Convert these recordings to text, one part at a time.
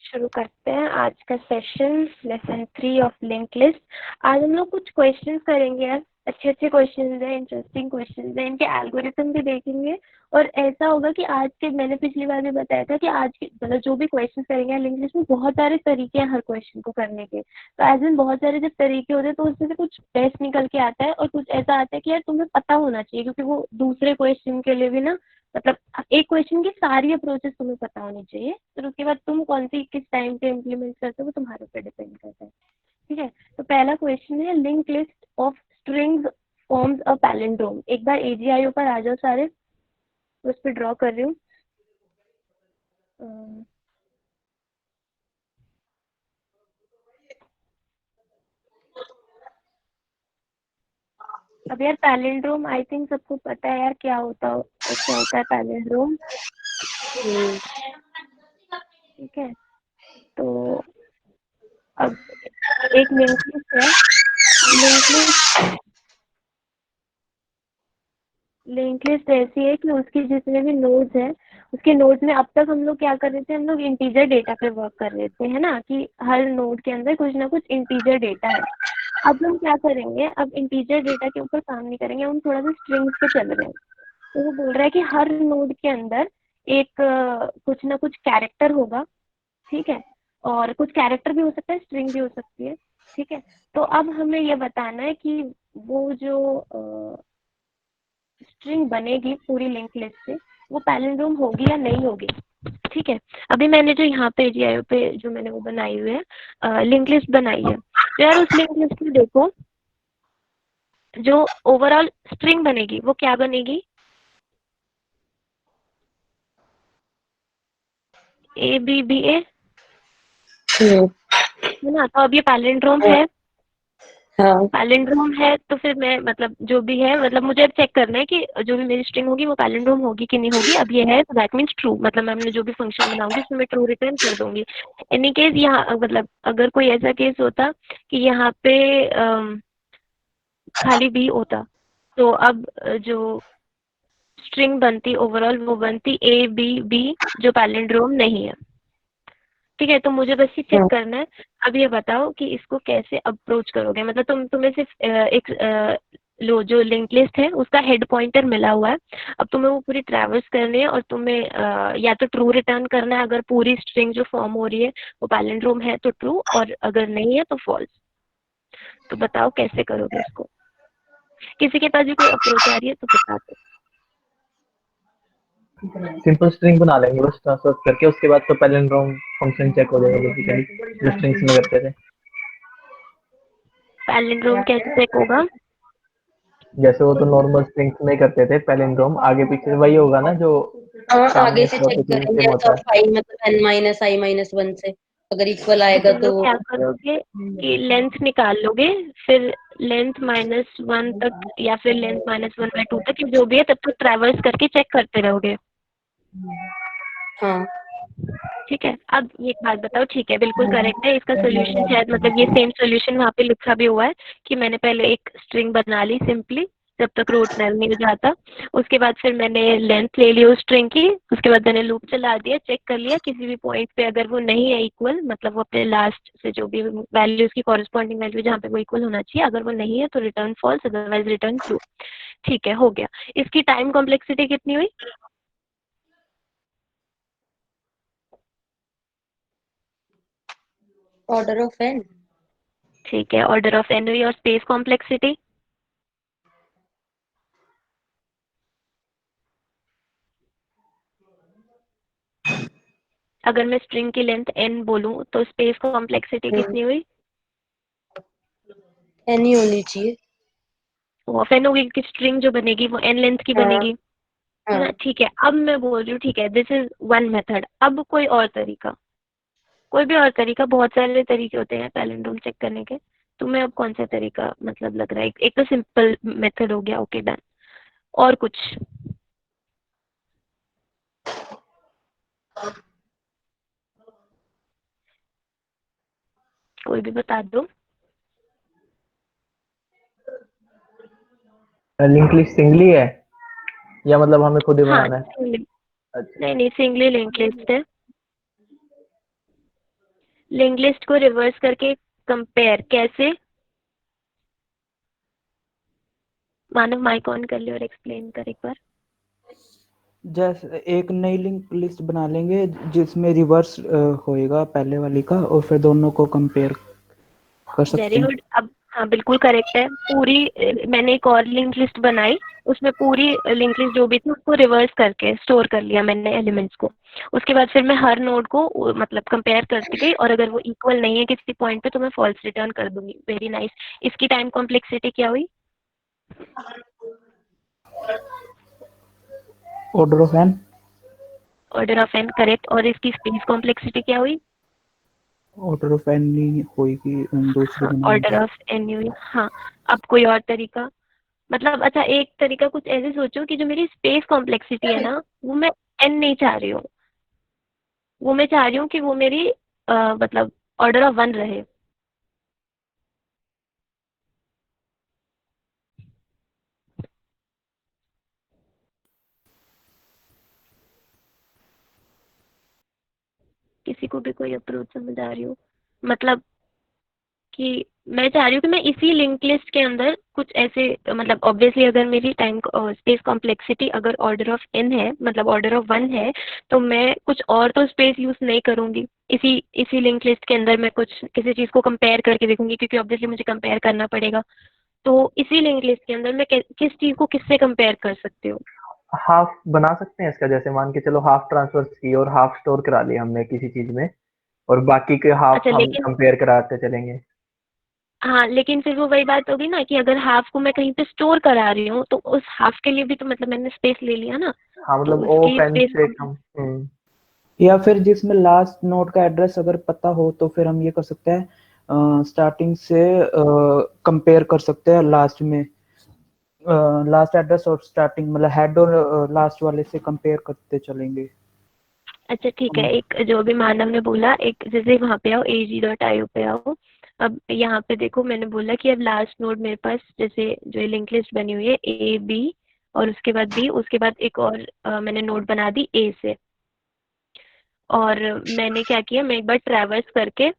शुरू करते हैं आज का session lesson 3 of link list. आज हम लोग कुछ क्वेश्चंस करेंगे यार, अच्छे क्वेश्चंस हैं, इंटरेस्टिंग क्वेश्चंस हैं, इनके एल्गोरिथम भी देखेंगे। और ऐसा होगा कि आज के, मैंने पिछली बार भी बताया था कि आज के मतलब जो भी क्वेश्चंस करेंगे लिंक लिस्ट में बहुत सारे तरीके हैं हर क्वेश्चन को करने के। तो एज इन बहुत सारे जब तरीके होते हैं तो उसमें से कुछ बेस्ट निकल के आता है और कुछ ऐसा आता है कि यार तुम्हें पता होना चाहिए, क्योंकि वो दूसरे क्वेश्चन के लिए भी ना, मतलब एक क्वेश्चन की सारी अप्रोचेस तुम्हें पता होनी चाहिए। फिर उसके बाद तुम कौन सी किस टाइम पे इम्प्लीमेंट करते हो वो तुम्हारे ऊपर डिपेंड करता है। ठीक है, तो पहला क्वेश्चन है link list of strings forms a palindrome. एक बार AGIO पर आ जाओ सारे, उस पर ड्रॉ कर रही हूँ। अब यार पैलिंड्रोम आई थिंक सबको पता है यार क्या होता है पैलिंड्रोम। ठीक है, तो अब एक लिंक लिस्ट है। लिंक लिस्ट ऐसी है कि उसके जितने भी नोड्स हैं, उसके नोड्स में अब तक हम लोग क्या कर रहे थे, हम लोग इंटीजर डेटा पे वर्क कर रहे थे, है ना, कि हर नोड के अंदर कुछ ना कुछ इंटीजर डेटा है। अब हम क्या करेंगे, अब इंटीजर डेटा के ऊपर काम नहीं करेंगे, हम थोड़ा सा स्ट्रिंग्स पे चल रहे हैं। तो वो बोल रहा है कि हर नोड के अंदर एक कुछ ना कुछ कैरेक्टर होगा। ठीक है, और कुछ कैरेक्टर भी हो सकता है, स्ट्रिंग भी हो सकती है। ठीक है, तो अब हमें ये बताना है कि वो जो स्ट्रिंग बनेगी पूरी लिंक लिस्ट से, वो पैलिंड्रोम होगी या नहीं होगी। ठीक है, अभी मैंने जो यहाँ पे AGIO पे जो मैंने वो बनाई हुई है लिंक लिस्ट बनाई है, तो यार उस लिंक लिस्ट में देखो जो ओवरऑल स्ट्रिंग बनेगी वो क्या बनेगी, ABBA, है ना। तो अब ये पैलिंड्रोम है। हाँ। पैलिंड्रोम है तो फिर मैं मतलब जो भी है, मतलब मुझे अब चेक करना है कि जो भी मेरी स्ट्रिंग होगी वो पैलिंड्रोम होगी कि नहीं होगी। अब ये है तो दैट मीन्स ट्रू, मतलब मैंने जो भी फंक्शन बनाऊंगी उसमें मैं ट्रू रिटर्न कर दूंगी। एनी केस यहाँ मतलब अगर कोई ऐसा केस होता कि यहाँ पे खाली बी होता, तो अब जो स्ट्रिंग बनती ओवरऑल वो बनती ABB, जो पैलिंड्रोम नहीं है। ठीक है, तो मुझे बस ये चेक करना है। अब ये बताओ कि इसको कैसे अप्रोच करोगे, मतलब तुम्हें सिर्फ एक लो जो लिंक लिस्ट है उसका हेड पॉइंटर मिला हुआ है। अब तुम्हें वो पूरी ट्रैवर्स करनी है और तुम्हें या तो ट्रू रिटर्न करना है अगर पूरी स्ट्रिंग जो फॉर्म हो रही है वो पैलिंड्रोम है तो ट्रू, और अगर नहीं है तो फॉल्स। तो बताओ कैसे करोगे इसको, किसी के पास भी कोई अप्रोच आ रही है तो बता दो। सिंपल स्ट्रिंग बना लेंगे बस ट्रांसफर करके, उसके बाद तो पैलिंड्रोम फंक्शन चेक हो जाएगा बेसिकली जो स्ट्रिंग्स में करते थे। पैलिंड्रोम कैसे चेक होगा? जैसे वो तो नॉर्मल स्ट्रिंग्स में करते थे पैलिंड्रोम, आगे पीछे वही होगा ना जो हाँ, आगे सामने से चेक प्रोसेसिंग करेंगे स्ट्रिंग ऐसा होता है। फाइव मतलब n-i-1 से अगर इक्वल तो आएगा तुम तो लोग क्या करोगे कि लेंथ निकाल लोगे, फिर लेंथ -1 तक या फिर लेंथ -1/2 तक जो भी है तब तक ट्रैवर्स करके चेक करते रहोगे। हाँ। ठीक है, अब ये एक बात बताओ, ठीक है बिल्कुल करेक्ट है, इसका सोल्यूशन शायद मतलब ये सेम सोल्यूशन वहाँ पे लिखा भी हुआ है कि मैंने पहले एक स्ट्रिंग बना ली सिंपली जब तक रूट नल नहीं हो जाता। उसके बाद फिर मैंने लेंथ ले ली उस स्ट्रिंग की, उसके बाद मैंने लूप चला दिया, चेक कर लिया किसी भी पॉइंट पे अगर वो नहीं है इक्वल, मतलब वो अपने लास्ट से जो भी वैल्यू उसकी कॉरेस्पॉन्डिंग वैल्यू जहाँ पे वो इक्वल होना चाहिए, अगर वो नहीं है तो return false, otherwise return true. ठीक है, हो गया। इसकी टाइम कॉम्प्लेक्सिटी कितनी हुई? Order of n। ठीक है, ऑर्डर ऑफ n हुई। और स्पेस कॉम्प्लेक्सिटी? अगर मैं स्ट्रिंग की लेंथ n बोलूं तो स्पेस कॉम्प्लेक्सिटी कितनी हुई? n ही होनी चाहिए। वो n होगी कि स्ट्रिंग जो बनेगी वो n लेंथ की हाँ। बनेगी, है हाँ। ना। ठीक है, अब मैं बोल रही हूँ ठीक है दिस इज वन मेथड। अब कोई और तरीका, कोई भी और तरीका, बहुत सारे तरीके होते हैं पैलिंड्रोम चेक करने के। तुम्हें अब कौन सा तरीका मतलब लग रहा है? एक तो सिंपल मेथड हो गया, ओके डन। और कुछ? कोई भी बता दो। लिंक लिस्ट सिंगली है या मतलब हमें खुद ही हाँ बनाना है? सिंगली, अच्छा, नहीं नहीं सिंगली लिंक लिस्ट है। लिंक लिस्ट को रिवर्स करके कंपेयर कैसे? मानव माइक ऑन कर ले और एक्सप्लेन कर एक बार। जैसे एक नई लिंक लिस्ट बना लेंगे जिसमें रिवर्स होएगा पहले वाली का, और फिर दोनों को कंपेयर कर सकते वेरी हैं। गुड। अब हाँ बिल्कुल करेक्ट है। पूरी मैंने एक और लिंक लिस्ट बनाई, उसमें पूरी लिंक लिस्ट जो भी थी उसको रिवर्स करके स्टोर कर लिया मैंने एलिमेंट्स को। उसके बाद फिर मैं हर नोड को मतलब कंपेयर करती गई, और अगर वो इक्वल नहीं है किसी पॉइंट पे तो मैं फॉल्स रिटर्न कर दूंगी। Very nice. इसकी टाइम कॉम्प्लेक्सिटी क्या हुई? Order of N. Order of N correct. और इसकी स्पेस कॉम्प्लेक्सिटी क्या हुई? ऑर्डर ऑफ एन नहीं होगी दूसरी हाँ बनाएंगे। ऑर्डर ऑफ एन हुई। हाँ। अब कोई और तरीका? मतलब अच्छा एक तरीका कुछ ऐसे सोचो कि जो मेरी स्पेस कॉम्प्लेक्सिटी है ना, वो मैं एन नहीं चाह रही हूँ, वो मैं चाह रही हूँ कि वो मेरी मतलब ऑर्डर ऑफ वन रहे। किसी को भी कोई अप्रोच समझ आ रही हो? मतलब कि मैं चाह रही हूँ कि मैं इसी लिंक लिस्ट के अंदर कुछ ऐसे मतलब ऑब्वियसली अगर मेरी टाइम स्पेस कॉम्प्लेक्सिटी अगर ऑर्डर ऑफ एन है मतलब ऑर्डर ऑफ वन है, तो मैं कुछ और तो स्पेस यूज नहीं करूंगी। इसी इसी लिंक लिस्ट के अंदर मैं कुछ किसी चीज को कंपेयर करके देखूंगी, क्योंकि ऑब्वियसली मुझे कंपेयर करना पड़ेगा। तो इसी लिंक लिस्ट के अंदर मैं किस चीज को किससे कंपेयर कर सकती हूँ? हाफ बना सकते हैं इसका, जैसे मान के चलो हाफ ट्रांसफर की और हाफ स्टोर करा लिया हमने किसी चीज में, और बाकी के हाफ अच्छा हम लेकिन कंपेयर कराते चलेंगे। हाँ, लेकिन फिर वो वही बात होगी ना कि अगर हाफ को मैं कहीं पे स्टोर करा रही हूँ तो उस हाफ के लिए भी तो मतलब मैंने स्पेस ले लिया ना, हाँ तो मतलब ओ उसकी पेन स्पेस से को। कम। या फिर जिसमें लास्ट नोड का एड्रेस अगर पता हो तो फिर हम ये कर सकते हैं, स्टार्टिंग से कंपेयर कर सकते हैं लास्ट में, लास्ट एड्रेस और स्टार्टिंग मतलब हेड और लास्ट वाले से कंपेयर करते चलेंगे। अच्छा ठीक है, एक जो भी मानव ने बोला, एक जैसे वहाँ पे आओ ag.io पे आओ। अब यहाँ पे देखो मैंने बोला कि अब लास्ट नोड मेरे पास जैसे जो लिंक लिस्ट बनी हुई है ए बी और उसके बाद बी, उसके बाद एक और मैंने नोड बना दी ए से। और मैंने क्या किया, मैं एक बार ट्रैवर्स करके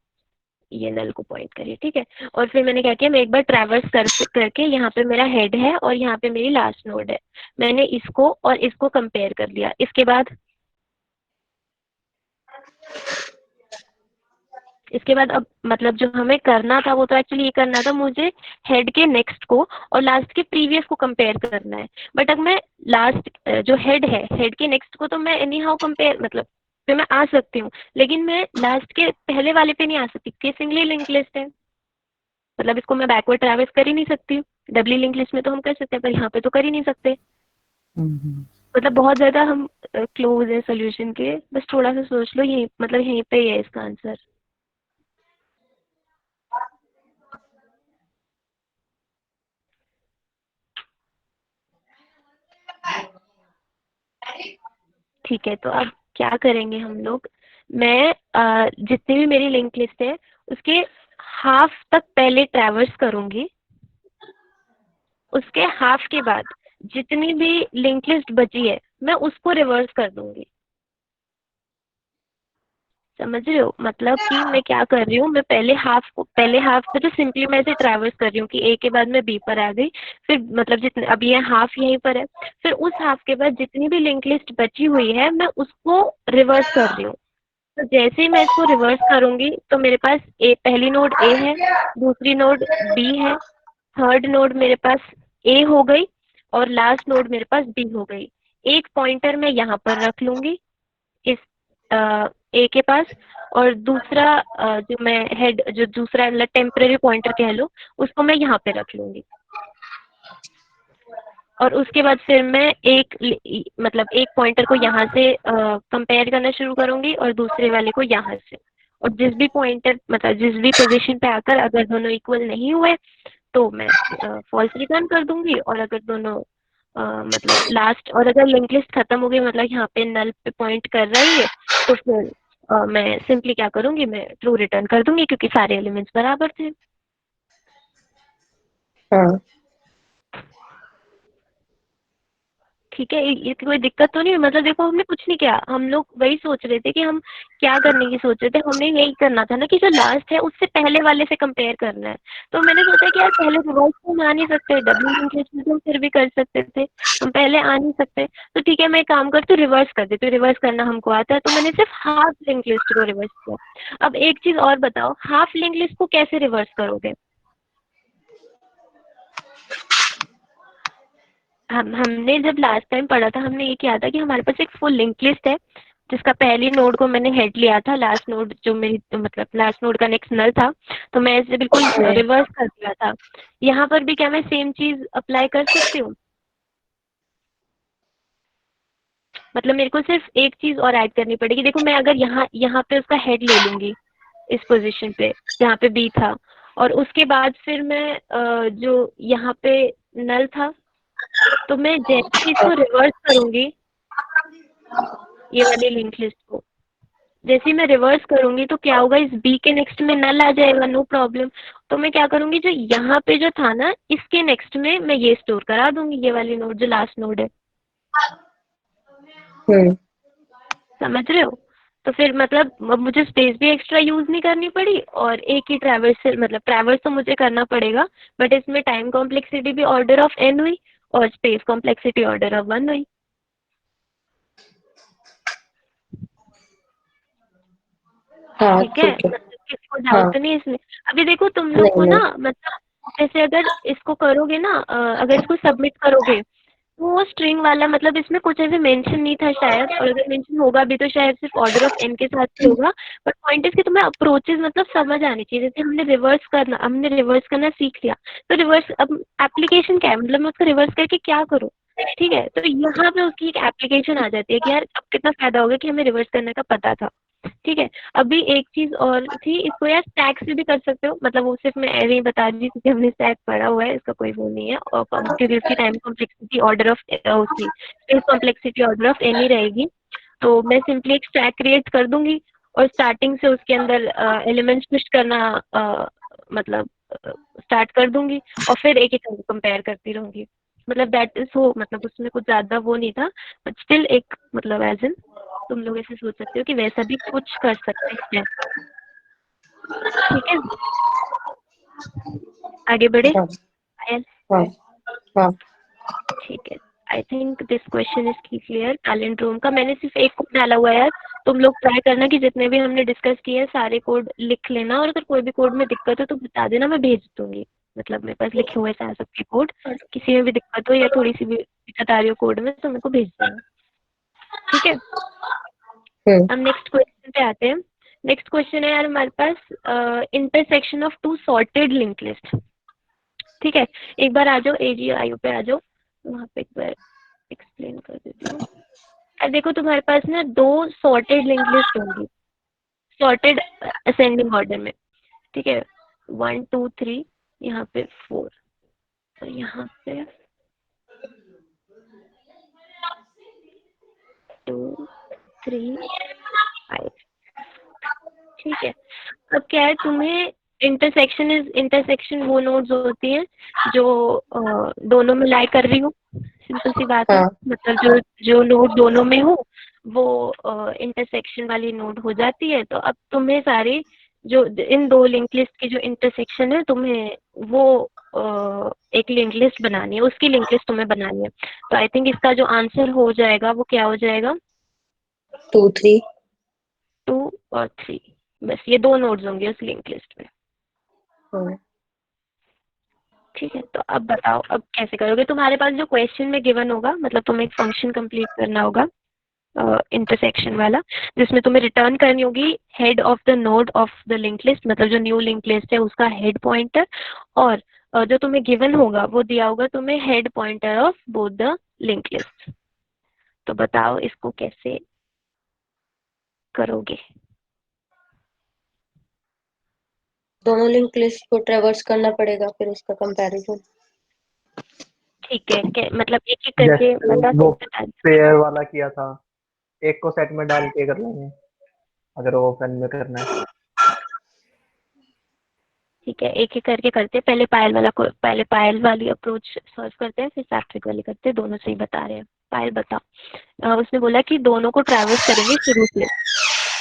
ये नल को पॉइंट करिए ठीक है। और फिर मैंने क्या किया, मैं एक बार ट्रैवर्स करके यहाँ पे मेरा हेड है और यहाँ पे मेरी लास्ट नोड है, मैंने इसको और इसको कंपेयर कर लिया। इसके बाद अब मतलब जो हमें करना था वो तो एक्चुअली ये करना था मुझे, हेड के नेक्स्ट को और लास्ट के प्रीवियस को कंपेयर करना है। बट अब मैं लास्ट जो हेड है हेड के नेक्स्ट को तो मैं एनी हाउ कंपेयर मतलब पे मैं आ सकती हूँ, लेकिन मैं लास्ट के पहले वाले पे नहीं आ सकती कि सिंगली लिंक लिस्ट है। मतलब इसको मैं बैकवर्ड ट्रैवर्स कर ही नहीं सकती हूँ। डबली लिंक लिस्ट में तो हम कर सकते हैं पर यहाँ पे तो कर ही नहीं सकते। हम्म। मतलब बहुत ज्यादा हम क्लोज है सोल्यूशन के, बस थोड़ा सा सोच लो, यही मतलब यहीं पे ही है इसका आंसर। ठीक है तो अब क्या करेंगे हम लोग, मैं जितनी भी मेरी लिंक लिस्ट है उसके हाफ तक पहले ट्रैवर्स करूंगी, उसके हाफ के बाद जितनी भी लिंक लिस्ट बची है मैं उसको रिवर्स कर दूंगी। समझ रहे हो? मतलब कि मैं क्या कर रही हूँ, मैं पहले हाफ पे तो सिंपली मैं ऐसे ट्रैवर्स कर रही हूँ कि ए के बाद मैं बी पर आ गई। फिर मतलब जितने अब ये हाफ यहीं पर है, फिर उस हाफ के बाद जितनी भी लिंक लिस्ट बची हुई है मैं उसको रिवर्स कर रही हूँ। तो जैसे ही मैं इसको रिवर्स करूंगी तो मेरे पास पहली नोड ए है, दूसरी नोड बी है, थर्ड नोड मेरे पास ए हो गई और लास्ट नोड मेरे पास बी हो गई। एक पॉइंटर मैं यहाँ पर रख लूंगी इस ए के पास, और दूसरा जो मैं हेड जो दूसरा मतलब टेम्पररी पॉइंटर कह लो उसको मैं यहाँ पे रख लूंगी। और उसके बाद फिर मैं मतलब एक पॉइंटर को यहाँ से कंपेयर करना शुरू करूंगी और दूसरे वाले को यहाँ से। और जिस भी पॉइंटर मतलब जिस भी पोजीशन पे आकर अगर दोनों इक्वल नहीं हुए तो मैं फॉल्स रिटर्न कर दूंगी, और अगर दोनों मतलब लास्ट और अगर लिंक लिस्ट खत्म हो गई मतलब यहाँ पे नल पे पॉइंट कर रही है तो फिर मैं सिंपली क्या करूंगी, मैं ट्रू रिटर्न कर दूंगी क्योंकि सारे एलिमेंट्स बराबर थे। हाँ ठीक है, ये कोई दिक्कत तो नहीं हुई? मतलब देखो हमने कुछ नहीं किया, हम लोग वही सोच रहे थे कि हम क्या करने की सोच रहे थे, हमने यही करना था ना कि जो लास्ट है उससे पहले वाले से कंपेयर करना है। तो मैंने सोचा कि यार पहले रिवर्स तो हम आ नहीं सकते, डबल लिंक लिस्ट में तो हम फिर भी कर सकते थे, हम पहले आ नहीं सकते। तो ठीक है, मैं एक काम करती हूँ, रिवर्स कर देती हूँ, रिवर्स करना हमको आता है। तो मैंने सिर्फ हाफ लिंक लिस्ट को रिवर्स किया। अब एक चीज और बताओ, हाफ लिंक लिस्ट को कैसे रिवर्स करोगे? हमने जब लास्ट टाइम पढ़ा था, हमने ये किया था कि हमारे पास एक फुल लिंक लिस्ट है, जिसका पहली नोड को मैंने हेड लिया था, लास्ट नोड जो मेरी मतलब लास्ट नोड का नेक्स्ट नल था, तो मैं इसे बिल्कुल रिवर्स कर दिया था। यहाँ पर भी क्या मैं सेम चीज अप्लाई कर सकती हूँ? मतलब मेरे को सिर्फ एक चीज और ऐड करनी पड़ेगी। देखो मैं अगर यहाँ यहाँ पे उसका हेड ले लूंगी, इस पोजीशन पे जहाँ पे बी था, और उसके बाद फिर मैं जो यहाँ पे नल था, तो मैं जैसे ही इसको रिवर्स करूंगी, ये वाली लिंक लिस्ट को जैसे ही मैं रिवर्स करूंगी, तो क्या होगा, इस बी के नेक्स्ट में नल आ जाएगा, नो प्रॉब्लम। तो मैं क्या करूंगी, जो यहाँ पे जो था ना, इसके नेक्स्ट में मैं ये स्टोर करा दूंगी, ये वाली नोड जो लास्ट नोड है। समझ रहे हो? तो फिर मतलब अब मुझे स्पेस भी एक्स्ट्रा यूज नहीं करनी पड़ी, और एक ही ट्रैवर्स मतलब ट्रैवर्स तो मुझे करना पड़ेगा, बट इसमें टाइम कॉम्प्लेक्सिटी भी ऑर्डर ऑफ n हुई और स्पेस कॉम्प्लेक्सिटी ऑर्डर ऑफ 1 हुई। हाँ ठीक है, ठीक है। मतलब किसी को हाँ डाउट तो नहीं इसमें? अभी देखो तुम लोग नहीं को ना, नहीं। मतलब जैसे अगर इसको करोगे ना, अगर इसको सबमिट करोगे, तो वो स्ट्रिंग वाला मतलब इसमें कुछ ऐसे मेंशन नहीं था शायद, और अगर मेंशन होगा भी तो शायद सिर्फ ऑर्डर ऑफ एन के साथ ही होगा। बट पॉइंट इज कि तुम्हें अप्रोचेस मतलब समझ आनी चाहिए। जैसे हमने रिवर्स करना सीख लिया, तो रिवर्स अब एप्लीकेशन क्या है, मतलब मैं उसको रिवर्स करके क्या करूँ? ठीक है, तो यहाँ पे उसकी एक एप्लीकेशन आ जाती है कि यार अब कितना फायदा होगा कि हमें रिवर्स करने का पता था। ठीक है, अभी एक चीज और थी, इसको यार स्टैक से भी कर सकते हो, मतलब वो सिर्फ मैं ऐसे ही बता रही हूँ क्योंकि हमने स्टैक पढ़ा हुआ है, इसका कोई वो नहीं है, और क्योंकि उसकी टाइम कॉम्प्लेक्सिटी ऑर्डर ऑफ उसकी space complexity order of N ही रहेगी। तो मैं सिंपली एक स्टैक क्रिएट कर दूंगी, और स्टार्टिंग से उसके अंदर एलिमेंट्स पुश करना मतलब स्टार्ट कर दूंगी, और फिर एक एक करके कंपेयर करती रहूंगी। मतलब दैट इज हो, मतलब उसमें कुछ ज्यादा वो नहीं था, बट स्टिल एक मतलब एज इन तुम लोग ऐसे सोच सकते हो कि वैसा भी कुछ कर सकते हैं। ठीक है, आगे बढ़े हाँ पायल? हाँ हाँ। ठीक है, I think this question is clear. Palindrome का मैंने सिर्फ एक कोड डाला हुआ है यार, तुम लोग ट्राई करना कि जितने भी हमने डिस्कस किए हैं सारे कोड लिख लेना, और अगर कोई भी कोड में दिक्कत हो तो बता देना, मैं भेज दूंगी। मतलब मेरे पास लिखे हुए हैं सबके कोड, किसी में भी दिक्कत हो या थोड़ी सी भी दिक्कत आ रही हो कोड में, तो मेरे को भेज देना। ठीक है, हम नेक्स्ट क्वेश्चन पे आते हैं। नेक्स्ट क्वेश्चन है यार हमारे पास, intersection of two sorted link list. ठीक है, एक बार आ जाओ, AGIO पे आ जाओ, वहाँ पे एक बार एक्सप्लेन कर देती हूँ। देखो तुम्हारे पास ना दो सॉर्टेड लिंक लिस्ट होंगी, सॉर्टेड असेंडिंग ऑर्डर में। ठीक है, 1 2 3, यहाँ पे 4, और यहाँ पे 2 3 5। ठीक है, अब क्या है, तुम्हें इंटरसेक्शन वो नोड्स होती हैं जो दोनों में लाई कर रही हो। सिंपल सी बात है, हाँ मतलब जो जो नोड दोनों में हो वो इंटरसेक्शन वाली नोड हो जाती है। तो अब तुम्हें सारी जो इन दो लिंक लिस्ट की जो इंटरसेक्शन है, तुम्हें वो एक लिंक लिस्ट बनानी है, उसकी लिंक लिस्ट तुम्हें बनानी है। तो आई थिंक इसका जो आंसर हो जाएगा वो क्या हो जाएगा, 2 3। 2 और 3। बस ये दो नोड्स होंगे उस लिंक लिस्ट में। ठीक है, तो अब बताओ अब कैसे करोगे? तुम्हारे पास जो क्वेश्चन में गिवन होगा, मतलब तुम्हें एक फंक्शन कंप्लीट करना होगा इंटरसेक्शन वाला, जिसमें तुम्हें रिटर्न करनी होगी head of the node of the link list, मतलब जो न्यू लिंक लिस्ट है उसका हेड पॉइंटर, और जो तुम्हें गिवन होगा वो दिया होगा तुम्हें head pointer of both the link list. तो बताओ इसको कैसे करोगे? दोनों लिंक लिस्ट को ट्रेवर्स करना पड़ेगा, फिर उसका कंपैरिजन। ठीक है, मतलब एक एक करके जैसे वो पेयर वाला किया था, एक को सेट में डाल के कर लेंगे अगर वो ओपन में करना है। ठीक है, एक एक करके करते हैं। पहले पायल वाली अप्रोच सॉल्व करते हैं, फिर सैक्ट्रिक वाली करते हैं, दोनों सही बता रहे हैं। पायल बता। उसने बोला कि दोनों को ट्रैवल्स करेंगे शुरू से,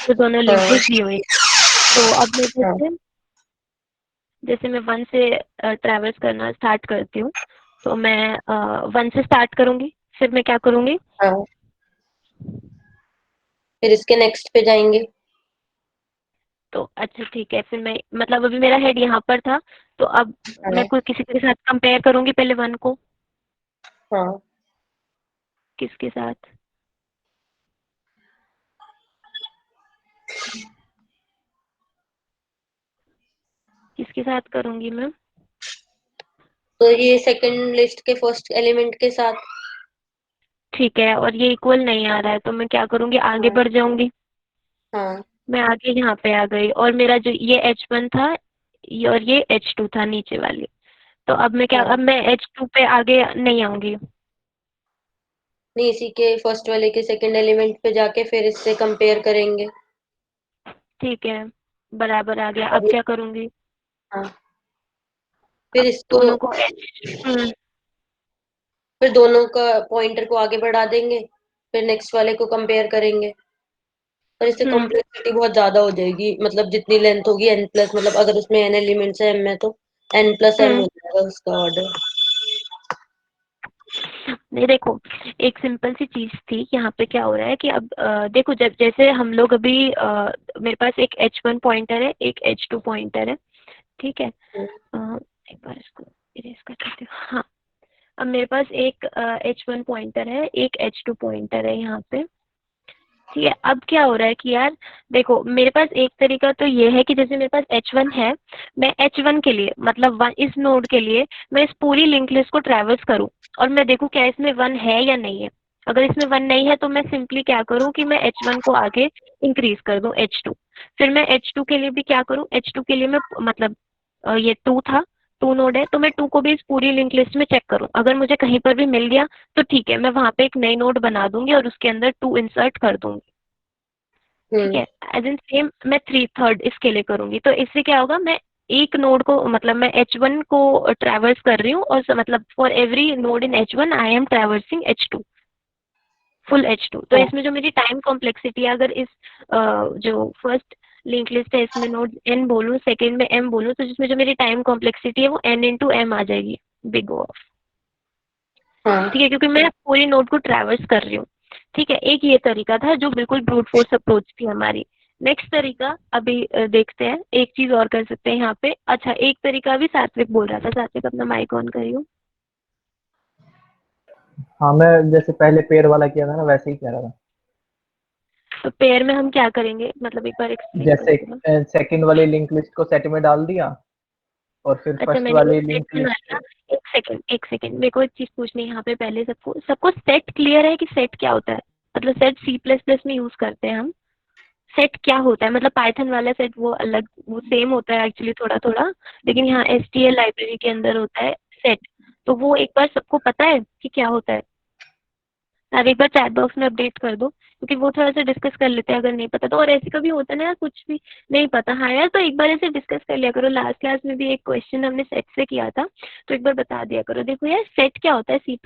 तो दोनों लिंक हाँ लिस्ट दी हुई। तो अब मैं हाँ जैसे मैं 1 से ट्रैवल्स करना स्टार्ट करती हूँ, तो मैं 1 से स्टार्ट करूंगी, फिर मैं क्या करूंगी? हाँ, फिर इसके नेक्स्ट पे जाएंगे। तो अच्छा ठीक है, फिर मैं मतलब अभी मेरा हेड यहाँ पर था, तो अब मैं हाँ कोई किसी के साथ कंपेयर करूंगी पहले 1 को। हाँ, किसके साथ? किसके साथ करूंगी मैं? तो ये सेकंड लिस्ट के फर्स्ट एलिमेंट के साथ। ठीक है, और ये इक्वल नहीं आ रहा है, तो मैं क्या करूंगी? आगे हाँ बढ़ जाऊंगी। हाँ मैं आगे यहाँ पे आ गई, और मेरा जो ये H1 था, और ये H2 था नीचे वाली। तो अब मैं क्या, हाँ, अब मैं H2 पे आगे नहीं आऊंगी। नहीं, इसी के फर्स्ट वाले के सेकंड एलिमेंट पे जाके फिर इससे कंपेयर करेंगे। ठीक है, बराबर आ गया। अब और क्या करूंगी? हाँ, फिर अब इसको, दोनों को फिर दोनों का पॉइंटर को आगे बढ़ा देंगे, फिर नेक्स्ट वाले को कंपेयर करेंगे। पर इससे हम्म कॉम्प्लेक्सिटी बहुत ज्यादा हो जाएगी, मतलब जितनी लेंथ होगी n प्लस, मतलब अगर उसमें n एलिमेंट्स है m में, तो n प्लस m हम्म हो जाएगा उसका ऑर्डर। नहीं देखो, एक सिंपल सी चीज थी। यहाँ पे क्या हो रहा है कि अब देखो, जब जैसे हम लोग अभी मेरे पास एक H1 पॉइंटर है, एक H2 पॉइंटर है, ठीक है। एक बार इसको इरेज कर देती हूँ। हाँ, अब मेरे पास एक H1 पॉइंटर है, एक H2 पॉइंटर है यहाँ पे, ठीक है। अब क्या हो रहा है कि यार देखो, मेरे पास एक तरीका तो ये है कि जैसे मेरे पास H1 है, मैं H1 के लिए मतलब इस नोड के लिए मैं इस पूरी लिंक लिस्ट को ट्रैवर्स करूं, और मैं देखूं क्या इसमें 1 है या नहीं है। अगर इसमें 1 नहीं है, तो मैं सिंपली क्या करूं कि मैं H1 को आगे इंक्रीज कर दूं H2। फिर मैं H2 के लिए भी क्या करूं, H2 के लिए मैं मतलब ये 2 था, 2 नोड है, तो मैं 2 को भी इस पूरी लिंक लिस्ट में चेक करूं। अगर मुझे कहीं पर भी मिल गया तो ठीक है, मैं वहां पे एक नई नोड बना दूंगी और उसके अंदर 2 इंसर्ट कर दूंगी, ठीक हम्म है। एज इन सेम मैं 3/3 इसके लिए करूंगी। तो इससे क्या होगा, मैं एक नोड को मतलब मैं H1 को ट्रैवर्स कर रही हूँ, और मतलब for every node in H1 I am traversing H2, full H2। तो हाँ इसमें जो मेरी टाइम कॉम्प्लेक्सिटी है, अगर इस जो फर्स्ट लिंक लिस्ट है इसमें नोड n बोलूँ, सेकेंड में m बोलूँ, तो जिसमें जो मेरी टाइम कॉम्प्लेक्सिटी है वो n इंटू m आ जाएगी, बिग O। हाँ ठीक है, क्योंकि मैं पूरी नोड को ट्रैवर्स कर रही हूँ। ठीक है, एक ये तरीका था जो बिल्कुल ब्रूट फोर्स अप्रोच थी हमारी। नेक्स्ट तरीका अभी देखते हैं, एक चीज और कर सकते हैं यहाँ पे। अच्छा, एक तरीका भी सात्विक बोल रहा था। सात्विक, अपना माइक ऑन करियो। हाँ, मैं जैसे पहले पेयर वाला किया था ना, वैसे ही कह रहा था। तो पेयर में हम क्या करेंगे, मतलब एक बार एक्सप्लेन कर जैसे देना। सेकंड वाली लिंक लिस्ट को सेट में डाल दिया, और फिर अच्छा, फर्स्ट मैंने वो वाली सेट लिंक बना लिस्ट। लिया। एक सेकंड मेरे को एक चीज पूछनी है यहाँ पे पहले। सबको सबको सेट क्लियर है कि सेट क्या होता है? मतलब सेट C++ में यूज करते हैं हम। सेट क्या होता है? मतलब पाइथन वाला सेट वो अलग, वो सेम होता है एक्चुअली थोड़ा थोड़ा, लेकिन यहाँ STL लाइब्रेरी के अंदर होता है सेट। तो वो एक बार सबको पता है कि क्या होता है? आप एक बार चैट बॉक्स में अपडेट कर दो, क्योंकि वो थोड़ा सा डिस्कस कर लेते हैं अगर नहीं पता तो। और ऐसे कभी होता है ना यार, कुछ भी नहीं पता, हाँ यार, तो एक बार ऐसे डिस्कस कर लिया करो। लास्ट क्लास में भी एक क्वेश्चन हमने सेट से किया था, तो एक बार बता दिया करो। देखो यार, सेट क्या होता है C++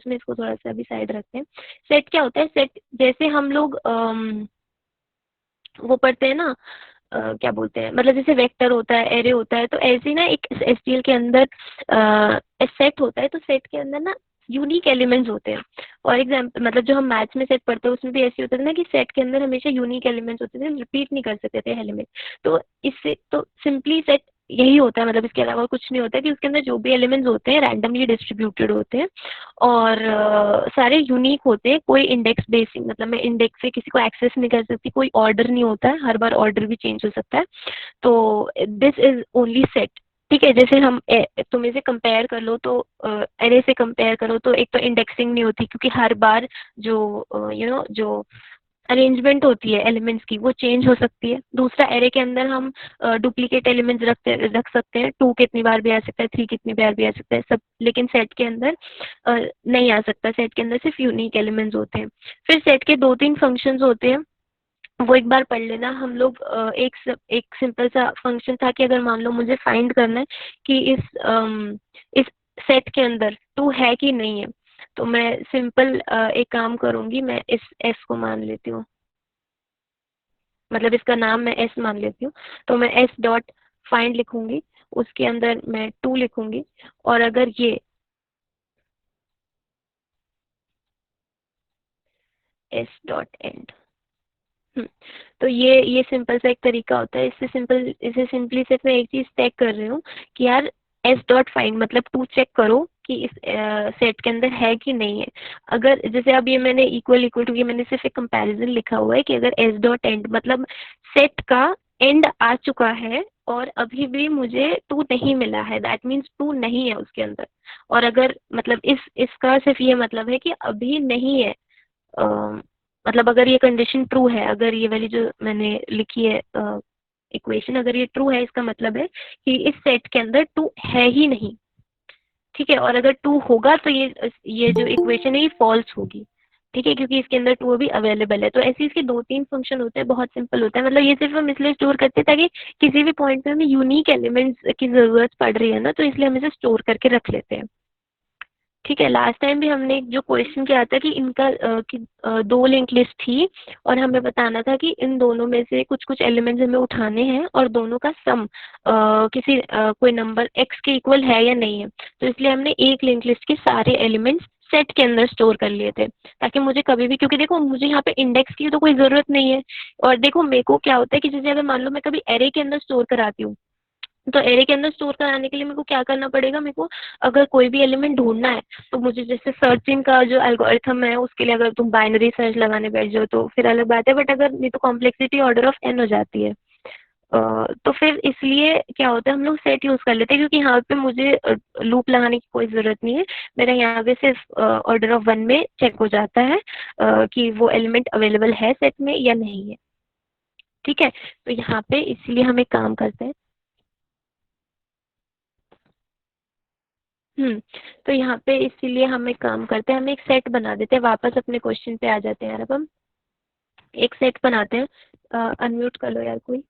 में, इसको थोड़ा सा अभी साइड रखते हैं। सेट क्या होता है? सेट जैसे हम लोग वो पढ़ते हैं ना, क्या बोलते हैं, मतलब जैसे वेक्टर होता है, एरे होता है, तो ऐसे ही ना एक STL के अंदर सेट होता है। तो सेट के अंदर ना यूनिक एलिमेंट्स होते हैं। और एग्जाम्पल मतलब जो हम मैथ्स में सेट पढ़ते हैं उसमें भी ऐसे होता था ना कि सेट के अंदर हमेशा यूनिक एलिमेंट्स होते थे, रिपीट नहीं कर सकते थे एलिमेंट। तो इससे तो सिंपली सेट यही होता है, मतलब इसके अलावा कुछ नहीं होता है कि उसके अंदर जो भी एलिमेंट्स होते हैं रैंडमली डिस्ट्रीब्यूटेड होते हैं, और सारे यूनिक होते हैं। कोई इंडेक्स बेसिंग, मतलब मैं इंडेक्स से किसी को एक्सेस नहीं कर सकती, कोई ऑर्डर नहीं होता है, हर बार ऑर्डर भी चेंज हो सकता है। तो दिस इज ओनली सेट। ठीक है, जैसे हम तुम इसे कंपेयर कर लो, तो एरे से कंपेयर करो तो एक तो इंडेक्सिंग नहीं होती, क्योंकि हर बार जो जो अरेंजमेंट होती है एलिमेंट्स की वो चेंज हो सकती है। दूसरा, एरे के अंदर हम डुप्लीकेट एलिमेंट्स रख सकते हैं। 2 कितनी बार भी आ सकता है, 3 कितनी बार भी आ सकता है सब, लेकिन सेट के अंदर नहीं आ सकता। सेट के अंदर सिर्फ यूनिक एलिमेंट्स होते हैं। फिर सेट के 2-3 फंक्शंस होते हैं, वो एक बार पढ़ लेना। हम लोग एक सिंपल सा फंक्शन था कि अगर मान लो मुझे फाइंड करना है कि इस सेट के अंदर 2 है कि नहीं है, तो मैं सिंपल एक काम करूंगी, मैं इस एस को मान लेती हूँ, मतलब इसका नाम मैं एस मान लेती हूँ। तो मैं एस डॉट फाइंड लिखूंगी, उसके अंदर मैं 2 लिखूंगी, और अगर ये एस डॉट एंड, तो ये सिंपल सा एक तरीका होता है। इसे सिंपली सिर्फ मैं एक चीज चेक कर रही हूँ कि यार एस डॉट फाइंड मतलब 2 चेक करो कि इस सेट के अंदर है कि नहीं है। अगर जैसे अब ये मैंने इक्वल इक्वल टू, ये मैंने सिर्फ एक कंपैरिजन लिखा हुआ है कि अगर एस डॉट एंड मतलब सेट का एंड आ चुका है और अभी भी मुझे 2 नहीं मिला है, दैट मीन्स 2 नहीं है उसके अंदर। और अगर मतलब इसका सिर्फ ये मतलब है कि अभी नहीं है, मतलब अगर ये कंडीशन ट्रू है, अगर ये वाली जो मैंने लिखी है इक्वेशन अगर ये ट्रू है, इसका मतलब है कि इस सेट के अंदर 2 है ही नहीं। ठीक है, और अगर 2 होगा तो ये जो इक्वेशन है ये फॉल्स होगी। ठीक है, क्योंकि इसके अंदर 2 अभी अवेलेबल है। तो ऐसे इसके 2-3 फंक्शन होते हैं, बहुत सिंपल होता है। मतलब ये सिर्फ हम इसलिए स्टोर करते हैं ताकि किसी भी पॉइंट पे हमें यूनिक एलिमेंट्स की जरूरत पड़ रही है ना, तो इसलिए हम इसे स्टोर करके रख लेते हैं। ठीक है, लास्ट टाइम भी हमने एक जो क्वेश्चन किया था कि इनका 2 लिंक लिस्ट थी और हमें बताना था कि इन दोनों में से कुछ कुछ एलिमेंट्स हमें उठाने हैं और दोनों का सम किसी कोई नंबर x के इक्वल है या नहीं है। तो इसलिए हमने एक लिंक लिस्ट के सारे एलिमेंट्स सेट के अंदर स्टोर कर लिए थे, ताकि मुझे कभी भी, क्योंकि देखो मुझे यहाँ पे इंडेक्स की तो कोई जरूरत नहीं है। और देखो मेरे को क्या होता है कि जैसे अगर मान लो मैं कभी एरे के अंदर स्टोर कराती हूँ, तो एरे के अंदर स्टोर कराने के लिए मेरे को क्या करना पड़ेगा, मेरे को अगर कोई भी एलिमेंट ढूंढना है तो मुझे जैसे सर्चिंग का जो एल्गोरिथम है उसके लिए अगर तुम बाइनरी सर्च लगाने बैठ जाओ तो फिर अलग बात है, बट अगर नहीं तो कॉम्प्लेक्सिटी ऑर्डर ऑफ n हो जाती है। तो फिर इसलिए क्या होता है हम लोग सेट यूज कर लेते हैं, क्योंकि यहाँ पे मुझे लूप लगाने की कोई जरूरत नहीं है। मेरा यहाँ पे सिर्फ ऑर्डर ऑफ 1 में चेक हो जाता है कि वो एलिमेंट अवेलेबल है सेट में या नहीं है। ठीक है, तो यहाँ पे इसलिए हम एक काम करते हैं। तो यहाँ पे इसीलिए हम एक काम करते हैं, हम एक सेट बना देते हैं। वापस अपने क्वेश्चन पे आ जाते हैं यार। अब हम एक सेट बनाते हैं। अनम्यूट कर लो यार कोई।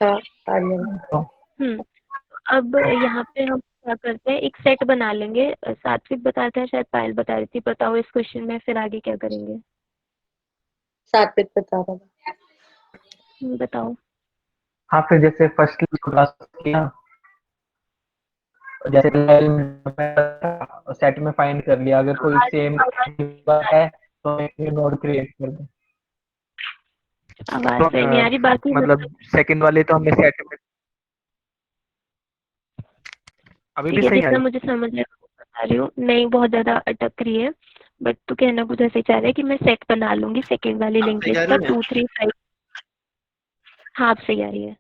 हाँ, आ गया। तो अब यहाँ पे हम क्या करते हैं, एक सेट बना लेंगे। सात्विक बताते हैं, शायद पायल बता रही थी। बताओ इस क्वेश्चन में फिर आगे क्या करेंगे। सात्विक बता रहा था। बताओ। हाँ, फिर जैसे फर्स्ट क्लास किया, जैसे सेट में फाइंड कर लिया, अगर कोई सेम है तो एक न्यू नोड क्रिएट कर दे। आवाज तो सही नहीं आ रही, बाकी मतलब सेकंड वाले तो हमने सेट में, अभी भी ठीक है, सही आ जितना रही? मुझे समझ है वो बता रही हूँ। नहीं, बहुत ज्यादा अटक रही है, बट तू कहना कुछ ऐसे चाह रहा है कि मैं सेट बना लूंगी सेकंड वाली अब लिंक सही आ लिस्ट का रही है? 2 3 5। हाँ, अब सही आ रही है।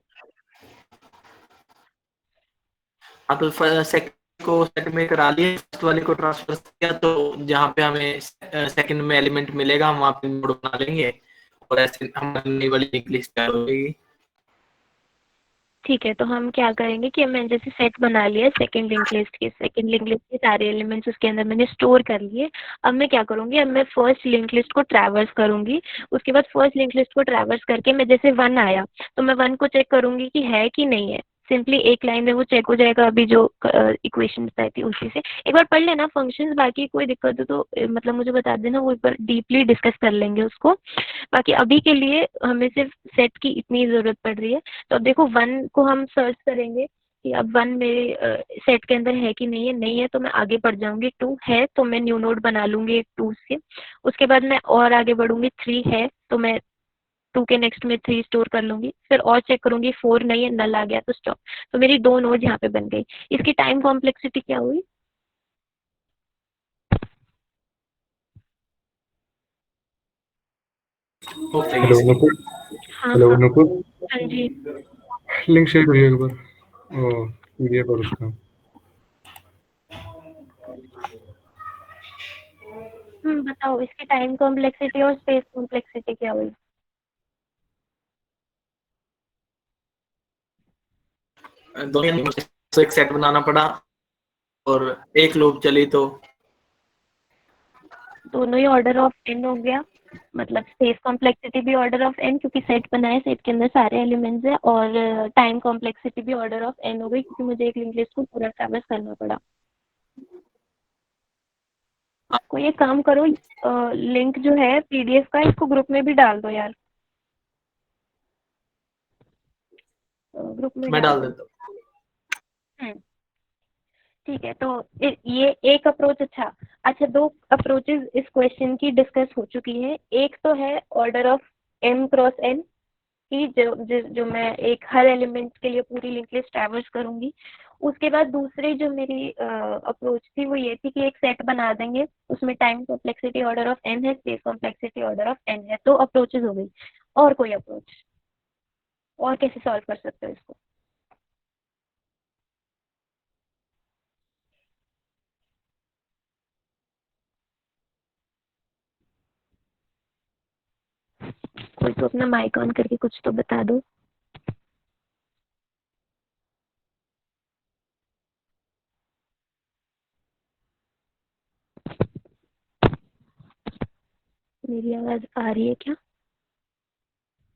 हाँ, तो सेकंड को सेट में करा लिए, फर्स्ट वाले को ट्रांसफर किया, तो जहाँ पे हमें सेकंड में एलिमेंट मिलेगा हम वहाँ पे नोड बना लेंगे और ऐसे हमारी नई वाली लिंक लिस्ट तैयार हो जाएगी। ठीक है, तो हम क्या करेंगे कि मैंने जैसे सेट बना लिया सेकंड लिंक लिस्ट के सारे एलिमेंट्स उसके अंदर मैंने स्टोर कर लिए। अब मैं क्या करूँगी, अब मैं फर्स्ट लिंक लिस्ट को ट्रैवर्स करूँगी। उसके बाद फर्स्ट लिंक लिस्ट को ट्रैवर्स करके मैं जैसे 1 आया तो मैं 1 को चेक करूँगी कि है कि नहीं है। सिंपली एक लाइन में वो चेक हो जाएगा। अभी जो इक्वेशन बताई थी उसी से एक बार पढ़ लेना फंक्शंस। बाकी कोई दिक्कत हो तो मतलब मुझे बता देना, वो एक बार डीपली डिस्कस कर लेंगे उसको। बाकी अभी के लिए हमें सिर्फ सेट की इतनी ज़रूरत पड़ रही है। तो अब देखो 1 को हम सर्च करेंगे कि अब 1 मेरे सेट के अंदर है कि नहीं है। नहीं है तो मैं आगे बढ़ जाऊंगी। 2 है तो मैं न्यू नोड बना लूंगी एक 2 से। उसके बाद मैं और आगे बढ़ूंगी। 3 है तो मैं 2 के नेक्स्ट में 3 स्टोर कर लूंगी। फिर और चेक करूंगी। 4 नहीं है, नल आ गया तो स्टॉप। तो मेरी 2 नोड यहाँ पे बन गई। इसकी टाइम कॉम्प्लेक्सिटी क्या हुई? Okay, hello Nupur. हाँ हेलो हाँ नुपुर, हाँ जी। लिंक शेयर करिए एक बार पीडीएफ और उसका। बताओ इसकी टाइम कॉम्प्लेक्सिटी और स्पेस कॉम्प्लेक्सिटी क्या हुई? दोनों तो एक सेट बनाना पड़ा और एक लूप चली तो दोनों ही ऑर्डर ऑफ n हो गया। मतलब स्पेस कॉम्प्लेक्सिटी भी ऑर्डर ऑफ एन, क्योंकि सेट बनाए, सेट के अंदर सारे एलिमेंट्स है, और टाइम कॉम्प्लेक्सिटी भी ऑर्डर ऑफ एन हो गई, क्योंकि मुझे एक लिंक लिस्ट को पूरा ट्रैवर्स करना पड़ा। कोई एक काम करो, लिंक जो है पीडीएफ का, इसको ग्रुप में भी डाल दो यार, ग्रुप में मैं डाल डाल दो। देता हूँ। ठीक है, तो ये एक अप्रोच। अच्छा, दो अप्रोचेस इस क्वेश्चन की डिस्कस हो चुकी है। एक तो है order of m cross n की, जो मैं एक हर एलिमेंट के लिए पूरी लिंक लिस्ट ट्रैवर्स करूंगी। उसके बाद दूसरी जो मेरी अप्रोच थी वो ये थी कि एक सेट बना देंगे, उसमें time complexity order of n है, space complexity order of n है। तो अप्रोचेस हो गई। और कोई अप्रोच, और कैसे सॉल्व कर सकते हो इसको? कोई तो अपना माइक ऑन करके कुछ तो बता दो। मेरी आवाज आ रही है क्या?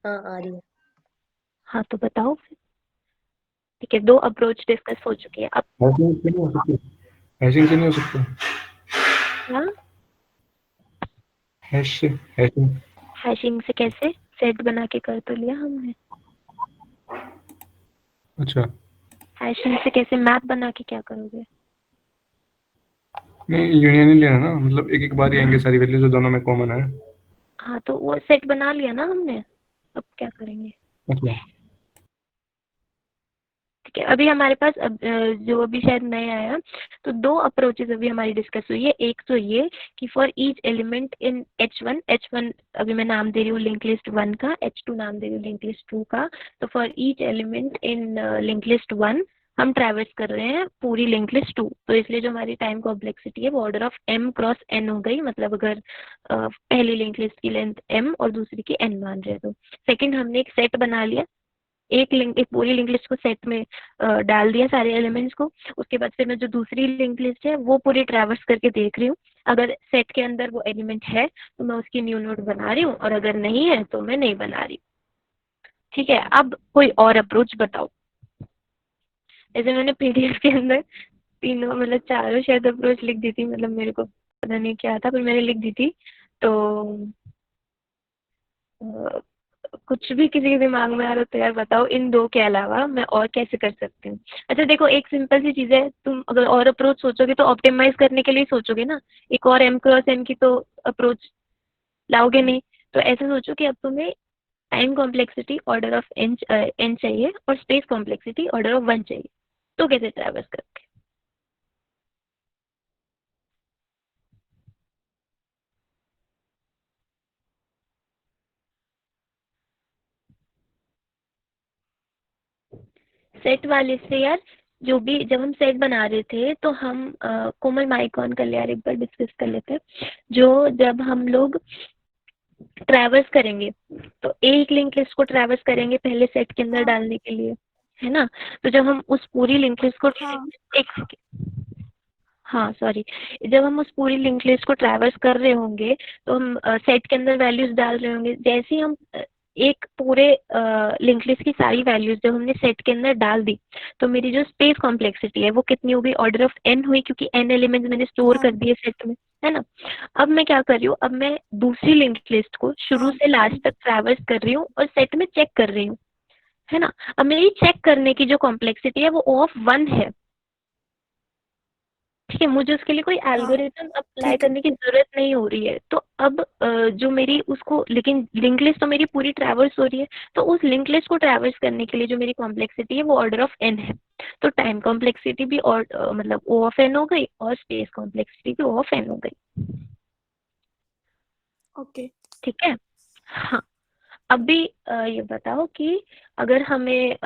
हाँ आ रही है। हाँ तो बताओ फिर। ठीक है, दो अप्रोच डिस्कस हो चुकी है। अब हैशिंग से नहीं हो सकती, हैशिंग से नहीं हो सकता, क्या? हैशिंग हैशिंग से कैसे? सेट बना के कर तो लिया हमने। अच्छा हैशिंग से कैसे मैप बना के क्या करोगे? नहीं, यूनियन ही लेना ना, मतलब एक एक बार ही आएंगे सारी वैल्यू जो दोनों में कॉमन है। हाँ तो वो सेट बना लिया ना हमने, अब क्या करेंगे? अच्छा ठीक है, अभी हमारे पास जो अभी शायद नया आया, तो दो अप्रोचेस अभी हमारी डिस्कस हुई है। एक तो ये कि for each element in H1 अभी मैं नाम दे रही हूँ लिंक लिस्ट 1 का, H2 नाम दे रही हूँ लिंक लिस्ट 2 का। तो for each element in link list 1 हम ट्रैवर्स कर रहे हैं पूरी लिंक लिस्ट 2। तो इसलिए जो हमारी टाइम कॉम्प्लेक्सिटी है वो order of m cross n हो गई। मतलब अगर पहली लिंक लिस्ट की लेंथ m और दूसरी की n मान रहे तो। सेकंड, हमने एक सेट बना लिया, एक पूरी लिंक लिस्ट को सेट में डाल दिया सारे एलिमेंट्स को। उसके बाद फिर मैं जो दूसरी लिंक लिस्ट है वो पूरी ट्रैवर्स करके देख रही हूँ। अगर सेट के अंदर वो एलिमेंट है तो मैं उसकी न्यू नोड बना रही हूँ, और अगर नहीं है तो मैं नहीं बना रही। ठीक है, अब कोई और अप्रोच बताओ। जैसे मैंने पीडीएफ के अंदर तीनों मतलब चारों शायद अप्रोच लिख दी थी, मतलब मेरे को पता नहीं क्या था पर मैंने लिख दी थी। तो कुछ भी किसी के दिमाग में आ रहा हो तो यार बताओ, इन दो के अलावा मैं और कैसे कर सकती हूँ? अच्छा देखो, एक सिंपल सी चीज़ है, तुम अगर और अप्रोच सोचोगे तो ऑप्टिमाइज करने के लिए सोचोगे ना। एक और m क्रॉस n की तो अप्रोच लाओगे नहीं। तो ऐसे सोचो कि अब तुम्हें time complexity order of n चाहिए और स्पेस कॉम्प्लेक्सिटी ऑर्डर ऑफ 1 चाहिए। तो कैसे ट्रैवर्स करोगे? सेट वाले से यार, जो भी जब हम सेट बना रहे थे तो हम कोमल माइक ऑन कर ले यार, एक बार डिस्कस कर लेते हैं। जो जब हम लोग ट्रैवर्स करेंगे तो एक लिंक लिस्ट को ट्रैवर्स करेंगे पहले सेट के अंदर डालने के लिए, है ना? तो जब हम उस पूरी लिंक लिस्ट को एक हाँ सॉरी, जब हम उस पूरी लिंक लिस्ट को ट्रैवर्स कर रहे होंगे तो हम सेट के अंदर वैल्यूज डाल रहे होंगे। जैसे ही हम एक पूरे लिंक लिस्ट की सारी वैल्यूज जब हमने सेट के अंदर डाल दी तो मेरी जो स्पेस कॉम्प्लेक्सिटी है वो कितनी हो गई? ऑर्डर ऑफ n हुई, क्योंकि n एलिमेंट्स मैंने स्टोर कर दिए सेट में, है ना? अब मैं क्या कर रही हूँ, अब मैं दूसरी लिंक लिस्ट को शुरू से लास्ट तक ट्रैवर्स कर रही हूँ और सेट में चेक कर रही हूँ, है ना? अब मेरी चेक करने की जो कॉम्प्लेक्सिटी है वो O ऑफ 1 है। ठीक है, मुझे उसके लिए कोई एल्गोरिथम अप्लाई करने की जरूरत नहीं हो रही है। तो अब जो मेरी उसको, लेकिन लिंक लिस्ट तो मेरी पूरी ट्रैवर्स हो रही है, तो उस लिंक लिस्ट को ट्रैवर्स करने के लिए जो मेरी कॉम्प्लेक्सिटी है वो ऑर्डर ऑफ n है। तो टाइम कॉम्प्लेक्सिटी भी और मतलब O ऑफ n हो गई और स्पेस कॉम्प्लेक्सिटी भी O ऑफ n हो गई। ओके ठीक है, हाँ। अभी ये बताओ कि अगर हमें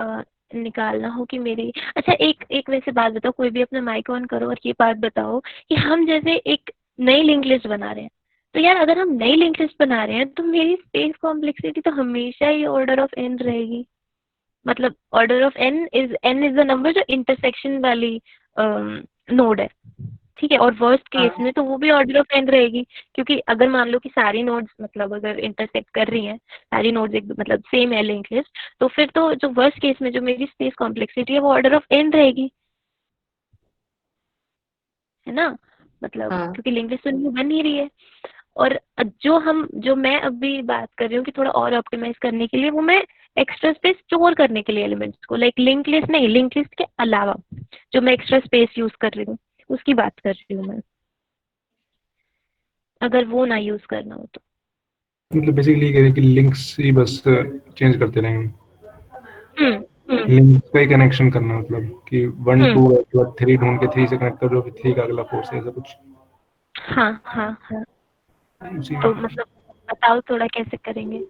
निकालना हो कि मेरी, अच्छा एक एक वैसे बात बताओ, कोई भी अपना माइक ऑन करो और ये बात बताओ कि हम जैसे एक नई लिंक लिस्ट बना रहे हैं, तो यार अगर हम नई लिंक लिस्ट बना रहे हैं तो मेरी स्पेस कॉम्प्लेक्सिटी तो हमेशा ही ऑर्डर ऑफ n रहेगी। मतलब order of n is the number जो इंटरसेक्शन वाली नोड है। ठीक है, और वर्स्ट केस हाँ। में तो वो भी ऑर्डर ऑफ एन रहेगी, क्योंकि अगर मान लो कि सारी नोड्स मतलब अगर इंटरसेक्ट कर रही हैं, सारी नोड्स एक मतलब सेम है लिंक लिस्ट, तो फिर तो जो वर्स्ट केस में जो मेरी स्पेस कॉम्प्लेक्सिटी है वो ऑर्डर ऑफ एन रहेगी, है ना, मतलब हाँ। क्योंकि लिंक लिस्ट तो न्यू बन ही रही है। और जो मैं अभी बात कर रही हूँ कि थोड़ा और ऑप्टिमाइज करने के लिए, वो मैं एक्स्ट्रा स्पेस स्टोर करने के लिए एलिमेंट्स को, लाइक लिंक लिस्ट नहीं, लिंक लिस्ट के अलावा जो मैं एक्स्ट्रा स्पेस यूज कर रही हूँ उसकी बात कर रही हूँ मैं, अगर वो ना यूज करना हो तो। मतलब बेसिकली ये कह रहे हैं कि लिंक्स ही बस चेंज करते रहेंगे, हम्म लिंक्स का ही कनेक्शन करना, मतलब कि 1 हम्म 2 के बाद 3 ढूंढ के 3 से कनेक्ट कर दो, फिर 3 का अगला 4 से, ऐसा कुछ हाँ हाँ हाँ, उसी तो मतलब बताओ थोड़ा कैसे करेंगे।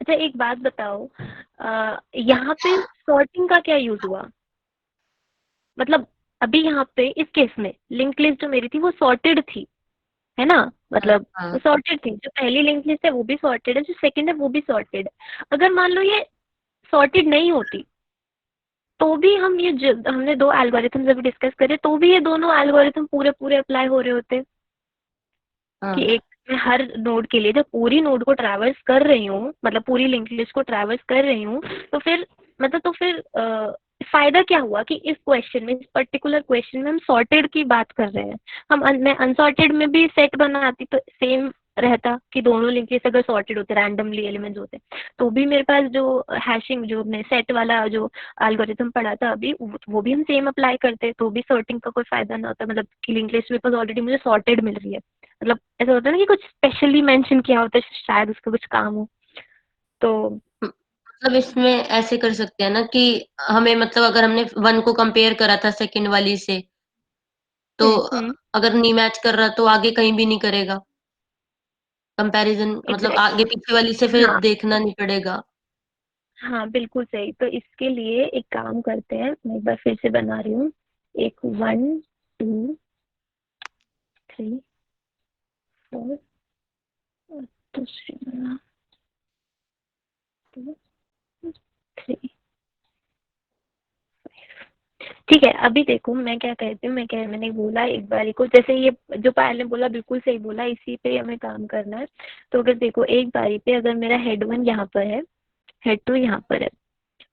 अच्छा एक बात बताओ, यहाँ पे सॉर्टिंग का क्या यूज हुआ, मतलब अभी यहाँ पे इस केस में लिंक लिस्ट जो मेरी थी वो सॉर्टेड थी, है ना, मतलब हाँ। वो सॉर्टेड थी, जो पहली लिंक लिस्ट है वो भी सॉर्टेड है, जो सेकंड है वो भी सॉर्टेड है। अगर मान लो ये सॉर्टेड नहीं होती तो भी हम ये हमने दो एल्गोरिथम्स अभी डिस्कस करे, तो भी ये दोनों एल्गोरिथम पूरे पूरे अप्लाई हो रहे होते, कि हाँ। एक मैं हर नोड के लिए जब पूरी नोड को ट्रैवर्स कर रही हूँ, मतलब पूरी लिंक लिस्ट को ट्रैवर्स कर रही हूँ, तो फिर मतलब तो फिर फायदा क्या हुआ कि इस क्वेश्चन में, इस पर्टिकुलर क्वेश्चन में हम सॉर्टेड की बात कर रहे हैं। मैं अनसॉर्टेड में भी सेट बनाती तो सेम रहता कि दोनों लिंक लिस्ट अगर सॉर्टेड होते, रैंडमली एलिमेंट्स होते, तो भी मेरे पास जो हैशिंग जो हमने सेट वाला जो एल्गोरिथम पढ़ा था अभी, वो भी हम सेम अप्लाई करते, तो भी सॉर्टिंग का कोई फायदा ना होता, मतलब कि लिंक लिस्ट मेरे पास ऑलरेडी मुझे सॉर्टेड मिल रही है, मतलब ऐसा होता है ना कि कुछ स्पेशली मेंशन किया होता है, शायद उसका कुछ काम हो तो। मतलब इसमें ऐसे कर सकते हैं ना कि हमें मतलब अगर हमने 1 को कंपेयर करा था सेकंड वाली से, तो हम्म, अगर नहीं मैच कर रहा तो आगे कहीं भी नहीं करेगा कंपैरिजन, मतलब आगे एग्जैक्टली, पीछे वाली से फिर हाँ देखना नहीं पड़ेगा। हाँ बिल्कुल सही, तो इसके लिए एक काम करते हैं, मैं एक बार फिर से बना रही हूँ, एक 1 2 3 4, दूसरी बना 2 3। ठीक है, अभी देखो मैं क्या कहती हूँ, मैंने बोला एक बारी को, जैसे ये जो पायल ने बोला बिल्कुल सही बोला, इसी पे हमें काम करना है। तो अगर देखो एक बारी पे अगर मेरा हेड 1 यहाँ पर है, हेड 2 यहाँ पर है,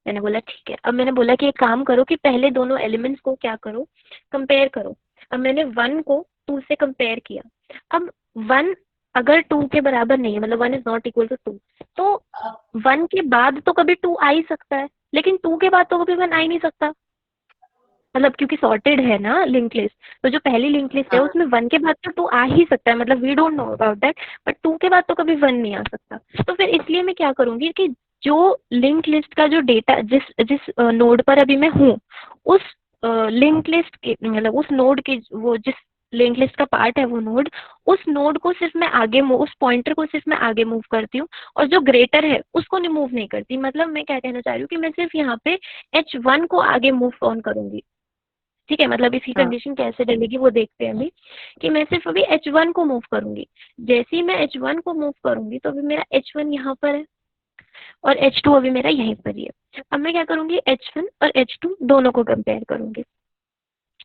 मैंने बोला ठीक है, अब मैंने बोला कि एक काम करो कि पहले दोनों एलिमेंट्स को क्या करो, कंपेयर करो। अब मैंने 1 को 2 से कंपेयर किया, अब 1 अगर 2 के बराबर नहीं है, मतलब 1 इज नॉट इक्वल टू 2, तो 1 के बाद तो कभी 2 आ ही सकता है, लेकिन 2 के बाद तो कभी 1 आ ही नहीं सकता, मतलब क्योंकि सॉर्टेड है ना लिंक लिस्ट, तो जो पहली लिंक लिस्ट है हाँ। उसमें 1 के बाद तो 2 आ ही सकता है, मतलब we don't know about that, but 2 के बाद तो कभी 1 नहीं आ सकता। तो फिर इसलिए मैं क्या करूंगी कि जो लिंक लिस्ट का जो डेटा जिस जिस नोड पर अभी मैं हूँ, उस लिंक लिस्ट के मतलब उस नोड के वो जिस लिंक लिस्ट का पार्ट है वो नोड, उस नोड को सिर्फ मैं आगे उस पॉइंटर को सिर्फ मैं आगे मूव करती हूँ, और जो ग्रेटर है उसको नहीं मूव नहीं करती। मतलब मैं क्या कहना चाह रही हूँ कि मैं सिर्फ यहाँ पे H1 को आगे मूव ऑन करूंगी, ठीक है, मतलब इसकी हाँ। कंडीशन कैसे डलेगी वो देखते हैं अभी, कि मैं सिर्फ अभी H1 को मूव करूंगी। जैसे ही मैं H1 को मूव करूंगी तो अभी मेरा H1 यहाँ पर है और H2 अभी मेरा यहीं पर ही है। अब मैं क्या करूंगी, H1 और H2 दोनों को कंपेयर करूंगी,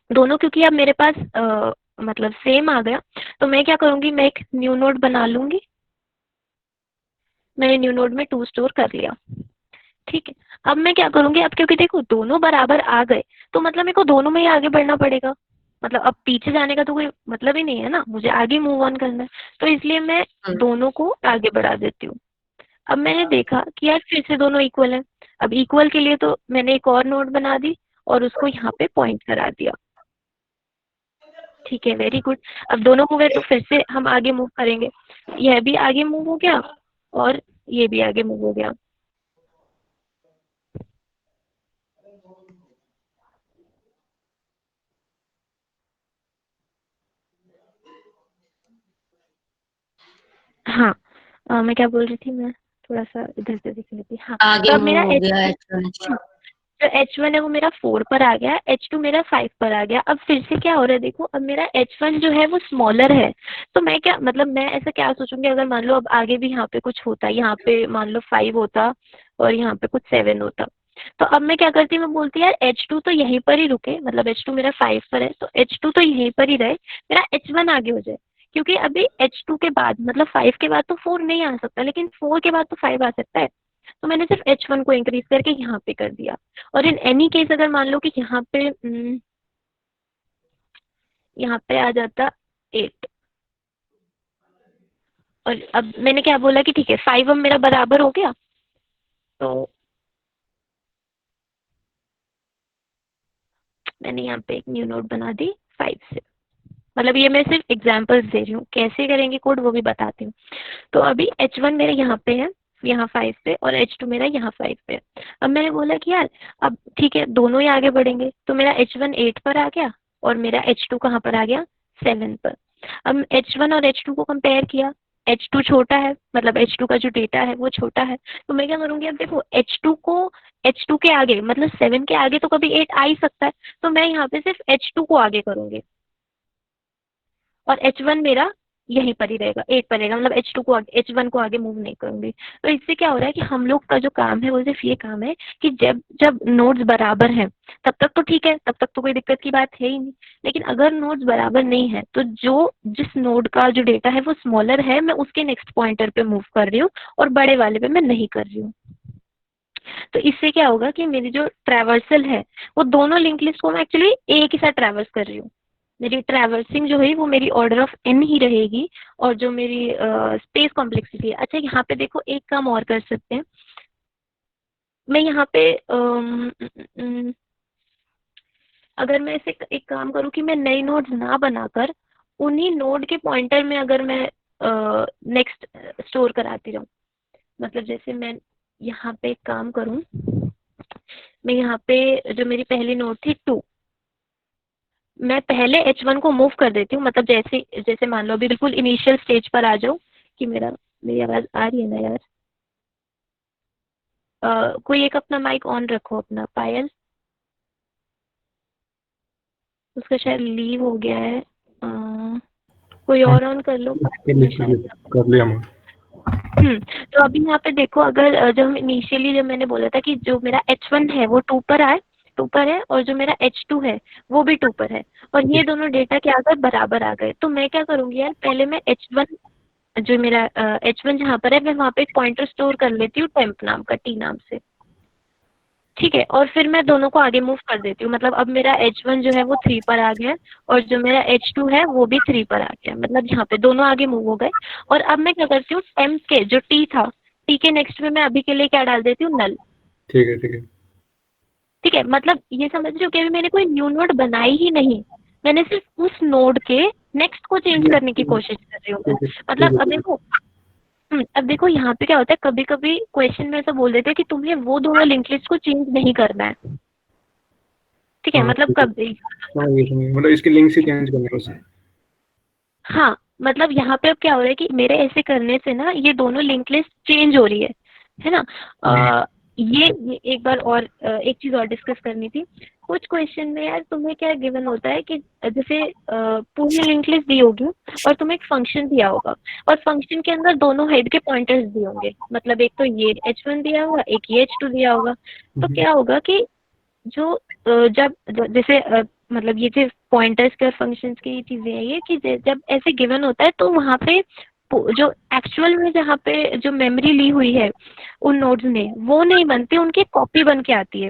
दोनों क्योंकि अब मेरे पास मतलब सेम आ गया, तो मैं क्या करूंगी, मैं एक न्यू नोड बना लूंगी, मैंने न्यू नोड में 2 स्टोर कर लिया, ठीक है। अब मैं क्या करूंगी, अब क्योंकि देखो दोनों बराबर आ गए, तो मतलब मेरे को दोनों में ही आगे बढ़ना पड़ेगा, मतलब अब पीछे जाने का तो कोई मतलब ही नहीं है ना, मुझे आगे मूव ऑन करना है, तो इसलिए मैं हाँ। दोनों को आगे बढ़ा देती हूँ। अब मैंने देखा कि यार फिर से दोनों इक्वल है, अब इक्वल के लिए तो मैंने एक और नोड बना दी और उसको यहाँ पे पॉइंट करा दिया, ठीक है, वेरी गुड। अब दोनों हो गए तो फिर से हम आगे मूव करेंगे, यह भी आगे मूव हो गया और ये भी आगे मूव हो गया। हाँ, मैं क्या बोल रही थी, मैं थोड़ा सा इधर से देख लेती, हाँ। आगे तो अब मूव मेरा हो एच गया H1 H2। जो H1 है वो मेरा 4 पर आ गया, H2 मेरा 5 पर आ गया। अब फिर से क्या हो रहा है देखो, अब मेरा H1 जो है वो स्मॉलर है, तो मैं क्या मतलब मैं ऐसा क्या सोचूंगी, अगर मान लो अब आगे भी यहाँ पे कुछ होता, यहाँ पे मान लो 5 होता और यहाँ पे कुछ 7 होता, तो अब मैं क्या करती, मैं बोलती यार H2 तो यहीं पर ही रुके, मतलब H2 मेरा 5 पर है तो H2 तो यहीं पर ही रहे, मेरा H1 आगे हो जाए, क्योंकि अभी H2 के बाद मतलब 5 के बाद तो 4 नहीं आ सकता, लेकिन 4 के बाद तो 5 आ सकता है। तो मैंने सिर्फ H1 को इंक्रीज करके यहाँ पे कर दिया। और इन एनी केस अगर मान लो कि यहाँ पे आ जाता 8, और अब मैंने क्या बोला कि ठीक है 5 अब मेरा बराबर हो गया, तो मैंने यहाँ पे एक न्यू नोड बना दी 5 से। मतलब ये मैं सिर्फ एग्जांपल्स दे रही हूँ, कैसे करेंगे कोड वो भी बताती हूँ। तो अभी H1 मेरे यहाँ पे है, यहाँ 5 पे, और H2 मेरा यहाँ 5 पे। अब मैंने बोला कि यार अब ठीक है दोनों ही आगे बढ़ेंगे, तो मेरा H1 8 पर आ गया और मेरा H2 कहाँ पर आ गया 7 पर। अब H1 और H2 को कंपेयर किया, H2 छोटा है, मतलब H2 का जो डेटा है वो छोटा है, तो मैं क्या करूँगी, अब देखो H2 के आगे मतलब 7 के आगे तो कभी 8 आ ही सकता है, तो मैं यहाँ पे सिर्फ H2 को आगे करूँगी और H1 मेरा यहीं पर ही रहेगा 8 पर रहेगा, मतलब H2 को H1 को आगे मूव नहीं करूंगी। तो इससे क्या हो रहा है कि हम लोग का जो काम है वो सिर्फ ये काम है कि जब जब नोड्स बराबर हैं तब तक तो ठीक है, तब तक तो कोई दिक्कत की बात है ही नहीं, लेकिन अगर नोड्स बराबर नहीं है तो जिस नोड का जो डेटा है वो स्मॉलर है, मैं उसके नेक्स्ट पॉइंटर पे मूव कर रही हूँ और बड़े वाले पे मैं नहीं कर रही हूँ। तो इससे क्या होगा कि मेरी जो ट्रैवर्सल है वो दोनों लिंक लिस्ट को मैं एक्चुअली एक ही साथ ट्रैवर्स कर रही हूँ। मेरी ट्रैवर्सिंग जो है वो मेरी ऑर्डर ऑफ n ही रहेगी, और जो मेरी स्पेस कॉम्प्लेक्सिटी है। अच्छा यहाँ पे देखो एक काम और कर सकते हैं, मैं यहाँ पे अगर मैं इसे एक काम करूँ कि मैं नई नोड्स ना बनाकर उन्हीं नोड के पॉइंटर में अगर मैं नेक्स्ट स्टोर कराती रहूँ, मतलब जैसे मैं यहाँ पे एक काम करूँ, मैं यहाँ पे जो मेरी पहली नोड थी 2, मैं पहले H1 को मूव कर देती हूँ, मतलब जैसे जैसे मान लो अभी बिल्कुल इनिशियल स्टेज पर आ जाओ कि मेरी आवाज़ आ रही है ना यार? कोई एक अपना माइक ऑन रखो, अपना पायल, उसका शायद लीव हो गया है, कोई और ऑन कर लो। कर लिया मैं। तो अभी यहाँ पे देखो, अगर जब इनिशियली जब मैंने बोला था कि जो मेरा H1 है वो 2 पर है और जो मेरा H2 है वो भी 2 पर है, और ये दोनों डेटा क्या आ गए, बराबर आ गए, तो मैं क्या करूँगी यार, पहले मैं H1 जो मेरा H1 जहाँ पर है मैं वहाँ पे एक पॉइंटर स्टोर कर लेती हूँ टेम्प नाम का, T नाम से, ठीक है, और फिर मैं दोनों को आगे मूव कर देती हूँ। मतलब अब मेरा H1 जो है वो 3 पर आ गया और जो मेरा H2 है वो भी 3 पर आ गया, मतलब यहाँ पे दोनों आगे मूव हो गए। और अब मैं क्या करती हूँ, टेम्प के जो T था, T के नेक्स्ट में मैं अभी के लिए क्या डाल देती हूँ, नल। ठीक है ठीक है ठीक है, मतलब ये समझ रहे हो कि अभी मैंने कोई न्यू नोड बनाई ही नहीं, मैंने सिर्फ उस नोड के नेक्स्ट को चेंज करने की कोशिश कर रही हूँ। मतलब अब देखो यहाँ पे क्या होता है, कभी कभी क्वेश्चन में ऐसा बोल देते हैं कि तुम्हें वो दोनों लिंक लिस्ट को चेंज नहीं करना है, ठीक है, हाँ, मतलब ठीक है। कभी समझ मतलब इसके लिंक्स ही चेंज करने हैं बस। हाँ, मतलब यहाँ पे अब क्या हो रहा है कि मेरे ऐसे करने से ना ये दोनों लिंक लिस्ट चेंज हो रही है ना। ये एक बार और एक चीज और डिस्कस करनी थी। कुछ क्वेश्चन में यार तुम्हें क्या गिवन होता है कि जैसे पूरी लिंक लिस्ट दी होगी और तुम्हें एक फंक्शन दिया होगा और फंक्शन के अंदर दोनों हेड के पॉइंटर्स दिए होंगे, मतलब एक तो ये H1 दिया होगा, एक ये H2 दिया होगा। तो क्या होगा कि जो जैसे मतलब ये जो पॉइंटर्स के और फंक्शंस की चीजें हैं ये कि जब ऐसे गिवन होता है तो वहाँ पे जो एक्चुअल में जहाँ पे जो मेमोरी ली हुई है उन नोड्स ने वो नहीं बनती, उनकी कॉपी बन के आती है,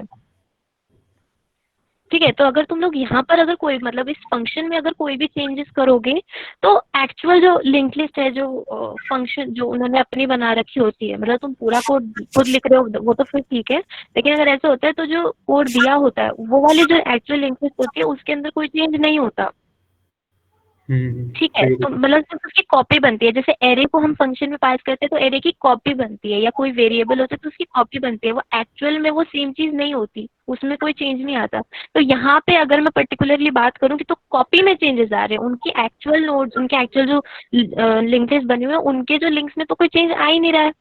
ठीक है। तो अगर तुम लोग यहाँ पर अगर कोई मतलब इस फंक्शन में अगर कोई भी चेंजेस करोगे तो एक्चुअल जो लिंक लिस्ट है, जो फंक्शन जो उन्होंने अपनी बना रखी होती है, मतलब तुम पूरा कोड खुद लिख रहे हो वो तो फिर ठीक है, लेकिन अगर ऐसा होता है तो जो कोड दिया होता है वो वाली जो एक्चुअल लिंक लिस्ट होती है उसके अंदर कोई चेंज नहीं होता, ठीक है। तो मतलब सिर्फ उसकी कॉपी बनती है, जैसे एरे को हम फंक्शन में पास करते हैं तो एरे की कॉपी बनती है, या कोई वेरिएबल होता है तो उसकी कॉपी बनती है, वो एक्चुअल में वो सेम चीज नहीं होती, उसमें कोई चेंज नहीं आता। तो यहाँ पे अगर मैं पर्टिकुलरली बात करूँ कि तो कॉपी में चेंजेस आ रहे हैं, उनकी एक्चुअल नोड्स, उनके एक्चुअल जो लिंक लिस्ट बने हुए हैं उनके जो लिंक्स में तो कोई चेंज आ ही नहीं रहा है।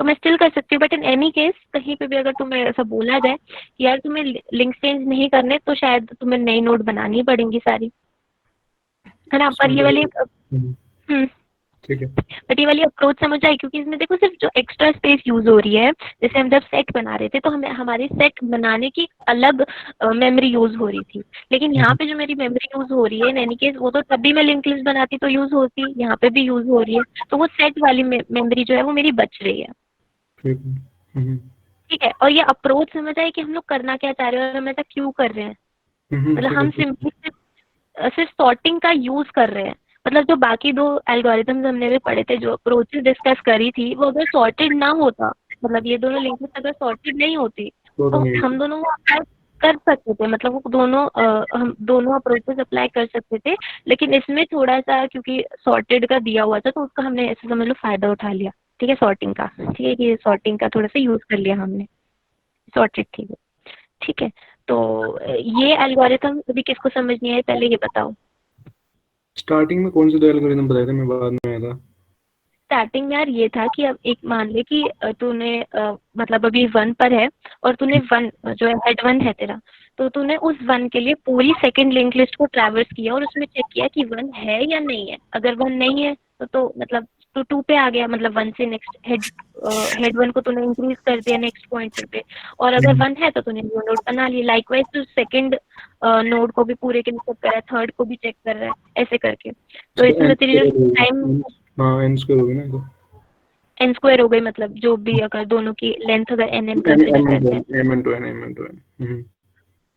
तो मैं स्टिल कर सकती हूँ, बट इन एनी केस कहीं पे भी अगर तुम्हें ऐसा बोला जाए कि यार तुम्हें लिंक चेंज नहीं करने, तो शायद तुम्हें नई नोड बनानी पड़ेंगी सारी, है ना। पर ये वाली ठीक है। बट ये वाली अप्रोच समझ आई, क्योंकि इसमें देखो सिर्फ जो एक्स्ट्रा स्पेस यूज हो रही है, जैसे हम जब सेट बना रहे थे तो हमें हमारी सेट बनाने की अलग मेमोरी यूज हो रही थी, लेकिन यहाँ पे जो मेरी मेमोरी यूज हो रही है इन एनी केस, वो तो तब भी मैं लिंक लिस्ट बनाती तो यूज होती, यहाँ पे भी यूज हो रही है, तो वो सेट वाली मेमोरी जो है वो मेरी बच रही है। ठीक है, और ये अप्रोच समझ आए कि हम लोग करना क्या चाह रहे हैं और हम ऐसा क्यों कर रहे हैं। मतलब हम सिंपली सिर्फ सॉर्टिंग का यूज कर रहे हैं। मतलब जो बाकी दो एल्गोरिथम्स हमने भी पढ़े थे, जो अप्रोचेस डिस्कस करी थी, वो अगर सॉर्टेड ना होता, मतलब ये दोनों लिंक लिस्ट अगर सॉर्टेड नहीं होती तो हम दोनों को अप्लाई कर सकते थे, मतलब वो दोनों हम दोनों अप्रोचेस अप्लाई कर सकते थे, लेकिन इसमें थोड़ा सा क्योंकि सॉर्टेड का दिया हुआ था तो उसका हमने ऐसे समझ लो फायदा उठा लिया। ठीक है, सॉर्टिंग का, ठीक है, कि सॉर्टिंग का थोड़ा सा यूज कर लिया हमने, सॉर्टेड थी वो। ठीक है, तो ये एल्गोरिथम अभी किसको समझ नहीं आया पहले ये बताओ। स्टार्टिंग में कौन से दो एल्गोरिथम बताए थे, मैं बाद में आया था। स्टार्टिंग में यार ये था कि अब एक मान ले कि तूने मतलब अभी 1 पर है और तूने 1 जो है हेड 1 है तेरा, तो तूने उस 1 के लिए पूरी सेकंड लिंक लिस्ट को ट्रैवर्स किया और उसमें चेक किया कि 1 है या नहीं है। अगर 1 नहीं है तो मतलब तू 2 पे आ गया, मतलब 1 से नेक्स्ट हेड 1 को तूने इंक्रीज कर दिया नेक्स्ट पॉइंटर पे, और अगर 1 है तो तूने न्यू नोड बना लिया। लाइकवाइज तू सेकंड नोड को भी पूरे के लिए चेक कर रहा है, थर्ड को भी चेक कर रहा है, ऐसे करके। तो इसमें तेरी जो टाइम एन स्क्वायर हो गई ना, तो एन स्क्वायर हो गई, मतलब जो भी अगर दोनों की लेंथ अगर एन एन कंसिडर करते हैं।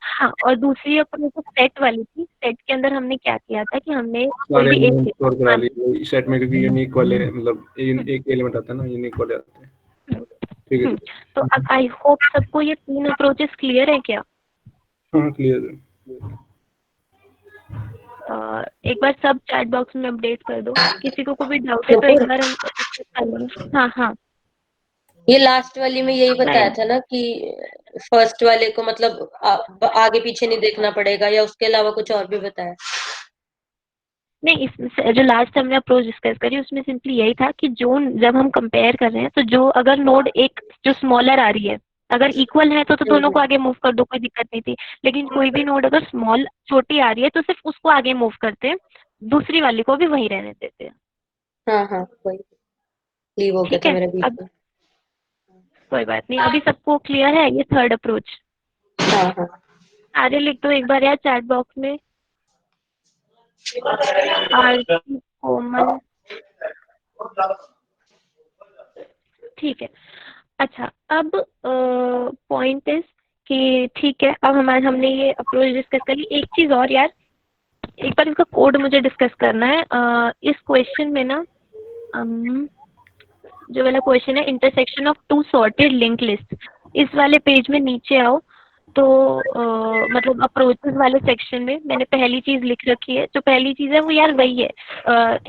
हाँ, और दूसरी अप्रोच सेट वाली थी। सेट के अंदर हमने क्या किया था कि हमने कोई भी एक स्टोर करा लिए सेट में, क्योंकि यूनिक वाले मतलब एक एलिमेंट आता है ना, यूनिक वाले आते हैं। ठीक है। तो अब आई होप सबको ये 3 अप्रोचेस क्लियर है क्या? हाँ क्लियर है। एक बार सब चैट बॉक्स में अपडेट कर दो, किसी को कोई डाउट है तो एक बार हम डिस्कस कर लेंगे। हाँ हाँ, ये लास्ट वाली में यही बताया था ना कि फर्स्ट वाले को मतलब आगे पीछे नहीं देखना पड़ेगा, या उसके अलावा कुछ और भी बताया? नहीं, इस जो लास्ट हमने अप्रोच डिस्कस करी उसमें सिंपली यही था कि जो जब हम कंपेयर कर रहे हैं तो जो अगर नोड एक जो स्मॉलर आ रही है, अगर इक्वल है तो दोनों को आगे मूव कर दो, कोई दिक्कत नहीं थी। लेकिन कोई भी नोड अगर स्मॉल छोटी आ रही है तो सिर्फ उसको आगे मूव करते हैं, दूसरी वाली को भी वहीं रहने देते हैं। हाँ हाँ, कोई लीव हो गया ठीक था है, मेरा बीच अब में। कोई बात नहीं, अभी सबको क्लियर है ये थर्ड अप्रोच? हाँ हाँ। आगे लिख दो एक बार यार चैट बॉक्स में, आरती कोमल। ठीक है, अच्छा अब पॉइंट इज कि ठीक है, अब हमने ये अप्रोच डिस्कस कर ली। एक चीज और यार, एक बार इसका कोड मुझे डिस्कस करना है। इस क्वेश्चन में ना जो वाला क्वेश्चन है intersection of 2 sorted link list, इस वाले पेज में नीचे आओ तो मतलब अप्रोचेस वाले सेक्शन में मैंने पहली चीज लिख रखी है। जो पहली चीज है वो यार वही है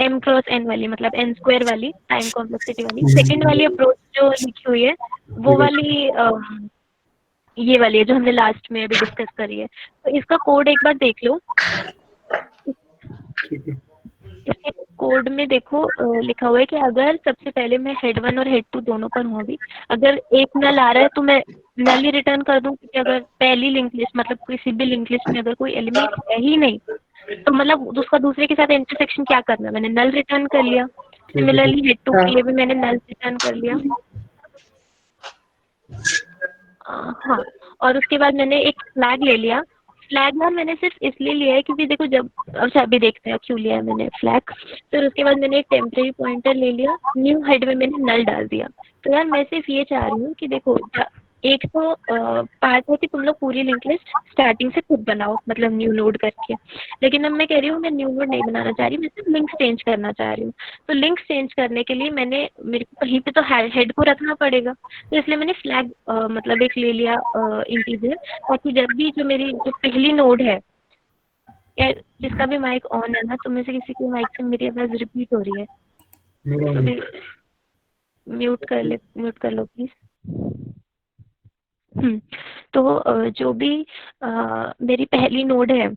m क्रॉस n वाली, मतलब n स्क्वायर वाली टाइम कॉम्प्लेक्सिटी वाली। सेकंड वाली अप्रोच जो लिखी हुई है वो वाली ये वाली है जो हमने लास्ट में अभी डिस्कस करी है। तो इसका कोड एक बार देख लो। इसके कोड में देखो लिखा हुआ है कि अगर सबसे पहले मैं हेड 1 और हेड 2 दोनों पर हूँ अभी, अगर एक नल आ रहा है तो मैं नल ही रिटर्न कर दूं, क्योंकि अगर पहली लिंक लिस्ट मतलब किसी भी लिंक लिस्ट में अगर कोई एलिमेंट है ही नहीं तो मतलब उसका दूसरे के साथ इंटरसेक्शन क्या करना है, मैंने नल रिटर्न कर लिया। सिमिलरली हेड 2 के लिए भी मैंने नल रिटर्न कर लिया। हाँ, और उसके बाद मैंने एक फ्लैग ले लिया। फ्लैग ना मैंने सिर्फ इसलिए लिया है क्योंकि देखो जब, अच्छा अभी देखते हैं क्यों लिया है मैंने फ्लैग। फिर उसके बाद मैंने एक टेम्परेरी पॉइंटर ले लिया, न्यू हेड में मैंने नल डाल दिया। तो यार मैं सिर्फ ये चाह रही हूँ कि देखो एक तो पार्ट है कि तुम लोग पूरी लिंक लिस्ट स्टार्टिंग से खुद बनाओ, मतलब न्यू नोड करके। लेकिन अब मैं कह रही हूँ मैं न्यू नोड नहीं बनाना चाह रही, मैं सिर्फ लिंक चेंज करना चाह रही हूँ। तो लिंक चेंज करने के लिए मेरे को कहीं पे तो हेड को रखना पड़ेगा, तो इसलिए मैंने फ्लैग मतलब एक ले लिया इंटीजर, ताकि जब भी जो मेरी जो पहली नोड है, यार जिसका भी माइक ऑन है ना, तो में से किसी के माइक से मेरी आवाज रिपीट हो रही है, तो म्यूट कर लो प्लीज। तो जो भी मेरी पहली नोड है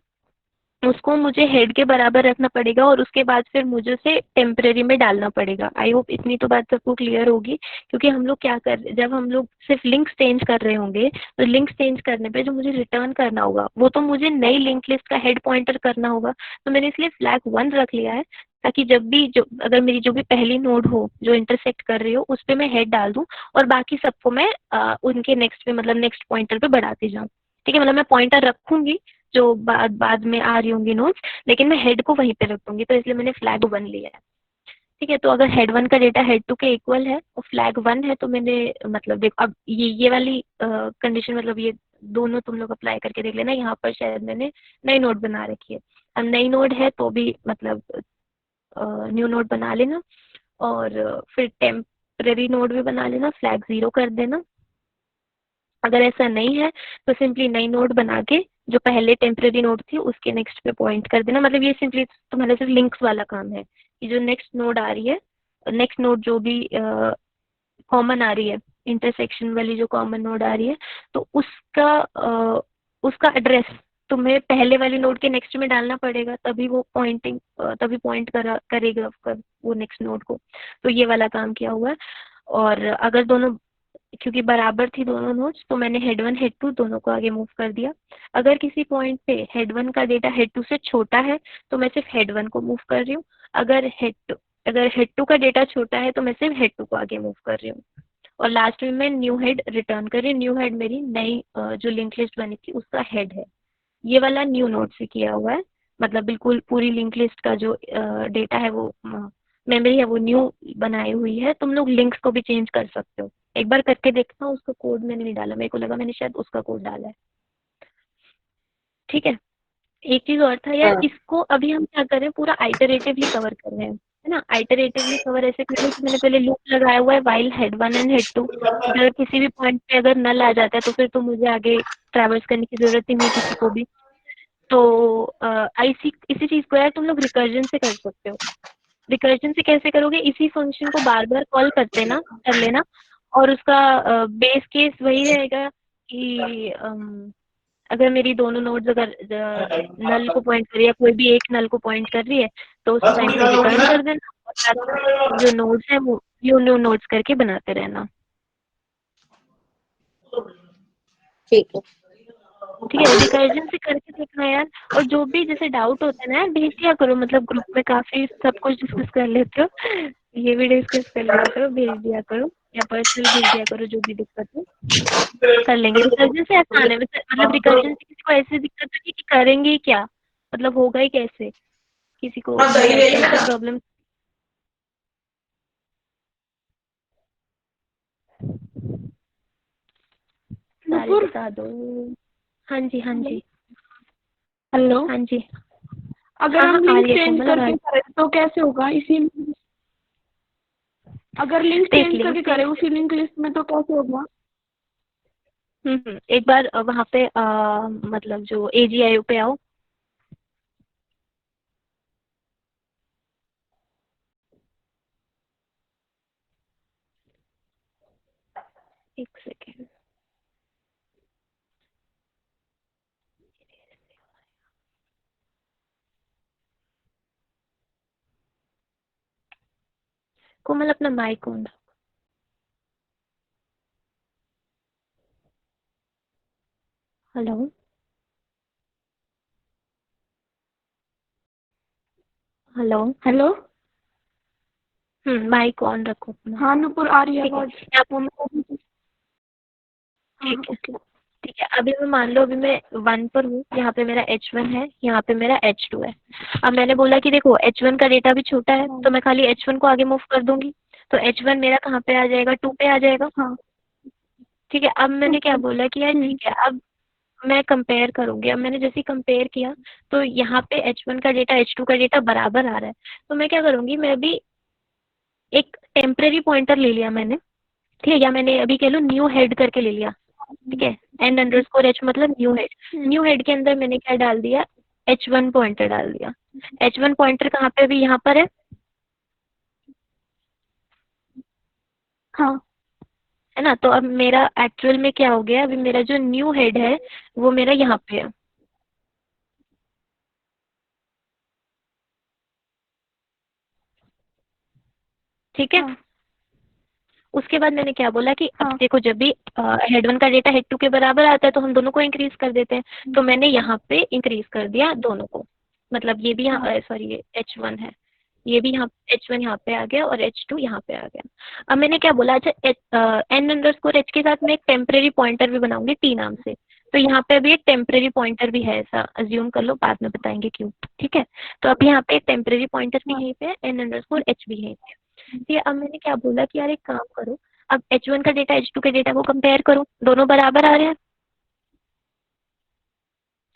उसको मुझे हेड के बराबर रखना पड़ेगा और उसके बाद फिर मुझे उसे टेम्परेरी में डालना पड़ेगा। आई होप इतनी तो बात सबको क्लियर होगी, क्योंकि हम लोग क्या कर, जब हम लोग सिर्फ लिंक्स चेंज कर रहे होंगे तो लिंक्स चेंज करने पे जो मुझे रिटर्न करना होगा वो तो मुझे नई लिंक लिस्ट का हेड पॉइंटर करना होगा। तो मैंने इसलिए फ्लैग 1 रख लिया है, ताकि जब भी जो अगर मेरी जो भी पहली नोड हो जो इंटरसेक्ट कर रही हो उस पे मैं हेड डाल दूं और बाकी सबको मैं उनके नेक्स्ट पे मतलब नेक्स्ट पॉइंटर पे बढ़ाती जाऊँ। ठीक है, मतलब मैं पॉइंटर रखूंगी जो बाद में आ रही होंगी नोट्स, लेकिन मैं हेड को वहीं पे रख दूंगी, तो इसलिए मैंने फ्लैग 1 लिया है। ठीक है, तो अगर हेड 1 का डेटा हेड 2 के इक्वल है और फ्लैग 1 है तो मैंने मतलब देखो अब ये वाली कंडीशन मतलब ये दोनों तुम लोग अप्लाई करके देख लेना। यहाँ पर शायद मैंने नई नोड बना रखी है, अब नई नोड है तो भी मतलब न्यू नोड बना लेना और फिर टेम्परेरी नोड भी बना लेना, फ्लैग 0 कर देना। अगर ऐसा नहीं है तो सिंपली नई नोड बना के जो पहले टेम्परेरी नोड थी उसके नेक्स्ट पे पॉइंट कर देना। मतलब ये सिंपली तुम्हारा सिर्फ लिंक्स वाला काम है कि जो नेक्स्ट नोड आ रही है, नेक्स्ट नोड जो भी कॉमन आ रही है, इंटरसेक्शन वाली जो कॉमन नोड आ रही है, तो उसका एड्रेस तुम्हें पहले वाली नोड के नेक्स्ट में डालना पड़ेगा, तभी वो तभी पॉइंट करेगा वो नेक्स्ट नोड को। तो ये वाला काम किया हुआ है। और अगर दोनों क्योंकि बराबर थी दोनों नोड्स तो मैंने हेड 1 हेड 2 दोनों को आगे मूव कर दिया। अगर किसी पॉइंट पे हेड 1 का डेटा हेड 2 से छोटा है तो मैं सिर्फ हेड 1 को मूव कर रही हूँ। अगर हेड 2 का डेटा छोटा है तो मैं सिर्फ हेड 2 को आगे मूव कर रही हूँ। और लास्ट में मैं न्यू हेड रिटर्न कर रही हूँ। न्यू हेड मेरी नई जो लिंक लिस्ट बनी थी उसका हेड है। ये वाला न्यू नोड से किया हुआ है, मतलब बिल्कुल पूरी लिंक लिस्ट का जो डेटा है वो मेमोरी है वो न्यू बनाई हुई है। तुम लोग लिंक्स को भी चेंज कर सकते हो, एक बार करके देखना। उसका कोड मैंने नहीं डाला, मेरे को लगा मैंने शायद उसका कोड डाला है। ठीक है, एक चीज और था यार, हाँ इसको अभी हम क्या कर रहे हैं पूरा आइटरेटिवली कवर कर रहे हैं, है ना। आइटरेटिवली कवर ऐसे कर रहे हैं कि मैंने पहले लूप लगाया हुआ है वाइल हेड 1 एंड हेड 2। अगर किसी भी पॉइंट पे अगर नल आ जाता है तो फिर तो मुझे आगे ट्रैवर्स करने की जरूरत ही नहीं है किसी को भी। तो इसी चीज को यार तुम लोग रिकर्जन से कर सकते हो। रिकर्जन से कैसे करोगे, इसी फंक्शन को बार बार कॉल कर लेना और उसका बेस केस वही रहेगा कि अगर मेरी दोनों नोड्स अगर नल को पॉइंट कर रही है, कोई भी एक नल को पॉइंट कर रही है तो उस टाइम पे रिटर्न कर देना और साथ में जो नोड्स है वो न्यू नोड्स करके बनाते रहना। ठीक है। ठीक है, रिकर्जन से करके देखना यार। और जो भी जैसे डाउट होता है ना यार भेज दिया करो, मतलब ग्रुप में काफी सब कुछ डिस्कस कर लेते हो, ये भी डिस्कस कर लिया करो, भेज दिया करो या पर्सनल भेज दिया करो, जो भी दिक्कत हो कर लेंगे। रिकर्जन से आसान है वैसे, मतलब रिकर्जन से किसी को ऐसी दिक्कत होगी कि करेंगे ही क्या, मतलब होगा ही कैसे, किसी को मतलब ऐसी प्रॉब्लम सारे बता दो। हाँ जी हाँ जी हेलो, हाँ जी। अगर हाँ हम हाँ आ लिंक रही है चेंज कोमल करके आवाज। करें तो कैसे होगा? इसी अगर लिंक देख चेंज लिंक करके करें उसी लिंक लिस्ट में तो कैसे होगा? एक बार वहाँ पे मतलब जो AGIO पे आओ। एक सेकेंड, कोमल अपना mic on. Hello hello. Hello, mic on रखो अपना। हाँ नुपुर आ रही है ठीक है आवाज। हाँ ठीक है ओके। ठीक है। अभी मैं मान लो अभी मैं 1 पर हूँ, यहाँ पे मेरा H1 है, यहाँ पे मेरा H2 है। अब मैंने बोला कि देखो H1 का डेटा भी छोटा है तो मैं खाली H1 को आगे मूव कर दूंगी, तो H1 मेरा कहाँ पे आ जाएगा, 2 पे आ जाएगा। हाँ ठीक है, अब मैंने क्या ओके। बोला कि यार ठीक है अब मैं कंपेयर करूंगी। अब मैंने जैसे ही कंपेयर किया तो यहाँ पे H1 का डेटा H2 का डेटा बराबर आ रहा है, तो मैं क्या करूंगी, मैं भी एक टेम्परेरी पॉइंटर ले लिया मैंने। ठीक है, या मैंने अभी कह लो न्यू हेड करके ले लिया। ठीक है, N_H मतलब न्यू हेड। न्यू हेड के अंदर मैंने क्या डाल दिया, H1 पॉइंटर डाल दिया। H1 पॉइंटर कहाँ पे, अभी यहाँ पर हाँ है ना। तो अब मेरा एक्चुअल में क्या हो गया, अभी मेरा जो न्यू हेड है वो मेरा यहाँ पे है। ठीक है। हाँ। उसके बाद मैंने क्या बोला कि अब हाँ। देखो जब भी हेड 1 का डेटा हेड 2 के बराबर आता है तो हम दोनों को इंक्रीज कर देते हैं। तो मैंने यहाँ पे इंक्रीज कर दिया दोनों को, मतलब ये भी यहाँ सॉरी ये H1 है, ये भी यहाँ H1 यहाँ पे आ गया और H2 यहाँ पे आ गया। अब मैंने क्या बोला, अच्छा n_h के साथ मैं एक टेम्परेरी पॉइंटर भी बनाऊंगी T नाम से। तो यहाँ पे अभी एक टेम्परेरी पॉइंटर भी है, ऐसा अज्यूम कर लो, बाद में बताएंगे क्यों। ठीक है, तो अब यहाँ पे एक टेम्परेरी पॉइंटर भी यहीं पे है, n_h भी यहीं पे। ठीक है, अब मैंने क्या बोला कि यार एक काम करो, अब H1 का डेटा H2 के डेटा को कंपेयर करो, दोनों बराबर आ रहे हैं।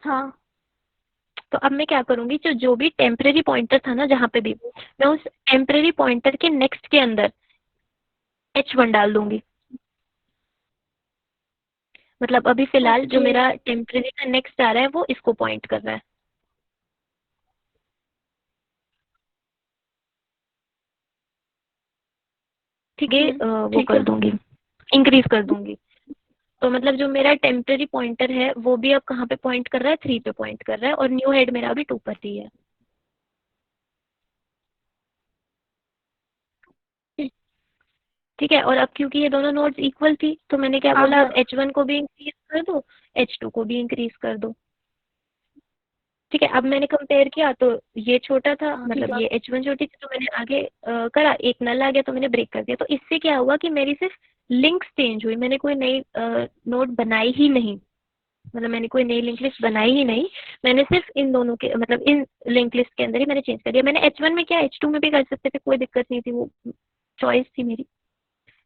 हाँ। तो अब मैं क्या करूंगी, जो भी टेम्परेरी पॉइंटर था ना जहाँ पे भी, मैं उस टेम्परेरी पॉइंटर के नेक्स्ट के अंदर H1 डाल दूंगी। मतलब अभी फिलहाल जो ओके। मेरा टेम्परेरी का नेक्स्ट आ रहा है वो इसको पॉइंट कर रहा है। ठीक है, वो ठीक कर है। दूंगी, इंक्रीज कर दूंगी। तो मतलब जो मेरा टेम्परेरी पॉइंटर है वो भी अब कहाँ पे पॉइंट कर रहा है, 3 पे पॉइंट कर रहा है, और न्यू हेड मेरा अभी 2 पर ही है। ठीक है, और अब क्योंकि ये दोनों नोड्स इक्वल थी तो मैंने क्या बोला, अब H1 को भी इंक्रीज कर दो, H2 को भी इंक्रीज कर दो। ठीक है, अब मैंने कंपेयर किया तो ये छोटा था, मतलब ये H1 छोटी थी, तो मैंने आगे करा, एक नल आ गया तो मैंने ब्रेक कर दिया। तो इससे क्या हुआ कि मेरी सिर्फ लिंक्स चेंज हुई, मैंने कोई नई नोड बनाई ही नहीं, मतलब मैंने कोई नई लिंक लिस्ट बनाई ही नहीं। मैंने सिर्फ इन दोनों के मतलब इन लिंक लिस्ट के अंदर ही मैंने चेंज कर दिया। मैंने H1 में क्या H2 में भी कर सकते थे, कोई दिक्कत नहीं थी, वो चॉइस थी मेरी।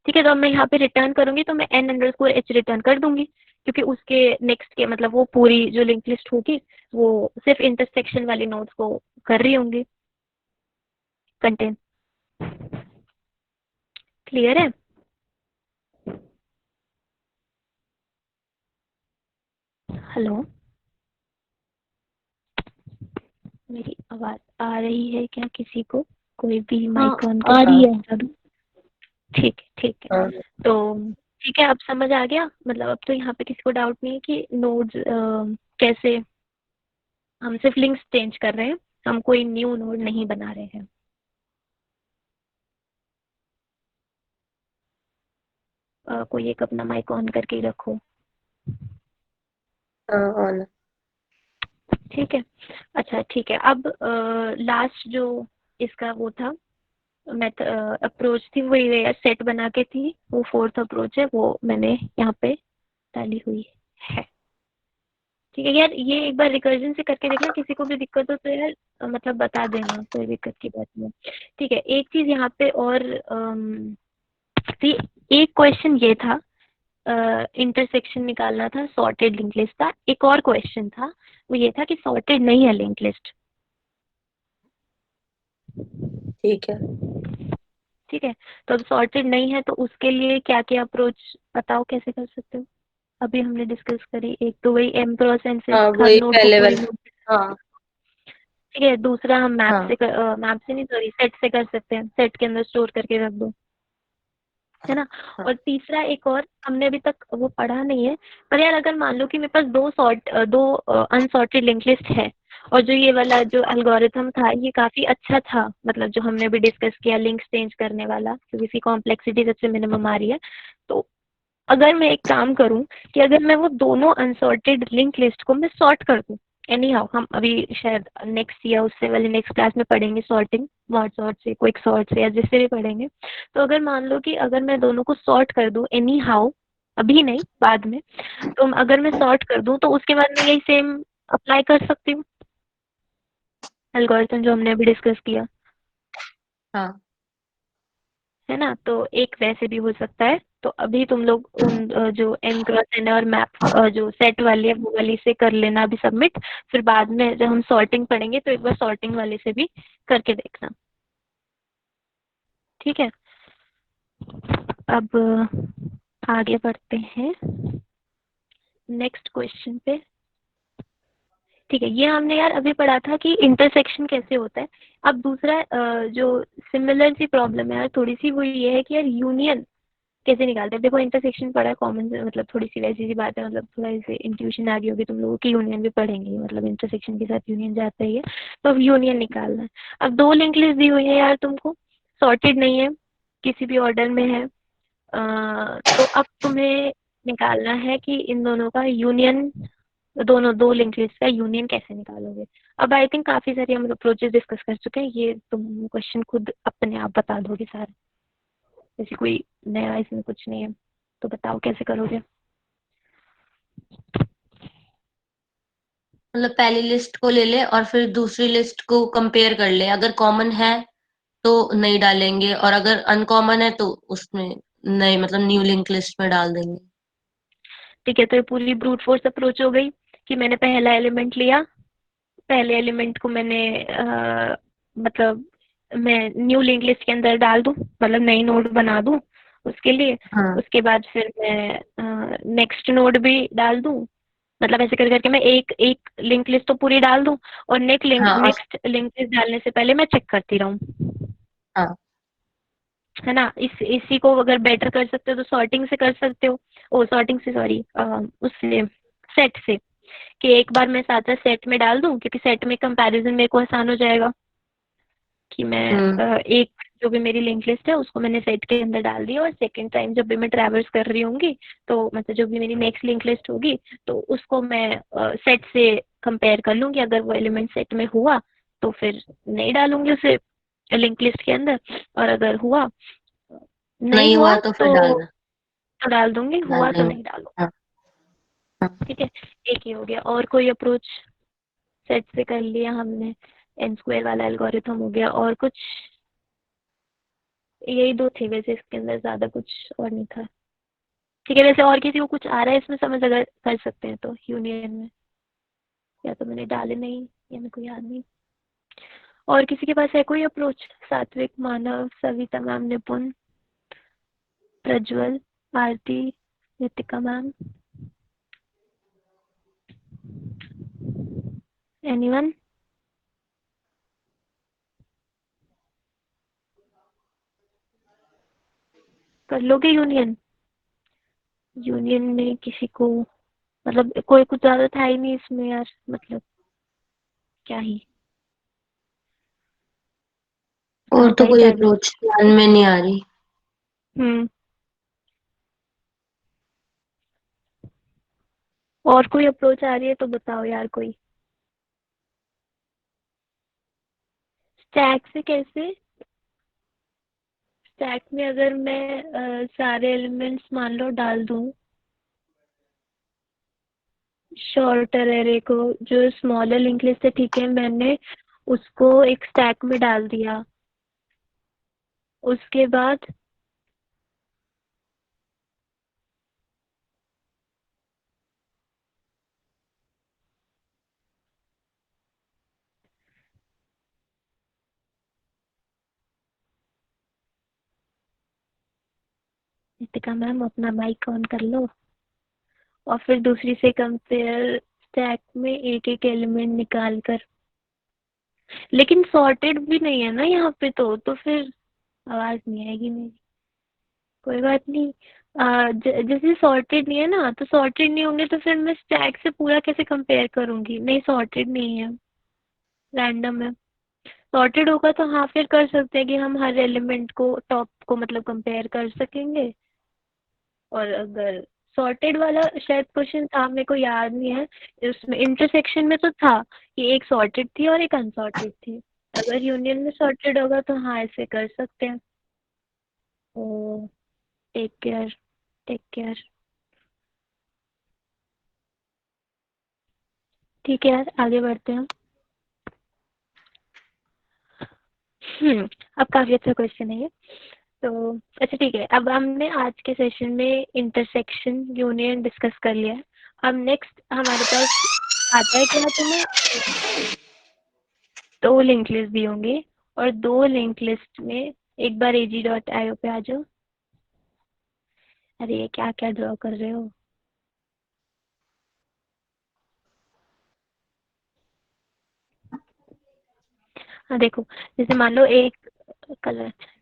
ठीक है, तो अब मैं यहाँ पे रिटर्न करूंगी तो मैं n_h रिटर्न कर दूंगी, क्योंकि उसके नेक्स्ट के मतलब वो पूरी जो लिंक लिस्ट होगी वो सिर्फ इंटरसेक्शन वाली नोड्स को कर रही होंगी कंटेन। क्लियर है? हेलो, मेरी आवाज आ रही है क्या किसी को? कोई भी माइक ऑन आ कर रही है। बता दो। ठीक है, ठीक है। हाँ। तो ठीक है, अब समझ आ गया, मतलब अब तो यहाँ पे किसी को डाउट नहीं है कि नोड्स कैसे, हम सिर्फ लिंक्स चेंज कर रहे हैं, हम कोई न्यू नोड नहीं बना रहे हैं। कोई एक अपना माइक ऑन करके ही रखो। हाँ ऑन। ठीक है, अच्छा ठीक है। अब लास्ट जो इसका वो था अप्रोच थी, वही है सेट बना के थी, वो फोर्थ अप्रोच है, वो मैंने यहाँ पे डाली हुई है। ठीक है यार, ये एक बार रिकर्जन से करके देखना, किसी को भी दिक्कत हो तो यार मतलब बता देना, कोई दिक्कत की बात नहीं। ठीक है, एक चीज यहाँ पे और थी, एक क्वेश्चन ये था, इंटरसेक्शन निकालना था, सॉर्टेड लिंक लिस्ट था। एक और क्वेश्चन था, वो ये था कि सॉर्टेड नहीं है लिंक लिस्ट। ठीक है। ठीक है, तो अब सॉर्टेड नहीं है तो उसके लिए क्या क्या अप्रोच बताओ, कैसे कर सकते हो? अभी हमने डिस्कस करी, एक तो वही m×n से हाँ हर वही नोड को पहले पूरी वाला। नोड। हाँ। ठीक है, दूसरा हम मैप हाँ। से मैप से नहीं सॉरी सेट से कर सकते हैं, सेट के अंदर स्टोर करके रख दो, है ना। हाँ। और तीसरा एक और हमने अभी तक वो पढ़ा नहीं है, पर यार अगर मान लो कि मेरे पास दो अनसॉर्टेड लिंक लिस्ट है, और जो ये वाला जो एल्गोरिथम था ये काफी अच्छा था, मतलब जो हमने भी डिस्कस किया लिंक्स चेंज करने वाला, क्योंकि इसकी कॉम्प्लेक्सिटी सबसे मिनिमम आ रही है। तो अगर मैं एक काम करूं कि अगर मैं वो दोनों अनसॉर्टेड लिंक लिस्ट को मैं सॉर्ट कर दूं, एनी हाउ हम अभी शायद नेक्स्ट या उससे वाले नेक्स्ट क्लास में पढ़ेंगे सॉर्टिंग, मॉड सॉर्ट से, क्विक सॉर्ट से, या जिससे भी पढ़ेंगे। तो अगर मान लो कि अगर मैं दोनों को सॉर्ट कर दूं एनी हाउ, अभी नहीं बाद में, तो अगर मैं सॉर्ट कर दूं तो उसके बाद मैं यही सेम अप्लाई कर सकती हूँ एल्गोरिथम जो हमने अभी डिस्कस किया, हाँ। है ना। तो एक वैसे भी हो सकता है। तो अभी तुम लोग उन जो m×n और मैप जो सेट वाली है वो वाली से कर लेना अभी सबमिट, फिर बाद में जब हम सॉर्टिंग पढ़ेंगे तो एक बार सॉर्टिंग वाले से भी करके देखना। ठीक है, अब आगे बढ़ते हैं नेक्स्ट क्वेश्चन पे। ठीक है, ये हमने यार अभी पढ़ा था कि इंटरसेक्शन कैसे होता है। अब दूसरा जो सिमिलर सी प्रॉब्लम है यार थोड़ी सी, वो ये है कि यार यूनियन कैसे निकालते हैं। देखो इंटरसेक्शन पढ़ा है कॉमन, मतलब थोड़ी सी वैसी सी बात है, मतलब थोड़ा इसे इंट्यूशन आ गई होगी तुम लोगों की, यूनियन भी पढ़ेंगे, मतलब इंटरसेक्शन के साथ यूनियन जाता ही है। तो अब यूनियन निकालना है। अब दो लिंक लिस्ट दी हुई है यार तुमको, सॉर्टेड नहीं है, किसी भी ऑर्डर में है। तो अब तुम्हें निकालना है कि इन दोनों का यूनियन, दोनों दो लिंक लिस्ट का यूनियन कैसे निकालोगे। अब आई थिंक काफी सारी हम अप्रोचेस डिस्कस कर चुके हैं, ये तुम क्वेश्चन खुद अपने आप बता दोगे सारे, जैसे कोई नया इसमें कुछ नहीं है। तो बताओ कैसे करोगे। मतलब पहली लिस्ट को ले ले और फिर दूसरी लिस्ट को कंपेयर कर ले, अगर कॉमन है तो नहीं डालेंगे और अगर अनकॉमन है तो उसमें नहीं, मतलब न्यू लिंक लिस्ट में डाल देंगे। ठीक है, तो ये पूरी ब्रूट फोर्स अप्रोच हो गई कि मैंने पहला एलिमेंट लिया, पहले एलिमेंट को मैंने मतलब मैं न्यू लिंक लिस्ट के अंदर डाल दूं, मतलब नई नोड बना दूं उसके लिए। हाँ उसके बाद फिर मैं नेक्स्ट नोड भी डाल दूं, मतलब ऐसे कर करके मैं एक एक लिंक लिस्ट तो पूरी डाल दूं और हाँ और नेक्स्ट लिंक लिस्ट डालने से पहले मैं चेक करती रहूं, हाँ है ना। इसी को अगर बेटर कर सकते हो तो सॉर्टिंग से कर सकते हो। ओ सॉर्टिंग से, सॉरी, उससे सेट से, कि एक बार मैं साथ साथ सेट में डाल दूं, क्योंकि सेट में कंपैरिजन मेरे को आसान हो जाएगा कि मैं एक जो भी मेरी लिंक लिस्ट है उसको मैंने सेट के अंदर डाल दिया, और सेकंड टाइम जब भी मैं ट्रैवर्स कर रही होंगी तो मतलब जो भी मेरी नेक्स्ट लिंक लिस्ट होगी तो उसको मैं सेट से कंपेयर कर लूंगी। अगर वो एलिमेंट सेट में हुआ तो फिर नहीं डालूंगी उसे लिंक लिस्ट के अंदर, और अगर हुआ नहीं नहीं हुआ हुआ तो फिर डालना, तो डाल दूंगी, डाल हुआ तो देंगे। नहीं डालो। हाँ हाँ। ठीक है, एक ही हो गया। और कोई अप्रोच सेट से कर लिया हमने, एन स्क्वायर वाला एल्गोरिथम हो गया, और कुछ, यही दो थे वैसे, इसके अंदर ज्यादा कुछ और नहीं था। ठीक है, वैसे और किसी को कुछ आ रहा है इसमें समझ, अगर कर सकते हैं तो यूनियन में, या तो मैंने डाले नहीं या मेरे को याद नहीं। और किसी के पास है कोई अप्रोच? सात्विक, मानव, सविता मैम, निपुण, प्रज्वल, आरती, नितिका मैम, एनीवन? कर लोगे यूनियन? यूनियन में किसी को, मतलब कोई कुछ ज्यादा था ही नहीं इसमें यार, मतलब क्या ही, और आधा तो ही कोई था अप्रोच ध्यान में नहीं आ रही। हम्म। और कोई अप्रोच आ रही है तो बताओ यार कोई। स्टैक से कैसे? स्टैक में अगर मैं सारे एलिमेंट्स मान लो डाल दूं, शॉर्टर एरे को, जो स्मॉलर लिंक लिस्ट है, ठीक है, मैंने उसको एक स्टैक में डाल दिया। उसके बाद नितिका मैम अपना माइक ऑन कर लो, और फिर दूसरी से कंपेयर स्टैक में एक एक एलिमेंट निकाल कर। लेकिन सॉर्टेड भी नहीं है ना यहाँ पे, तो फिर आवाज नहीं आएगी मेरी। कोई बात नहीं। जैसे सॉर्टेड नहीं है ना, तो सॉर्टेड नहीं होंगे तो फिर मैं स्टैक से पूरा कैसे कंपेयर करूंगी? नहीं, सॉर्टेड नहीं है, रैंडम है। सॉर्टेड होगा तो हाँ फिर कर सकते हैं कि हम हर एलिमेंट को, टॉप को मतलब कंपेयर कर सकेंगे। और अगर सॉर्टेड वाला शायद क्वेश्चन था, मेरे को याद नहीं है, उसमें इंटरसेक्शन में तो था कि एक सॉर्टेड थी और एक अनसॉर्टेड थी। अगर यूनियन में सॉर्टेड होगा तो हाँ ऐसे कर सकते हैं। ओ, टेक केयर, टेक केयर। ठीक है यार, आगे बढ़ते हैं। अब काफी अच्छा क्वेश्चन है ये। तो अच्छा ठीक है, अब हमने आज के सेशन में इंटरसेक्शन यूनियन डिस्कस कर लिया है। अब नेक्स्ट हमारे पास आता है क्या, तुम्हें दो लिंक लिस्ट दी होंगी, और दो लिंक लिस्ट में एक बार ag.io पे आ जाओ। अरे ये क्या क्या ड्रॉ कर रहे हो? हाँ देखो, जैसे मान लो एक कलर, अच्छा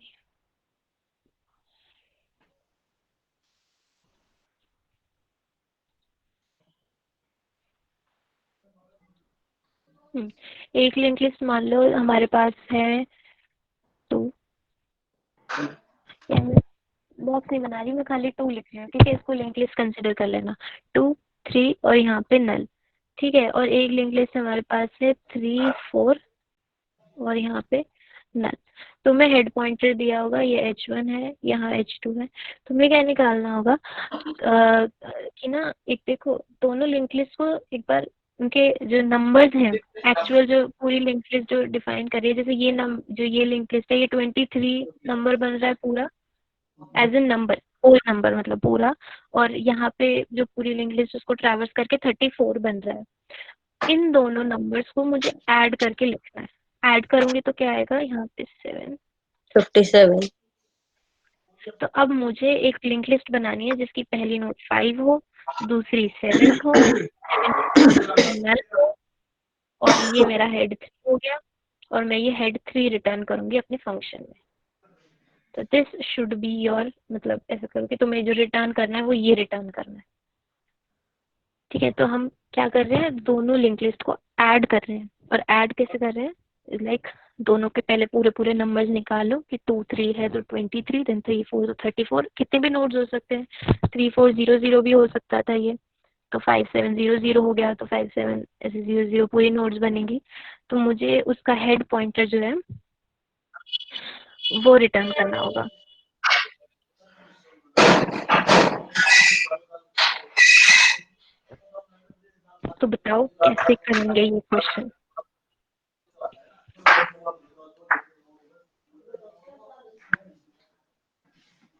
नहीं, एक लिंक लिस्ट मान लो हमारे पास है, तो बॉक्स नहीं बना रही मैं, खाली 2 लिख रही हूँ, ठीक है। इसको लिंक लिस्ट कंसिडर कर लेना, 2 3 और यहाँ पे नल, ठीक है। और एक लिंक लिस्ट हमारे पास है 3 4 और यहाँ पे नल। तो मैं हेड पॉइंटर दिया होगा, ये h1 है, यहाँ h2 है। तुम्हें क्या निकालना होगा कि ना, एक देखो दोनों लिंक लिस्ट को एक बार उनके जो नंबर्स हैं, एक्चुअल जो पूरी लिंक लिस्ट जो डिफाइन करी है, जैसे ये जो ये लिंक लिस्ट है ये 23 नंबर बन रहा है पूरा, as an number, whole number मतलब पूरा। और यहाँ पे जो पूरी लिंक लिस्ट उसको ट्रैवर्स करके 34 बन रहा है। इन दोनों नंबर्स को मुझे ऐड करके लिखना है। ऐड करूंगी तो क्या आएगा, यहाँ पे 7। 57। तो अब मुझे एक लिंक लिस्ट बनानी है जिसकी पहली नोट 5 हो, दूसरी 7 हो, नल हो, और ये मेरा हेड 3 हो गया, और मैं ये हेड 3 रिटर्न करूंगी अपने फंक्शन में। तो दिस शुड बी योर, मतलब ऐसा करो कि तुम्हें जो रिटर्न करना है वो ये रिटर्न करना है, ठीक है। तो हम क्या कर रहे हैं, दोनों लिंक लिस्ट को ऐड कर रहे हैं। और ऐड कैसे कर रहे हैं, लाइक दोनों के पहले पूरे पूरे नंबर्स निकालो कि 2 3 है तो 23, देन 3 4 तो 34, कितने भी नोट्स हो सकते हैं, 3 4 0 0 भी हो सकता था ये, तो 5 7 0 0 हो गया, तो 5 7 ऐसे 0 0 पूरी नोट्स बनेंगी। तो मुझे उसका हेड पॉइंटर जो है वो रिटर्न करना होगा। तो बताओ कैसे करेंगे ये क्वेश्चन।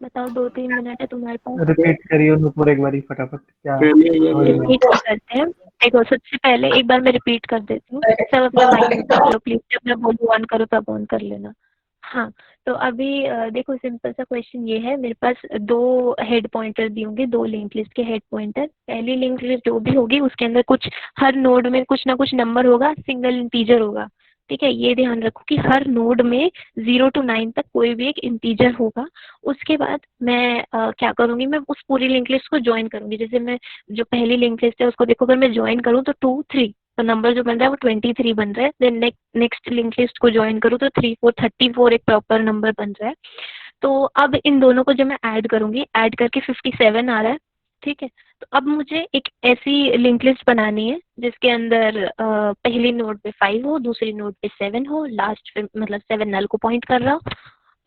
बताओ, 2-3 मिनट है तुम्हारे पास। रिपीट करिए उनको एक बारी फटाफट, क्या रिपीट करते हैं। देखो सबसे पहले एक बार मैं रिपीट कर देती हूँ, सब अपना माइक निकाल लो प्लीज, जब मैं बोलूँ ऑन करो तब ऑन कर लेना। हाँ, तो अभी देखो सिंपल सा क्वेश्चन ये है, मेरे पास 2 हेड पॉइंटर दिए होंगे, 2 लिंक लिस्ट के हेड पॉइंटर। पहली लिंक लिस्ट जो भी होगी उसके अंदर कुछ, हर नोड में कुछ ना कुछ नंबर होगा, सिंगल इंटीजर होगा, ठीक है। ये ध्यान रखो कि हर नोड में 0 to 9 तक कोई भी एक इंटीजर होगा। उसके बाद मैं क्या करूंगी, मैं उस पूरी लिंक लिस्ट को ज्वाइन करूंगी। जैसे मैं जो पहली लिंक लिस्ट है उसको देखो, अगर मैं ज्वाइन करूँ तो 2 3, तो नंबर जो बन रहा है वो 23 बन रहा है। देन नेक्स्ट लिंक लिस्ट को ज्वाइन करूँ तो 3 4 34 एक प्रॉपर नंबर बन रहा है। तो अब इन दोनों को जब मैं ऐड करूंगी, ऐड करके 57 आ रहा है, ठीक है। तो अब मुझे एक ऐसी लिंक लिस्ट बनानी है जिसके अंदर पहली नोड पे 5 हो, दूसरी नोड पे 7 हो, लास्ट पे मतलब 7 नल को पॉइंट कर रहा हो,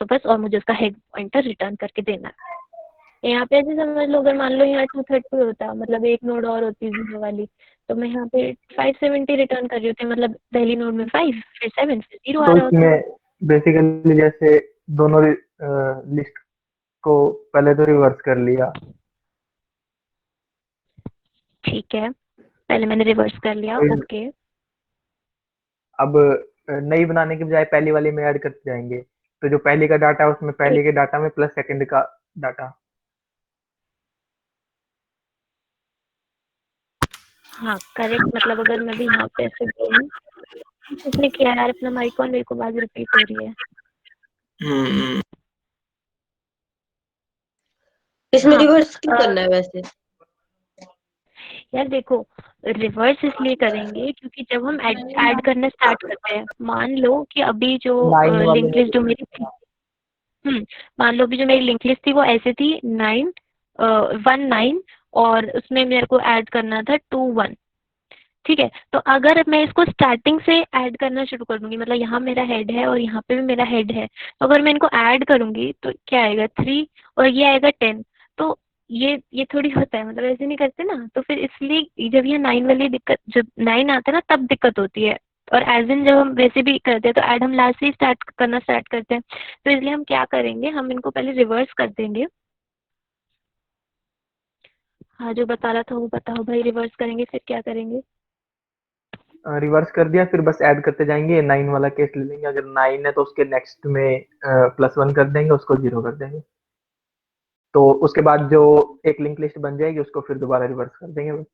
तो बस। और मुझे उसका हेड पॉइंटर रिटर्न करके देना है। यहाँ पे ऐसे समझ लो, अगर मान लो यहाँ 230 होता, मतलब एक नोड और होती जीरो वाली, तो मैं यहाँ पे 570 रिटर्न कर रही होती, मतलब पहली नोड में 5 फिर 7 फिर 0 आ तो रहा होता। इसमें बेसिकली जैसे दोनों लिस्ट को पहले तो रिवर्स कर लिया, ठीक है, पहले मैंने रिवर्स कर लिया, तो ओके। अब नई बनाने के बजाय पहली वाली में ऐड करते जाएंगे, तो जो पहली का डाटा है उसमें पहले के डाटा में प्लस सेकंड का डाटा। हाँ करेक्ट, मतलब अगर मैं भी यहाँ पे ऐसे बोलूँ, इसने किया यार अपना माइक ऑन, मेरे को बात रिपीट हो रही है। इसमें हाँ, रिवर्स क्यों करना है वैसे? यार देखो, रिवर्स इसलिए करेंगे क्योंकि जब हम ऐड करना स्टार्ट करते हैं, मान लो कि अभी जो 9 वाले लिंक लिस्ट जो मेरी थी, मान लो अभी जो मेरी लिंक लिस्ट थी वो ऐसे थी 9 1 9, और उसमें मेरे को ऐड करना था 2 1, ठीक है। तो अगर मैं इसको स्टार्टिंग से ऐड करना शुरू कर दूंगी, मतलब यहाँ मेरा हेड है और यहाँ पे भी मेरा हेड है, तो अगर मैं इनको ऐड करूंगी तो क्या आएगा 3 और ये आएगा 10। तो ये थोड़ी होता है, मतलब ऐसे नहीं करते ना, तो फिर इसलिए जब ये 9 वाली दिक्कत, जब 9 आता है ना तब दिक्कत होती है। और एज इन जब हम वैसे भी करते हैं तो ऐड हम लास्ट से ही स्टार्ट करना स्टार्ट करते हैं, तो इसलिए हम क्या करेंगे, हम इनको पहले रिवर्स कर देंगे। हाँ, जो बता रहा था वो बताओ भाई, रिवर्स करेंगे फिर क्या करेंगे। रिवर्स कर दिया, फिर बस ऐड करते जाएंगे। 9 वाला केस ले लेंगे, अगर 9 है तो उसके नेक्स्ट में +1 कर देंगे, उसको 0 कर देंगे। तो उसके बाद जो एक लिंक लिस्ट बन जाएगी उसको फिर दोबारा रिवर्स कर देंगे बस।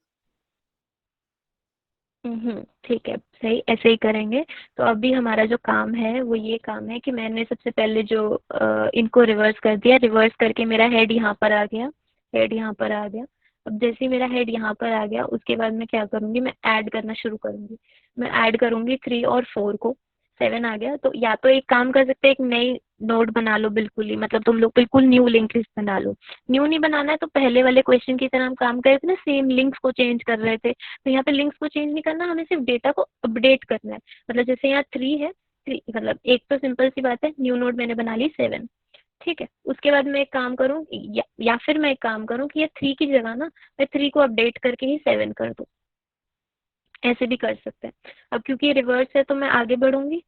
ठीक है, सही, ऐसे ही करेंगे। तो अभी हमारा जो काम है वो ये काम है कि मैंने सबसे पहले जो इनको रिवर्स कर दिया, रिवर्स करके मेरा हेड यहाँ पर आ गया, हेड यहाँ पर आ गया। अब जैसे ही मेरा हेड यहाँ पर आ गया, उसके बाद मैं क्या करूँगी, मैं ऐड करना शुरू करूँगी। मैं ऐड करूँगी 3 और 4 को, 7 आ गया। तो या तो एक काम कर सकते हैं, एक नई नोड बना लो बिल्कुल ही, मतलब तुम लोग बिल्कुल न्यू लिंक लिस्ट बना लो। न्यू नहीं बनाना है तो पहले वाले क्वेश्चन की तरह हम काम कर रहे थे ना, सेम लिंक्स को चेंज कर रहे थे, तो यहाँ पे लिंक्स को चेंज नहीं करना, हमें सिर्फ डेटा को अपडेट करना है। मतलब जैसे यहाँ 3 है, 3 मतलब एक तो सिंपल सी बात है, न्यू नोड मैंने बना ली 7, ठीक है। उसके बाद मैं एक काम करूँ या फिर मैं एक काम करूँ कि ये 3 की जगह ना मैं 3 को अपडेट करके ही 7 कर दूँ, ऐसे भी कर सकते हैं। अब क्योंकि रिवर्स है तो मैं आगे बढ़ूंगी,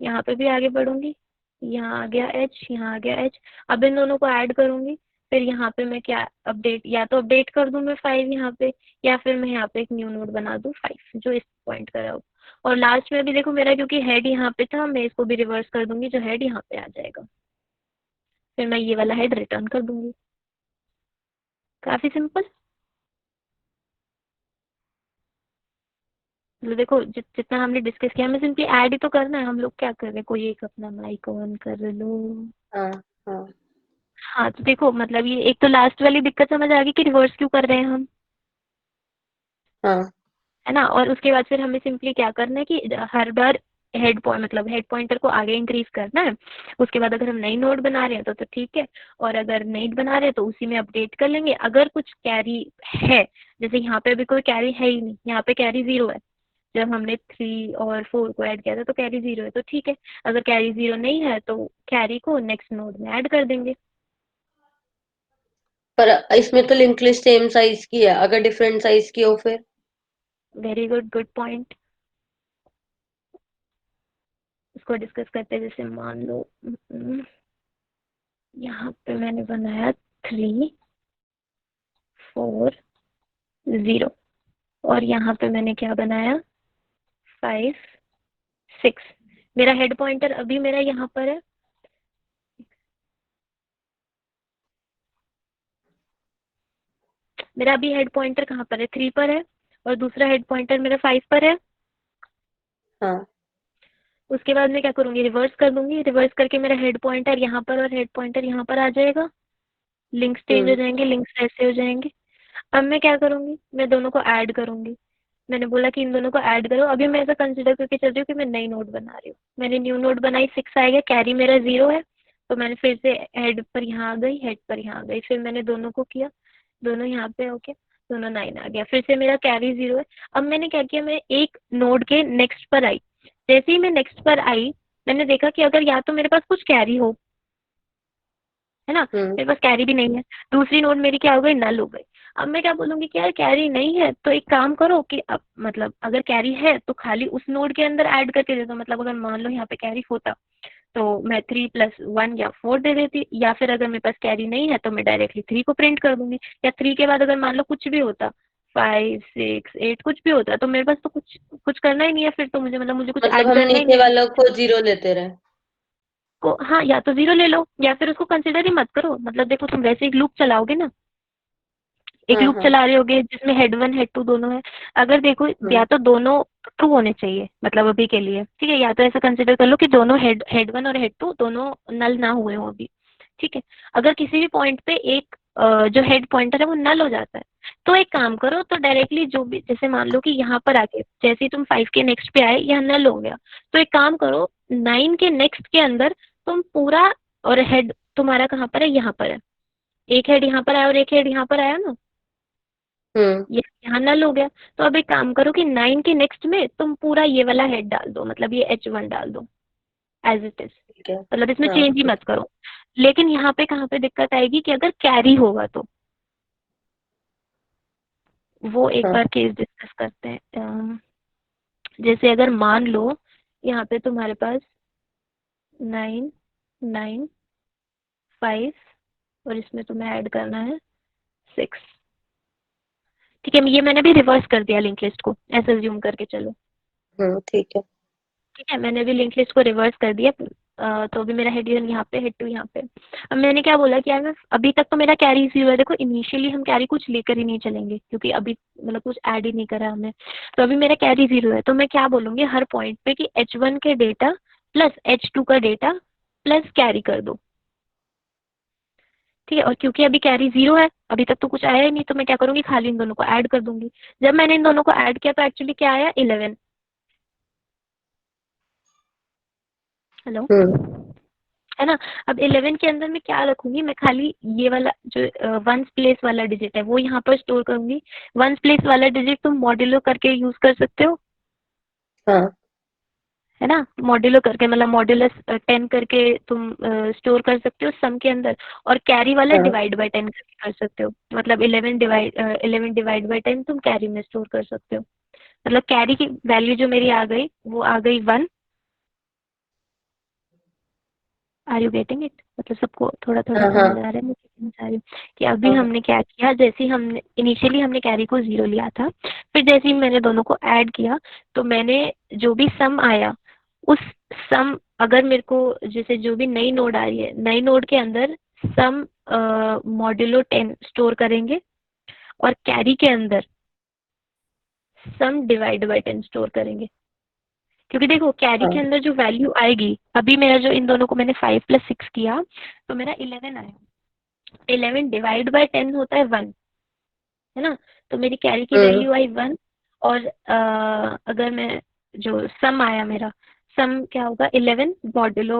यहाँ पे भी आगे बढ़ूंगी, यहाँ आ गया h, यहाँ आ गया h। अब इन दोनों को ऐड करूंगी, फिर यहाँ पे मैं क्या अपडेट, या तो अपडेट कर दूं मैं 5 यहाँ पे, या फिर मैं यहाँ पे एक न्यू नोड बना दूं 5 जो इस पॉइंट का हो। और लास्ट में भी देखो मेरा क्योंकि हेड यहाँ पे था, मैं इसको भी रिवर्स कर दूंगी, जो हेड यहाँ पे आ जाएगा, फिर मैं ये वाला हेड रिटर्न कर दूंगी। काफी सिंपल। मतलब देखो जितना हमने डिस्कस किया, हमें सिंपली ऐड ही तो करना है। हम लोग क्या कर रहे हैं, कोई एक अपना माइक ऑन कर लो। हाँ हाँ हाँ तो देखो मतलब ये एक तो लास्ट वाली दिक्कत समझ आ गई कि रिवर्स क्यों कर रहे हैं हम, हाँ है ना। और उसके बाद फिर हमें सिंपली क्या करना है कि हर बार हेड पॉइंट मतलब हेड पॉइंटर को आगे इंक्रीज करना है। उसके बाद अगर हम नई नोड बना रहे हैं तो ठीक है, और अगर नहीं बना रहे हैं तो उसी में अपडेट कर लेंगे। अगर कुछ कैरी है, जैसे यहाँ पे अभी कोई कैरी है ही नहीं, यहाँ पे कैरी 0 है, जब हमने 3 और 4 को ऐड किया था तो कैरी 0 है, तो ठीक है। अगर कैरी 0 नहीं है तो कैरी को नेक्स्ट नोड में ऐड कर देंगे। पर इसमें तो लिंक लिस्ट सेम साइज की है, अगर डिफरेंट साइज की हो फिर? Very good, good point. इसको डिस्कस करते हैं। जैसे मान लो यहाँ पे मैंने बनाया 3 4 0, और यहाँ पे मैंने क्या बनाया 5 6। मेरा हेड पॉइंटर अभी मेरा यहाँ पर है, मेरा अभी हेड पॉइंटर कहाँ पर है, 3 पर है, और दूसरा हेड पॉइंटर मेरा 5 पर है। हाँ उसके बाद मैं क्या करूँगी, रिवर्स कर दूंगी। रिवर्स करके मेरा हेड पॉइंटर यहाँ पर और हेड पॉइंटर यहाँ पर आ जाएगा, लिंक्स चेंज हो जाएंगे, लिंक्स ऐसे हो जाएंगे। अब मैं क्या करूँगी, मैं दोनों को ऐड करूँगी। मैंने बोला कि इन दोनों को ऐड करो। अभी मैं ऐसा कंसिडर करके चल रही हूँ कि मैं नई नोड बना रही हूँ। मैंने न्यू नोड बनाई, 6 आएगा, कैरी मेरा 0 है, तो मैंने फिर से हेड पर यहाँ आ गई, हेड पर यहाँ आ गई, फिर मैंने दोनों को किया, दोनों यहाँ पे ओके, दोनों 9 आ गया, फिर से मेरा कैरी 0 है। अब मैंने क्या किया, मैं एक नोड के नेक्स्ट पर आई। जैसे ही मैं नेक्स्ट पर आई, मैंने देखा कि अगर या तो मेरे पास कुछ कैरी हो, है ना, मेरे पास कैरी भी नहीं है, दूसरी नोड मेरी क्या हो गई, नल हो गई। अब मैं क्या बोलूंगी कि यार कैरी नहीं है तो एक काम करो कि अब मतलब अगर कैरी है तो खाली उस नोड के अंदर ऐड करके दे दो। मतलब अगर मान लो यहाँ पे कैरी होता तो मैं 3 + 1 या 4 दे देती, या फिर अगर मेरे पास कैरी नहीं है तो मैं डायरेक्टली 3 को प्रिंट कर दूंगी। या 3 के बाद अगर मान लो कुछ भी होता, 5 6 8 कुछ भी होता, तो मेरे पास तो कुछ कुछ करना ही नहीं है, फिर तो मुझे मतलब मुझे कुछ मतलब ऐड हम करना ही नीचे नहीं है। वालों को 0 लेते रहे। को हाँ, या तो 0 ले लो या फिर उसको कंसिडर ही मत करो। मतलब देखो तुम वैसे एक लूप चलाओगे ना, एक हाँ लूप हाँ चला रहे होगे जिसमें हेड 1 हेड 2 दोनों है। अगर देखो या तो दोनों ट्रू होने चाहिए, मतलब अभी के लिए ठीक है, या तो ऐसा कंसिडर कर लो कि दोनों हेड 1 और हेड 2 दोनों नल ना हुए हो अभी, ठीक है। अगर किसी भी पॉइंट पे एक जो हेड पॉइंटर है वो नल हो जाता है, तो एक काम करो, तो डायरेक्टली जो भी, जैसे मान लो कि यहाँ पर आके जैसे ही तुम 5 के नेक्स्ट पे आए यह नल हो गया, तो एक काम करो 9 के नेक्स्ट के अंदर तुम पूरा, और हेड तुम्हारा कहाँ पर है, यहाँ पर है, एक हेड यहाँ पर आया और एक हेड यहाँ पर आया ना, ये यहाँ नल हो गया। तो अब एक काम करो कि 9 के नेक्स्ट में तुम पूरा ये वाला हेड डाल दो, मतलब ये H1 डाल दो एज इट इज, ठीक है। मतलब इसमें हाँ चेंज ही मत करो। लेकिन यहाँ पे कहाँ पे दिक्कत आएगी कि अगर कैरी होगा तो, वो एक हाँ बार केस डिस्कस करते हैं। जैसे अगर मान लो यहाँ पे तुम्हारे पास 9 9 5 और इसमें तुम्हें ऐड करना है 6, ठीक है। ये मैंने भी रिवर्स कर दिया लिंक लिस्ट को, ऐसे अज्यूम करके चलो, ठीक है। ठीक है। मैंने भी लिंक लिस्ट को रिवर्स कर दिया। तो अभी मेरा हेड 1 यहाँ पे, हेड 2 यहाँ पे। अब मैंने क्या बोला कि यार मैं अभी तक तो मेरा कैरी 0 है। देखो इनिशियली हम कैरी कुछ लेकर ही नहीं चलेंगे क्योंकि अभी मतलब कुछ ऐड ही नहीं करा हमने, तो अभी मेरा कैरी 0 है। तो मैं क्या बोलूँगी हर पॉइंट पे कि H1 के डेटा प्लस H2 का डेटा प्लस कैरी कर दो, ठीक है। और क्योंकि अभी कैरी 0 है, अभी तक तो कुछ आया ही नहीं, तो मैं क्या करूँगी खाली इन दोनों को ऐड कर दूंगी। जब मैंने इन दोनों को ऐड किया तो एक्चुअली क्या आया, 11। हेलो, है ना। अब 11 के अंदर मैं क्या रखूंगी, मैं खाली ये वाला जो वंस प्लेस वाला डिजिट है वो यहाँ पर स्टोर करूंगी। वंस प्लेस वाला डिजिट तुम मॉड्यूलो करके यूज कर सकते हो, हाँ है ना। मॉड्यूलो करके मतलब मॉड्यूलस 10 करके तुम स्टोर कर सकते हो सम के अंदर, और कैरी वाला हाँ डिवाइड बाय 10 करके कर सकते हो। मतलब 11 डिवाइड बाय 10 तुम कैरी में स्टोर कर सकते हो। मतलब कैरी की वैल्यू जो मेरी आ गई वो आ गई 1। Are you getting it? मतलब सबको थोड़ा थोड़ा हाँ हाँ समझ आ रहा है, मैं समझ आ रही हूँ कि अभी हाँ हमने क्या किया। जैसे ही हमने इनिशियली हमने कैरी को 0 लिया था, फिर जैसे ही मैंने दोनों को ऐड किया तो मैंने जो भी सम आया उस सम, अगर मेरे को जैसे जो भी नई नोड आ रही है, नई नोड के अंदर सम मॉड्यूलो 10 स्टोर करेंगे और कैरी के अंदर सम डिवाइड बाय 10 स्टोर करेंगे। क्योंकि देखो कैरी के हाँ अंदर जो वैल्यू आएगी, अभी मेरा जो इन दोनों को मैंने 5 + 6 किया तो मेरा 11 आया। 11 डिवाइड बाय 10 होता है 1, है ना। तो मेरी कैरी की वैल्यू आई 1। और अगर मैं जो सम आया मेरा, सम क्या होगा 11 मॉड्यूलो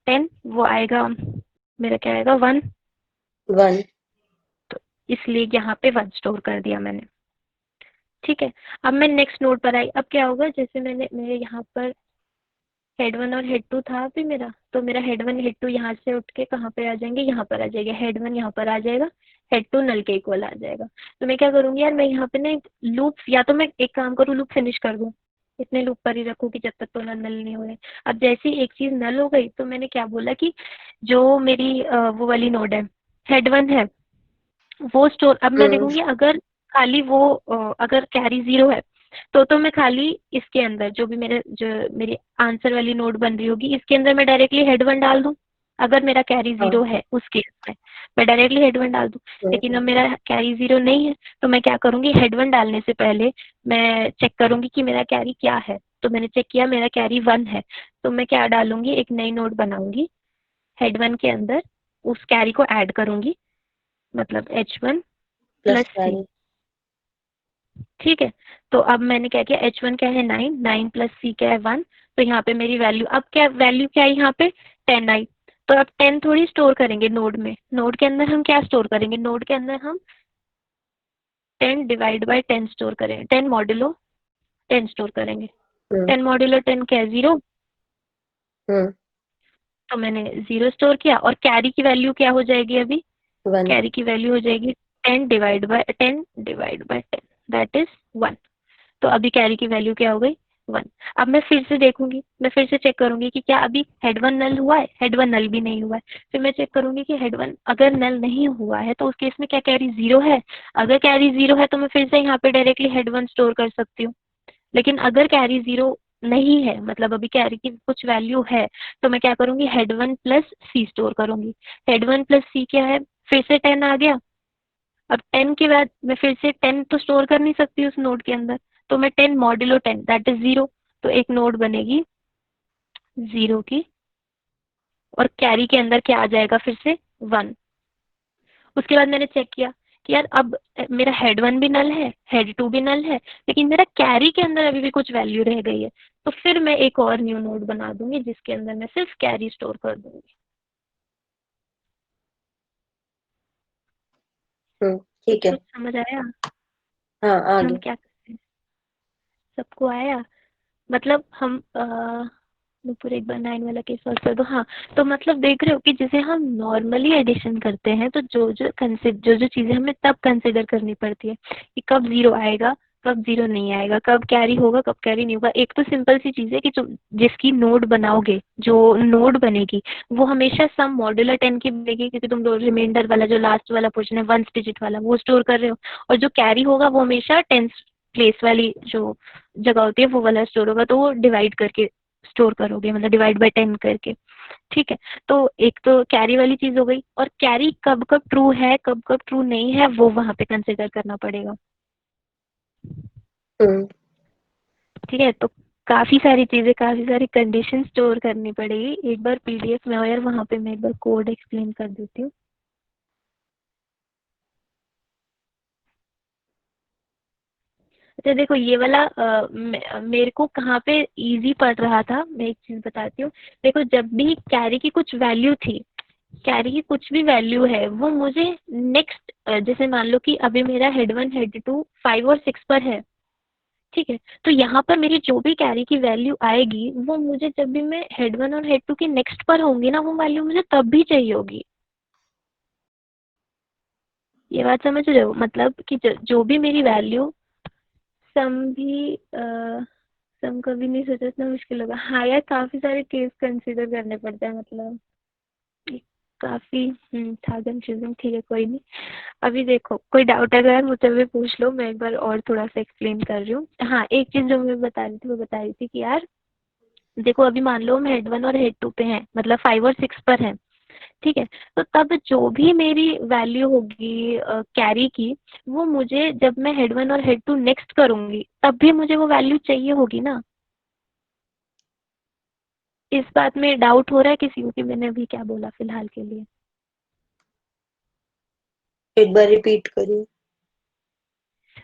10, वो आएगा मेरा क्या आएगा 1। 1 तो इसलिए यहाँ पे 1 स्टोर कर दिया मैंने। ठीक है, अब मैं नेक्स्ट नोड पर आई। अब क्या होगा, जैसे मैंने मेरे यहाँ पर हेड 1 और हेड 2 था अभी मेरा, तो मेरा हेड 1 हेड 2 यहाँ से उठ के कहाँ पे आ जाएंगे, यहाँ पर आ जाएगा। हेड 1 यहाँ पर आ जाएगा, हेड 2 नल के इक्वल आ जाएगा। तो मैं क्या करूँगी यार, मैं यहाँ पे ना एक लूप, या तो मैं एक काम करूँ लूप फिनिश कर दूँ, इतने लूप पर ही रखूँ कि जब तक तो नल नहीं हो रहे। अब जैसे ही एक चीज़ नल हो गई तो मैंने क्या बोला कि जो मेरी वो वाली नोड है, हेड 1 है, वो स्टोर, अब मैं देखूंगी अगर खाली वो अगर कैरी 0 है तो मैं खाली इसके अंदर जो भी मेरी आंसर वाली नोड बन रही होगी इसके अंदर मैं डायरेक्टली हेड 1 डाल दूं। अगर मेरा कैरी 0 है उस केस में मैं डायरेक्टली हेड 1 डाल दूं। लेकिन अब मेरा कैरी 0 नहीं है तो मैं क्या करूंगी, हेड 1 डालने से पहले मैं चेक करूंगी कि मेरा कैरी क्या है। तो मैंने चेक किया मेरा कैरी 1 है, तो मैं क्या डालूंगी, एक नई नोड बनाऊंगी हेड 1 के अंदर, उस कैरी को ऐड करूंगी, मतलब H1 प्लस + C। ठीक है, तो अब मैंने क्या किया, H1 क्या है 9, 9 + C क्या है 1। तो यहाँ पे मेरी वैल्यू, अब क्या वैल्यू क्या है यहाँ पे 10 आई। तो अब 10 थोड़ी स्टोर करेंगे नोड में, नोड के अंदर हम क्या स्टोर करेंगे, नोड के अंदर हम 10 डिवाइड बाय 10 स्टोर करेंगे, 10 मॉड्यूलो 10 स्टोर करेंगे। 10 मॉड्यूलो 10 क्या है 0, तो मैंने 0 स्टोर किया। और कैरी की वैल्यू क्या हो जाएगी अभी, 1 कैरी की वैल्यू हो जाएगी 10 डिवाइड बाय 10 दैट इज 1। तो अभी कैरी की वैल्यू क्या हो गई 1। अब मैं फिर से देखूंगी, मैं फिर से चेक करूंगी कि क्या अभी हेड 1 नल हुआ है, हेड 1 नल भी नहीं हुआ है। फिर मैं चेक करूंगी कि हेड 1 अगर नल नहीं हुआ है तो उस केस में क्या कैरी 0 है। अगर कैरी 0 है तो मैं फिर से यहाँ पे डायरेक्टली हेड 1 स्टोर कर सकती हूँ। लेकिन अगर कैरी 0 नहीं है, मतलब अभी कैरी की कुछ वैल्यू है, तो मैं क्या करूंगी, हेड 1 + C स्टोर करूंगी। हेड 1 + C क्या है, फिर से 10 आ गया। अब 10 के बाद मैं फिर से 10 तो स्टोर कर नहीं सकती उस नोड के अंदर, तो मैं 10 मॉड्यूलो 10 दैट इज 0। तो एक नोड बनेगी 0 की, और कैरी के अंदर क्या आ जाएगा फिर से 1। उसके बाद मैंने चेक किया कि यार अब मेरा हेड 1 भी नल है, हेड 2 भी नल है, लेकिन मेरा कैरी के अंदर अभी भी कुछ वैल्यू रह गई है। तो फिर मैं एक और न्यू नोड बना दूंगी जिसके अंदर मैं सिर्फ कैरी स्टोर कर दूंगी। ठीक है। कुछ समझ आया हाँ कि हम आगे। क्या करते हैं? सबको आया? मतलब हम मैं पूरे एक बार 9 वाला केस सॉल्व कर दो। हाँ, तो मतलब देख रहे हो कि जैसे हम नॉर्मली एडिशन करते हैं तो जो चीजें हमें तब कंसिडर करनी पड़ती है कि कब 0 आएगा, कब 0 नहीं आएगा, कब कैरी होगा, कब कैरी नहीं होगा। एक तो सिंपल सी चीज है कि जिसकी नोड बनाओगे, जो नोड बनेगी वो हमेशा सम मॉड्यूलर 10 की बनेगी, क्योंकि तुम रिमाइंडर वाला जो लास्ट वाला पोर्शन है 1 डिजिट वाला वो स्टोर कर रहे हो। और जो कैरी होगा वो हमेशा 10 प्लेस वाली जो जगह होती है वो वाला स्टोर होगा, तो वो डिवाइड करके स्टोर करोगे, मतलब डिवाइड बाय 10 करके। ठीक है, तो एक तो कैरी वाली चीज हो गई, और कैरी कब कब ट्रू है कब कब ट्रू नहीं है वो वहां पे कंसिडर करना पड़ेगा। ठीक है, तो काफी सारी चीजें, काफी सारी कंडीशन स्टोर करनी पड़ेगी। एक बार पीडीएफ में हो यार, वहां पे मैं एक बार कोड एक्सप्लेन कर देती हूँ। अच्छा देखो ये वाला मेरे को कहाँ पे इजी पड़ रहा था, मैं एक चीज बताती हूँ। देखो जब भी कैरी की कुछ वैल्यू थी, कैरी की कुछ भी वैल्यू है वो मुझे नेक्स्ट, जैसे मान लो कि अभी मेरा हेड 1 हेड 2 5 और 6 पर है, ठीक है, तो यहाँ पर मेरी जो भी कैरी की वैल्यू आएगी वो मुझे जब भी मैं हेड 1 और हेड 2 की नेक्स्ट पर होंगी ना, वो वैल्यू मुझे तब भी चाहिए होगी। ये बात समझ रहे हो, मतलब कि जो भी मेरी वैल्यू, सम भी सम कभी नहीं सोचा इतना मुश्किल होगा। हाँ यार काफी सारे केस कंसीडर करने पड़ते हैं, मतलब ये काफी था कंफ्यूजिंग। ठीक है कोई नहीं, अभी देखो कोई डाउट है अगर मुझसे भी पूछ लो, मैं एक बार और थोड़ा सा एक्सप्लेन कर रही हूँ। हाँ एक चीज जो मैं बता रही थी वो बता रही थी कि यार देखो अभी मान लो हम हेड 1 और हेड 2 पे हैं, मतलब 5 और 6 पर हैं, ठीक है, तो तब जो भी मेरी वैल्यू होगी कैरी की, वो मुझे जब मैं हेड 1 और हेड 2 नेक्स्ट करूंगी तब भी मुझे वो वैल्यू चाहिए होगी ना। इस बात में डाउट हो रहा है किसी को कि मैंने अभी क्या बोला फिलहाल के लिए? एक बार रिपीट करिए।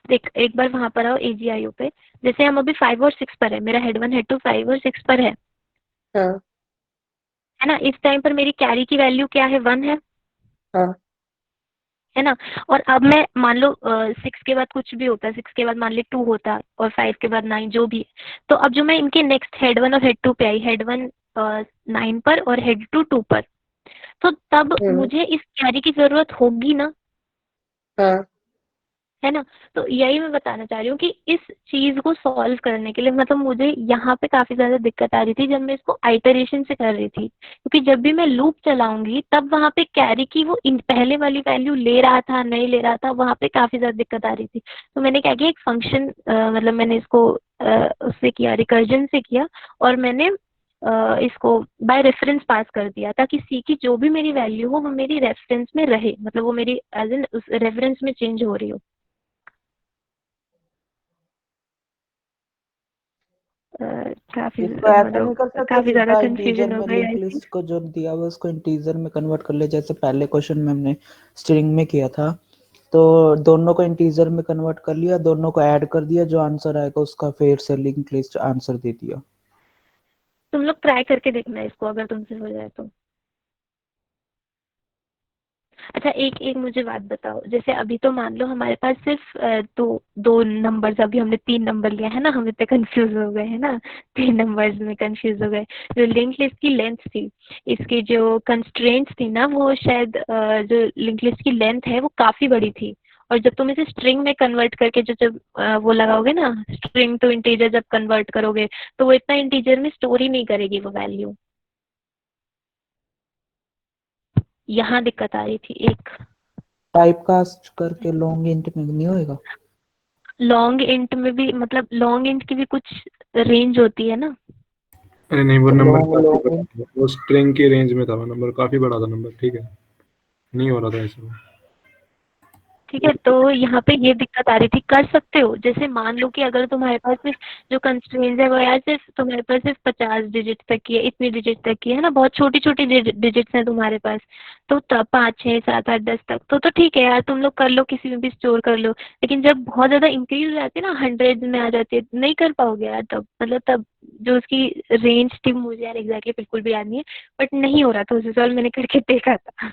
देख एक बार वहां पर आओ AGIO पे, जैसे हम अभी 5 और 6 पर है, मेरा हेड 1 हेड 2 5 और 6 पर हाँ है ना, इस टाइम पर मेरी कैरी की वैल्यू क्या है, 1 हाँ है ना। और अब मैं मान लो 6 के बाद कुछ भी होता है, 6 के बाद मान ली 2 होता है और 5 के बाद 9 जो भी है, तो अब जो मैं इनके नेक्स्ट हेड 1 और हेड 2 पे आई, हेड 1 9 पर और हेड 2 2 पर, तो तब हम्म, मुझे इस कैरी की जरूरत होगी ना, हाँ है ना। तो यही मैं बताना चाह रही हूँ कि इस चीज को सॉल्व करने के लिए, मतलब मुझे यहाँ पे काफी ज्यादा दिक्कत आ रही थी जब मैं इसको आइटरेशन से कर रही थी, क्योंकि जब भी मैं लूप चलाऊंगी तब वहां पे कैरी की वो पहले वाली वैल्यू ले रहा था नहीं ले रहा था, वहां पे काफी ज्यादा दिक्कत आ रही थी। तो मैंने क्या किया, एक फंक्शन मतलब मैंने इसको उससे किया, रिकर्जन से किया, और मैंने इसको बाय रेफरेंस पास कर दिया ताकि सी की जो भी मेरी वैल्यू हो वो मेरी रेफरेंस में रहे, मतलब वो मेरी एज एन उस रेफरेंस में चेंज हो रही हो। काफी इसको ऐसा नहीं कर मतलब सकते काफी ज्यादा सीधा इंटीजर कंफ्यूजन हो में गई लिंक आई थिंक। लिस्ट को जो दिया हुआ उसको इंटीजर में कन्वर्ट कर ले, जैसे पहले क्वेश्चन में हमने स्ट्रिंग में किया था। तो दोनों को इंटीजर में कन्वर्ट कर लिया, दोनों को ऐड कर दिया, जो आंसर आएगा उसका फिर से लिंक लिस्ट आंसर दे दिया। तुम लोग ट्राई करके देखना इसको, अगर तुमसे हो जाए तो। अच्छा एक एक मुझे बात बताओ, जैसे अभी तो मान लो हमारे पास सिर्फ दो दो नंबर्स, अभी हमने 3 नंबर लिया है ना, हम इतने कंफ्यूज हो गए हैं ना, 3 नंबर्स में कंफ्यूज हो गए। जो लिंक लिस्ट की लेंथ थी, इसकी जो कंस्ट्रेंट्स थी ना, वो शायद जो लिंक लिस्ट की लेंथ है वो काफी बड़ी थी, और जब तुम इसे स्ट्रिंग में कन्वर्ट करके जो जब वो लगाओगे ना, स्ट्रिंग टू इंटीजर जब कन्वर्ट करोगे, तो वो इतना इंटीजर में स्टोर ही नहीं करेगी वो वैल्यू। यहाँ दिक्कत आ रही थी एक। टाइप कास्ट करके लॉन्ग इंट में नहीं होएगा? लॉन्ग इंट में भी, मतलब लॉन्ग इंट की भी कुछ रेंज होती है ना? अरे नहीं, वो तो नंबर लॉन्ग काफी लॉन्ग बड़ा इंट था, वो स्ट्रिंग की रेंज में था, वो नंबर काफी बड़ा था नंबर, ठीक है, नहीं हो रहा था ऐसे। ठीक है, तो यहाँ पे ये दिक्कत आ रही थी। कर सकते हो, जैसे मान लो कि अगर तुम्हारे पास सिर्फ जो कंस्ट्रेंट है वो यार सिर्फ तुम्हारे पास सिर्फ 50 डिजिट तक की है, इतनी डिजिट तक की है ना, बहुत छोटी छोटी डिजिट्स हैं तुम्हारे पास, तो तब 5 6 7 8 10 तक तो ठीक है यार, तुम लोग कर लो, किसी में भी स्टोर कर लो। लेकिन जब बहुत ज्यादा इंक्रीज हो जाती है ना, 100 में आ जाती है, नहीं कर पाओगे यार तब, मतलब तब जो उसकी रेंज थी, मुझे यार एग्जैक्टली बिल्कुल भी याद नहीं है, बट नहीं हो रहा था उसे सॉल्व, मैंने करके देखा था।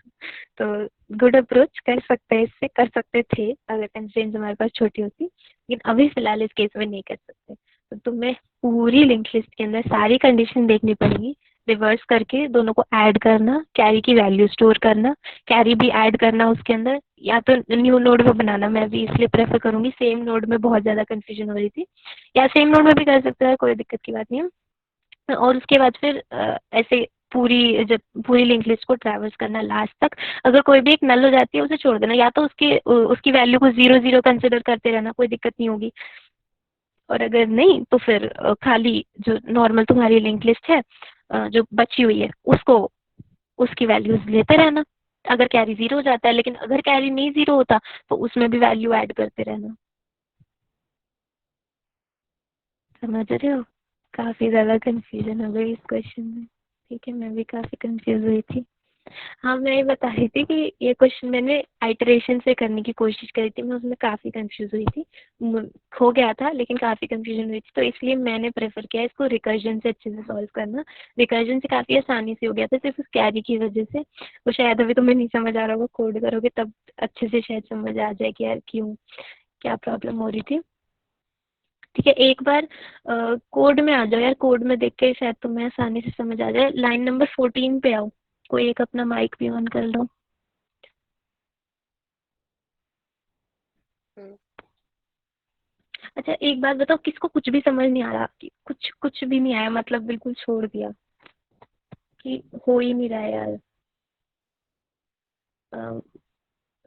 तो गुड अप्रोच, कर सकते हैं, इससे कर सकते थे अगर कंस्ट्रेंट्स हमारे पास छोटी होती, लेकिन अभी फिलहाल इस केस में नहीं कर सकते। तो तुम्हें पूरी लिंक लिस्ट के अंदर सारी कंडीशन देखनी पड़ेगी, रिवर्स करके दोनों को ऐड करना, कैरी की वैल्यू स्टोर करना, कैरी भी ऐड करना उसके अंदर, या तो न्यू नोड में बनाना, मैं भी इसलिए प्रेफर करूंगी, सेम नोड में बहुत ज्यादा कंफ्यूजन हो रही थी, या सेम नोड में भी कर सकते हैं, कोई दिक्कत की बात नहीं है। और उसके बाद फिर ऐसे पूरी जब पूरी लिंक लिस्ट को ट्रैवर्स करना लास्ट तक, अगर कोई भी एक नल हो जाती है उसे छोड़ देना, या तो उसकी वैल्यू को 0 0 कंसिडर करते रहना, कोई दिक्कत नहीं होगी। और अगर नहीं तो फिर खाली जो नॉर्मल तुम्हारी लिंक लिस्ट है जो बची हुई है उसको, उसकी वैल्यूज लेते रहना, अगर कैरी 0 हो जाता है, लेकिन अगर कैरी नहीं 0 होता तो उसमें भी वैल्यू ऐड करते रहना। समझ रहे हो? काफी ज्यादा कंफ्यूजन हो गई इस क्वेश्चन में। ठीक है, मैं भी काफी कंफ्यूज हुई थी। हाँ, मैं ये बता रही थी कि ये क्वेश्चन मैंने आइटरेशन से करने की कोशिश करी थी, मैं उसमें काफ़ी कंफ्यूज हुई थी, हो गया था लेकिन काफ़ी कंफ्यूजन हुई थी, तो इसलिए मैंने प्रेफर किया इसको रिकर्जन से अच्छे से सॉल्व करना। रिकर्जन से काफ़ी आसानी से हो गया था, सिर्फ उस कैरी की वजह से। वो शायद अभी तुम्हें नहीं समझ आ रहा होगा, कोड करोगे तब अच्छे से शायद समझ आ जाए कि यार क्यों क्या प्रॉब्लम हो रही थी। ठीक है, एक बार कोड में आ जाओ यार, कोड में देख के शायद तुम्हें आसानी से समझ आ जाए। लाइन नंबर 14 पे आओ, कोई एक अपना माइक भी ऑन कर लो। अच्छा एक बात बताओ, किसको कुछ भी समझ नहीं आ रहा? कि कुछ भी नहीं आया, मतलब बिल्कुल छोड़ दिया कि हो ही नहीं रहा है यार? अ,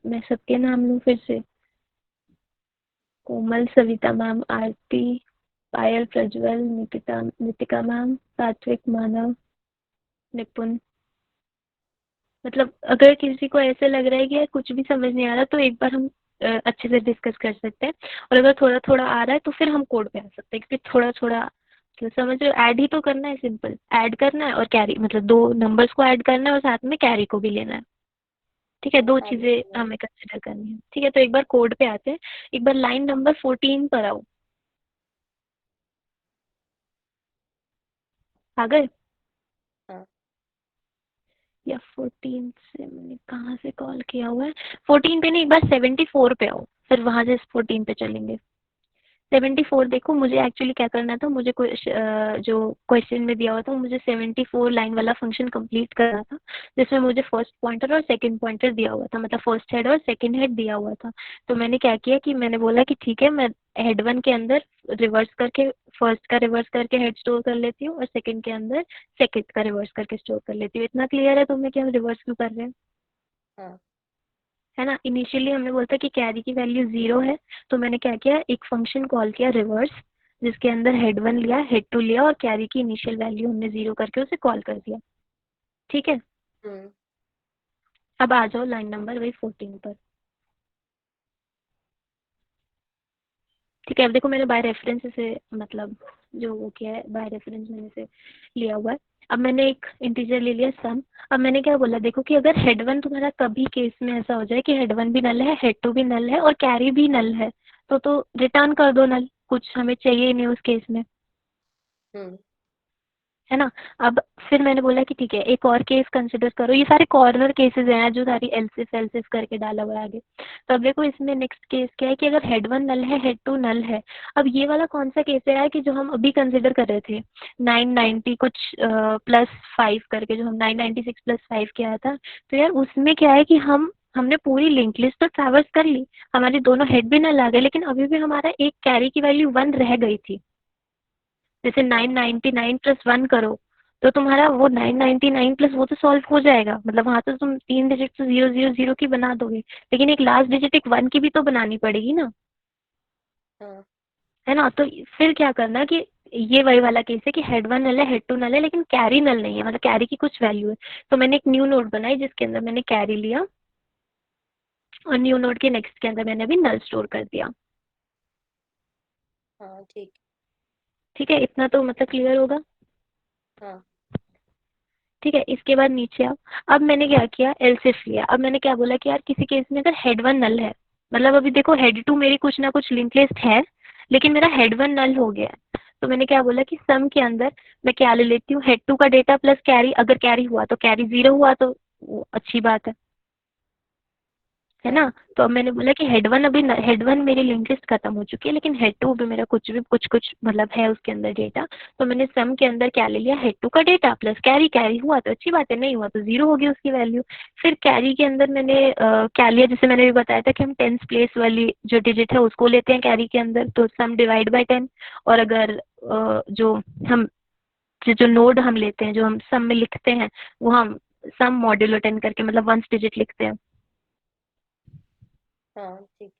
मैं सबके नाम लूँ फिर से? कोमल, सविता मैम, आरती, पायल, प्रज्वल, निकिता, नितिका मैम, सात्विक, मानव, निपुण। मतलब अगर किसी को ऐसे लग रहा है कि यार कुछ भी समझ नहीं आ रहा, तो एक बार हम अच्छे से डिस्कस कर सकते हैं। और अगर थोड़ा थोड़ा आ रहा है तो फिर हम कोड पे आ सकते हैं, क्योंकि थोड़ा थोड़ा तो समझ रहे हो, ऐड ही तो करना है, सिंपल ऐड करना है और कैरी, मतलब दो नंबर्स को ऐड करना है और साथ में कैरी को भी लेना है। ठीक है, दो चीजें हमें कंसिडर करनी है। ठीक है, तो एक बार कोड पे आते हैं, एक बार लाइन नंबर 14 पर आओ। आ गए? या 14 से मैंने कहाँ से कॉल किया हुआ है? 14 पे नहीं, एक बार 74 पे आओ, फिर वहां से 14 पे चलेंगे। 74 देखो, मुझे एक्चुअली क्या करना था, मुझे जो क्वेश्चन में दिया हुआ था मुझे 74 लाइन वाला फंक्शन कंप्लीट करना था, जिसमें मुझे फर्स्ट पॉइंटर और सेकंड पॉइंटर दिया हुआ था, मतलब फर्स्ट हेड और सेकंड हेड दिया हुआ था। तो मैंने क्या किया कि मैंने बोला कि ठीक है, मैं हेड 1 के अंदर रिवर्स करके फर्स्ट का रिवर्स करके हेड स्टोर कर लेती हूँ और सेकंड के अंदर सेकंड का रिवर्स करके स्टोर कर लेती हूँ। इतना क्लियर है तुम्हें कि हम रिवर्स क्यों कर रहे हैं? है ना? इनिशियली हमने बोला था कि कैरी की वैल्यू 0 है, तो मैंने क्या किया, एक फंक्शन कॉल किया रिवर्स, जिसके अंदर हेड 1 लिया, हेड 2 लिया और कैरी की इनिशियल वैल्यू हमने 0 करके उसे कॉल कर दिया। ठीक है, अब आ जाओ लाइन नंबर वही 14 पर। ठीक है, अब देखो मैंने बाय रेफरेंस से, मतलब जो वो किया है बाय रेफरेंस मैंने से लिया हुआ है। अब मैंने एक इंटीजर ले लिया सम। अब मैंने क्या बोला, देखो कि अगर हेड 1 तुम्हारा कभी केस में ऐसा हो जाए कि हेड 1 भी नल है, हेड 2 भी नल है और कैरी भी नल है, तो रिटर्न कर दो नल, कुछ हमें चाहिए ही नहीं उस केस में, है ना? अब फिर मैंने बोला कि ठीक है, एक और केस कंसिडर करो, ये सारे कॉर्नर केसेस हैं जो सारी एल्सिफ एल्सिफ करके डाला हुआ है आगे। तो अब देखो इसमें नेक्स्ट केस क्या है कि अगर हेड 1 नल है, हेड 2 नल है। अब ये वाला कौन सा केस है कि जो हम अभी कंसिडर कर रहे थे, 990 कुछ +5 करके, जो हम 996 +5 किया था। तो यार उसमें क्या है कि हमने पूरी लिंक लिस्ट तो ट्रैवर्स कर ली, हमारे दोनों हेड भी नल आ गए, लेकिन अभी भी हमारा एक कैरी की वैल्यू 1 रह गई थी। जैसे 999 + 1 करो तो तुम्हारा वो 999 प्लस वो तो सॉल्व हो जाएगा, मतलब वहां तो तुम 3 डिजिट तो 000 की बना दोगे, लेकिन एक लास्ट डिजिट एक 1 की भी तो बनानी पड़ेगी ना, है ना? तो फिर क्या करना कि ये वही वाला केस है कि हेड 1 नल है, हेड 2 नल है, लेकिन कैरी नल नहीं है, मतलब कैरी की कुछ वैल्यू है। तो मैंने एक न्यू नोड बनाई जिसके अंदर मैंने कैरी लिया और न्यू नोड के नेक्स्ट के अंदर मैंने अभी नल स्टोर कर दिया। ठीक है, इतना तो मतलब क्लियर होगा। ठीक है, इसके बाद नीचे आओ। अब मैंने क्या किया, एल्सिफ लिया। अब मैंने क्या बोला कि यार किसी केस में अगर हेड 1 नल है, मतलब अभी देखो हेड 2 मेरी कुछ ना कुछ लिंक लिस्ट है, लेकिन मेरा हेड 1 नल हो गया है। तो मैंने क्या बोला कि सम के अंदर मैं क्या ले लेती हूँ, हेड 2 का डेटा प्लस कैरी, अगर कैरी हुआ तो कैरी 0 हुआ तो वो अच्छी बात है ना? तो अब मैंने बोला कि हेड 1 अभी हेड 1 मेरी लिंक लिस्ट खत्म हो चुकी है, लेकिन हेड 2 भी मेरा कुछ भी कुछ मतलब है उसके अंदर डेटा। तो मैंने सम के अंदर क्या ले लिया, हेड 2 का डेटा प्लस कैरी, कैरी हुआ तो अच्छी बात है, नहीं हुआ तो 0 होगी उसकी वैल्यू। फिर कैरी के अंदर मैंने क्या लिया, जैसे मैंने भी बताया था कि हम 10th प्लेस वाली जो डिजिट है उसको लेते हैं कैरी के अंदर, तो सम डिवाइड बाय 10। और अगर जो हम जो नोड हम लेते हैं, जो हम सम में लिखते हैं, वो हम सम मॉड्यूलो 10 करके, मतलब 1 डिजिट लिखते हैं। ठीक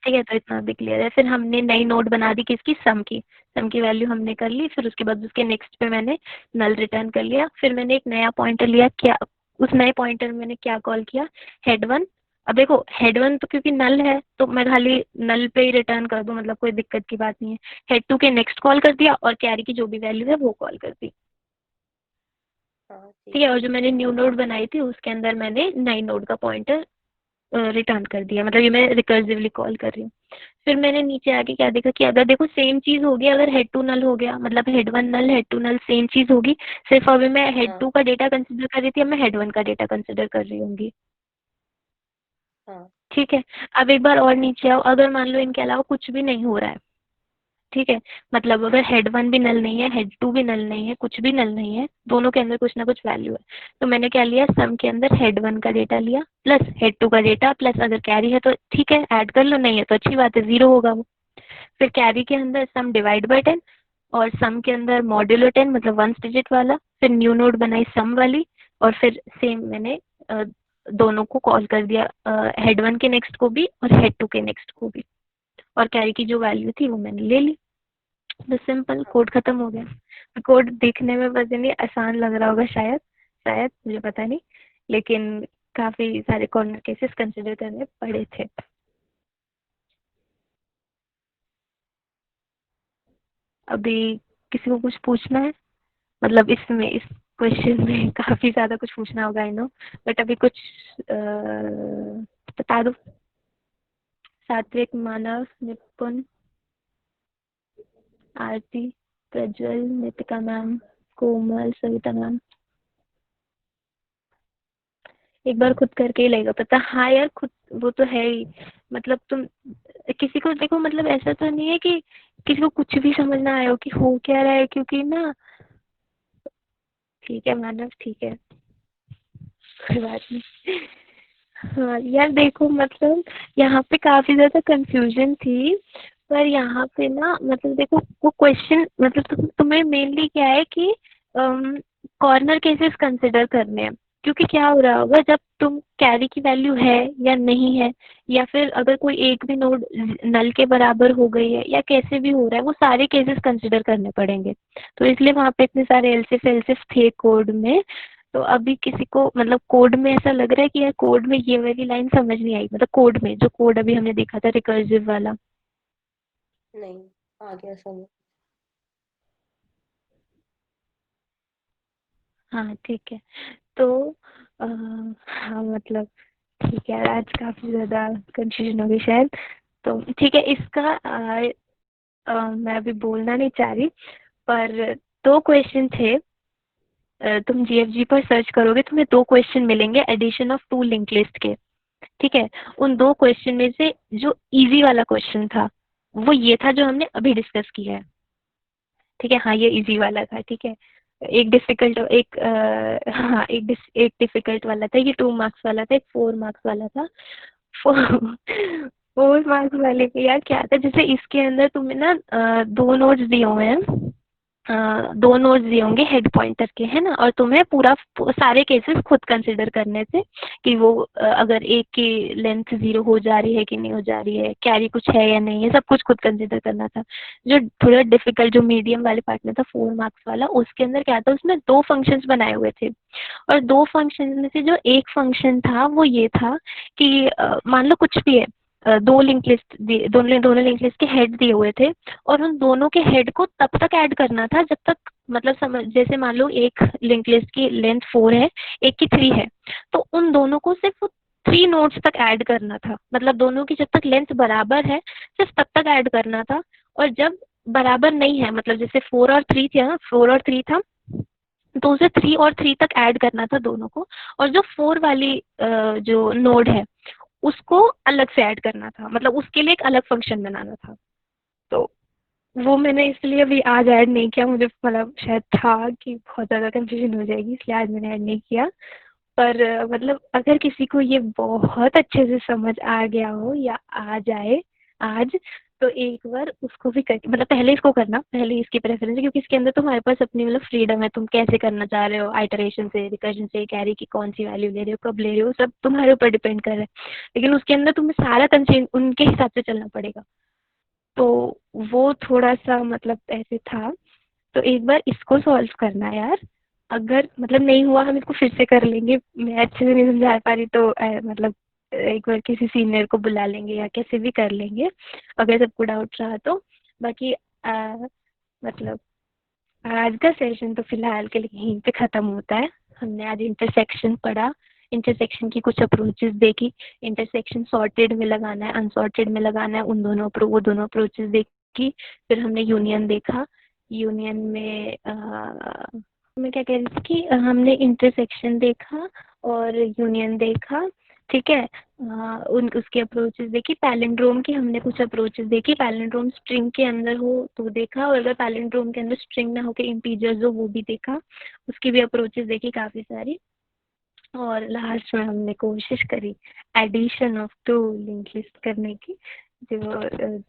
है, तो इतना भी क्लियर है। फिर हमने नई नोड बना दी किसकी, सम की वैल्यू हमने कर ली। फिर उसके बाद उसके नेक्स्ट पे मैंने नल रिटर्न कर लिया। फिर मैंने एक नया पॉइंटर लिया, क्या उस नए पॉइंटर में मैंने क्या कॉल किया, हेड 1। अब देखो हेड 1 तो क्योंकि नल है तो मैं खाली नल पे ही रिटर्न कर दूं, मतलब कोई दिक्कत की बात नहीं है। हेड 2 के नेक्स्ट कॉल कर दिया और कैरी की जो भी वैल्यू है वो कॉल कर दी। हाँ ठीक है, और जो मैंने न्यू नोड बनाई थी उसके अंदर मैंने नई नोड का पॉइंटर रिटर्न कर दिया, मतलब ये मैं रिकर्सिवली कॉल कर रही हूँ। फिर मैंने नीचे आके क्या देखा कि अगर देखो सेम चीज होगी, अगर हेड टू नल हो गया मतलब head one null head two null same चीज होगी, सिर्फ अभी मैं हेड हाँ टू का डेटा कंसिडर कर रही थी, अब मैं हेड वन का डेटा कंसिडर कर रही होंगी। हाँ ठीक है, अब एक बार और नीचे आओ, अगर मान लो इनके अलावा कुछ भी नहीं हो रहा है, ठीक है, मतलब अगर हेड वन भी नल नहीं है, हेड टू भी नल नहीं है, कुछ भी नल नहीं है, दोनों के अंदर कुछ ना कुछ वैल्यू है, तो मैंने क्या लिया, सम के अंदर हेड वन का डेटा लिया प्लस हेड टू का डेटा प्लस अगर कैरी है तो ठीक है ऐड कर लो, नहीं है तो अच्छी बात है, 0 होगा वो। फिर कैरी के अंदर सम डिवाइड बाय 10 और सम के अंदर मॉड्यूलो 10 मतलब वंस डिजिट वाला, फिर न्यू नोड बनाई सम वाली और फिर सेम मैंने दोनों को कॉल कर दिया, हेड वन के नेक्स्ट को भी और हेड टू के नेक्स्ट को भी, और कैरी की जो वैल्यू थी वो मैंने ले ली। बस सिंपल कोड खत्म हो गया। कोड देखने में बस नहीं आसान लग रहा होगा शायद, शायद मुझे पता नहीं, लेकिन काफी सारे कॉर्नर केसेस कंसिडर करने पड़े थे। अभी किसी को कुछ पूछना है, मतलब इसमें इस क्वेश्चन में काफी ज्यादा कुछ पूछना होगा आई नो, बट अभी कुछ बता दो। सात्विक, मानव, निपुण, आरती, प्रज्वल, नितिका मैम, कोमल, सविता मैम, एक बार खुद करके ही लगेगा पता। हाँ यार खुद वो तो है ही, मतलब तुम किसी को देखो, मतलब ऐसा तो नहीं है कि किसी को कुछ भी समझ ना आए हो कि हो क्या रहा है, क्योंकि ना ठीक है मानव ठीक है, कोई बात नहीं। हाँ यार देखो, मतलब यहाँ पे काफी ज्यादा कंफ्यूजन थी, पर यहाँ पे ना मतलब देखो वो क्वेश्चन मतलब तुम्हें मेनली क्या है कि कॉर्नर केसेस कंसिडर करने हैं, क्योंकि क्या हो रहा होगा जब तुम कैरी की वैल्यू है या नहीं है, या फिर अगर कोई एक भी नोड नल के बराबर हो गई है या कैसे भी हो रहा है, वो सारे केसेस कंसिडर करने पड़ेंगे, तो इसलिए वहाँ पे इतने सारे एल्सिफ एल्सिफ थे कोड में। तो अभी किसी को मतलब कोड में ऐसा लग रहा है कि यार कोड में ये वाली लाइन समझ नहीं आई, मतलब कोड में जो कोड अभी हमने देखा था रिकर्सिव वाला। नहीं आ गया समझ। हाँ ठीक है, तो हाँ मतलब ठीक है, आज काफी ज्यादा कंफ्यूजन हो गई शायद, तो ठीक है इसका मैं अभी बोलना नहीं चाह रही, पर दो क्वेश्चन थे, तुम जीएफजी पर सर्च करोगे तुम्हें दो क्वेश्चन मिलेंगे addition of two link list के। ठीक है, उन दो क्वेश्चन में से जो इजी वाला क्वेश्चन था वो ये था जो हमने अभी डिस्कस किया है। ठीक है, हाँ ये इजी वाला था। ठीक है, एक डिफिकल्ट एक हाँ एक डिफिकल्ट वाला था, ये 2 मार्क्स वाला था, एक 4 मार्क्स वाला था। 4 मार्क्स वाले पे यार क्या था, जैसे इसके अंदर तुम्हें ना दो नोट्स दिए हुए हैं, दो नोट्स दिए होंगे हेड पॉइंटर के, है ना, और तुम्हें पूरा सारे केसेस खुद कंसिडर करने थे कि वो अगर एक की लेंथ 0 हो जा रही है कि नहीं हो जा रही है, कैरी कुछ है या नहीं है, सब कुछ खुद कंसिडर करना था। जो थोड़ा डिफिकल्ट जो मीडियम वाले पार्ट में था 4 मार्क्स वाला, उसके अंदर क्या था, उसमें दो फंक्शंस बनाए हुए थे, और दो फंक्शन में से जो एक फंक्शन था वो ये था कि मान लो कुछ भी है, दो लिंक लिस्ट दोनों दोनों लिंक लिस्ट के हेड दिए हुए थे, और उन दोनों के हेड को तब तक ऐड करना था जब तक मतलब समझ, जैसे मान लो एक लिंक लिस्ट की लेंथ 4 है, एक की 3 है, तो उन दोनों को सिर्फ 3 नोड्स तक ऐड करना था, मतलब दोनों की जब तक लेंथ बराबर है सिर्फ तब तक ऐड करना था, और जब बराबर नहीं है मतलब जैसे 4 और 3 था ना, 4 और 3 था, तो उसे 3 और 3 तक ऐड करना था दोनों को, और जो 4 वाली जो नोड है उसको अलग से ऐड करना था, मतलब उसके लिए एक अलग फंक्शन बनाना था। तो वो मैंने इसलिए अभी आज ऐड नहीं किया, मुझे मतलब शायद था कि बहुत ज़्यादा कंफ्यूजन हो जाएगी, इसलिए आज मैंने ऐड नहीं किया। पर मतलब अगर किसी को ये बहुत अच्छे से समझ आ गया हो या आ जाए आज, तो एक बार उसको भी कर, मतलब पहले इसको करना, पहले इसकी प्रेफरेंस है, क्योंकि इसके अंदर तुम्हारे पास अपनी मतलब फ्रीडम है, तुम कैसे करना चाह रहे हो, आइटरेशन से, रिकर्जन से, कैरी की कौन सी वैल्यू ले रहे हो, कब ले रहे हो, सब तुम्हारे ऊपर डिपेंड कर रहा है, लेकिन उसके अंदर तुम्हें सारा कंसेंट उनके हिसाब से चलना पड़ेगा। तो वो थोड़ा सा मतलब ऐसे था, तो एक बार इसको सॉल्व करना यार, अगर मतलब नहीं हुआ हम इसको फिर से कर लेंगे, मैं अच्छे से नहीं समझा पा रही तो मतलब एक बार किसी सीनियर को बुला लेंगे या कैसे भी कर लेंगे अगर सबको डाउट रहा तो। बाकी मतलब आज का सेशन तो फिलहाल के लिए यहीं पे खत्म होता है। हमने आज इंटरसेक्शन पढ़ा, इंटरसेक्शन की कुछ अप्रोचेस देखी, इंटरसेक्शन सॉर्टेड में लगाना है, अनसॉर्टेड में लगाना है, वो दोनों अप्रोचेस देखी। फिर हमने यूनियन देखा। यूनियन में मैं क्या कह रही थी कि हमने इंटरसेक्शन देखा और यूनियन देखा, ठीक है। उसकी अप्रोचेस देखी। पैलिंड्रोम की हमने कुछ अप्रोचेस देखी। पैलिंड्रोम स्ट्रिंग के अंदर हो तो देखा, और अगर पैलिंड्रोम के अंदर स्ट्रिंग ना हो के इंटीजर्स हो वो भी देखा, उसकी भी अप्रोचेस देखी काफ़ी सारी। और लास्ट में हमने कोशिश करी addition of two link list करने की, जो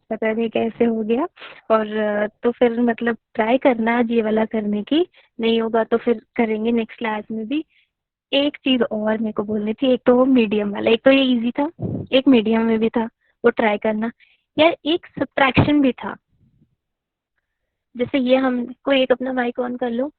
पता नहीं कैसे हो गया। और तो फिर मतलब ट्राई करना आज ये वाला करने की, नहीं होगा तो फिर करेंगे नेक्स्ट क्लास में भी। एक चीज और मेरे को बोलनी थी, एक तो वो मीडियम वाला, एक तो ये इजी था, एक मीडियम में भी था, वो ट्राई करना। यार एक सब्ट्रैक्शन भी था, जैसे ये हमको एक अपना माइक ऑन कर लो,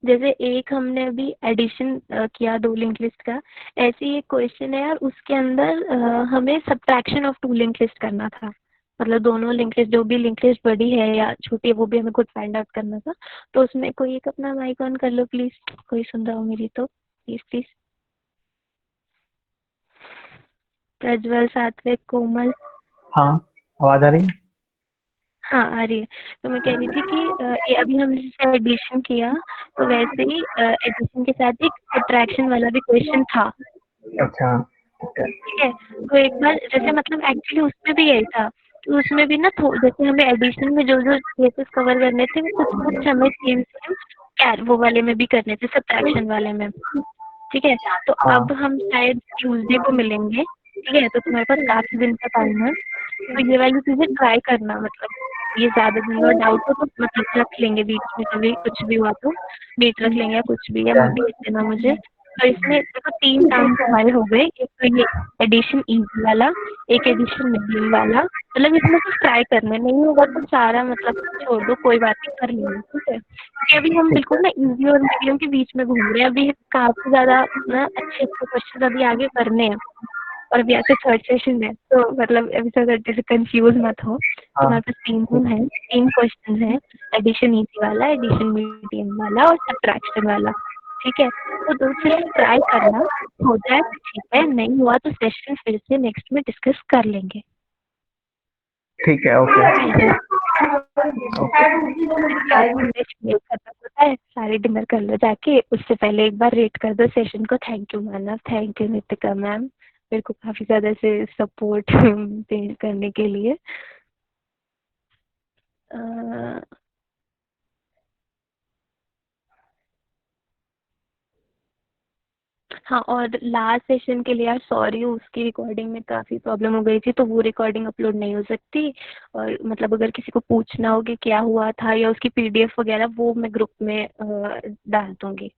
जैसे एक हमने अभी एडिशन किया 2 लिंक लिस्ट का, ऐसे ही एक क्वेश्चन है यार, उसके अंदर हमें सब्ट्रैक्शन ऑफ 2 लिंक लिस्ट करना था। मतलब दोनों लिंक लिस्ट, जो भी लिंक लिस्ट बड़ी है या छोटी है वो भी हमें खुद फाइंड आउट करना था। तो उसमें कोई एक अपना माइक ऑन कर लो प्लीज, कोई सुन रहा हो मेरी तो प्लीज प्लीज। प्रज्वल, सात्विक, कोमल। हाँ, आवाज आ रही है? हाँ आ रही है। तो मैं कह रही थी कि ये अभी हमने जैसे एडिशन किया, तो वैसे ही एडिशन के साथ एक सब्ट्रैक्शन वाला भी क्वेश्चन था, अच्छा, ठीक है। तो एक बार जैसे मतलब एक्चुअली उसमें भी यही था कि उसमें भी ना जैसे हमें एडिशन में जो जो केसेस कवर करने थे वो कुछ कुछ हमें सेम सेम वो वाले में भी करने थे, सब्ट्रैक्शन वाले में, ठीक है। तो अब हम शायद ट्यूसडे को मिलेंगे, ठीक है। तो तुम्हारे पास काफी दिन का टाइम है, तो ये वाली चीजें ट्राई करना। मतलब ये ज्यादा दिन में डाउट हो तो मतलब रख लेंगे बीच में, कभी कुछ भी हुआ तो बीच रख लेंगे या कुछ भी, या भेज देना मुझे। तो इसमें देखो 3 काम तुम्हारे हो गए, एक तो ये एडिशन इजी वाला, एक एडिशन मीडियम वाला। मतलब इसमें कुछ ट्राई करना, नहीं होगा तो सारा मतलब छोड़ दो, कोई बात नहीं, कर लेंगे, ठीक है। क्योंकि अभी हम बिल्कुल ना इजी और मीडियम के बीच में घूम रहे हैं। अभी काफी ज्यादा ना अच्छे अच्छे क्वेश्चन अभी आगे करने हैं, और अभी ऐसे थर्ड सेशन है, तो मतलब अभी से कंफ्यूज मत हो। तुम्हारे पास 3 दिन है, 3 क्वेश्चन है, एडिशन इजी वाला, एडिशन मीडियम वाला और सब्ट्रैक्शन वाला, ठीक है। तो 2 से ट्राई करना, हो जाए तो ठीक है, नहीं हुआ तो सेशन फिर से नेक्स्ट में डिस्कस कर लेंगे। ठीक है, ओके। खत्म होता है, सारे डिनर कर लो जाके, उससे पहले एक बार रेट कर दो सेशन को। Thank you Manav, thank you Nitika ma'am, मेरे को काफी ज्यादा से सपोर्ट करने के लिए। हाँ, और लास्ट सेशन के लिए यार सॉरी, उसकी रिकॉर्डिंग में काफ़ी प्रॉब्लम हो गई थी, तो वो रिकॉर्डिंग अपलोड नहीं हो सकती। और मतलब अगर किसी को पूछना हो कि क्या हुआ था या उसकी पीडीएफ वगैरह, वो मैं ग्रुप में डाल दूँगी।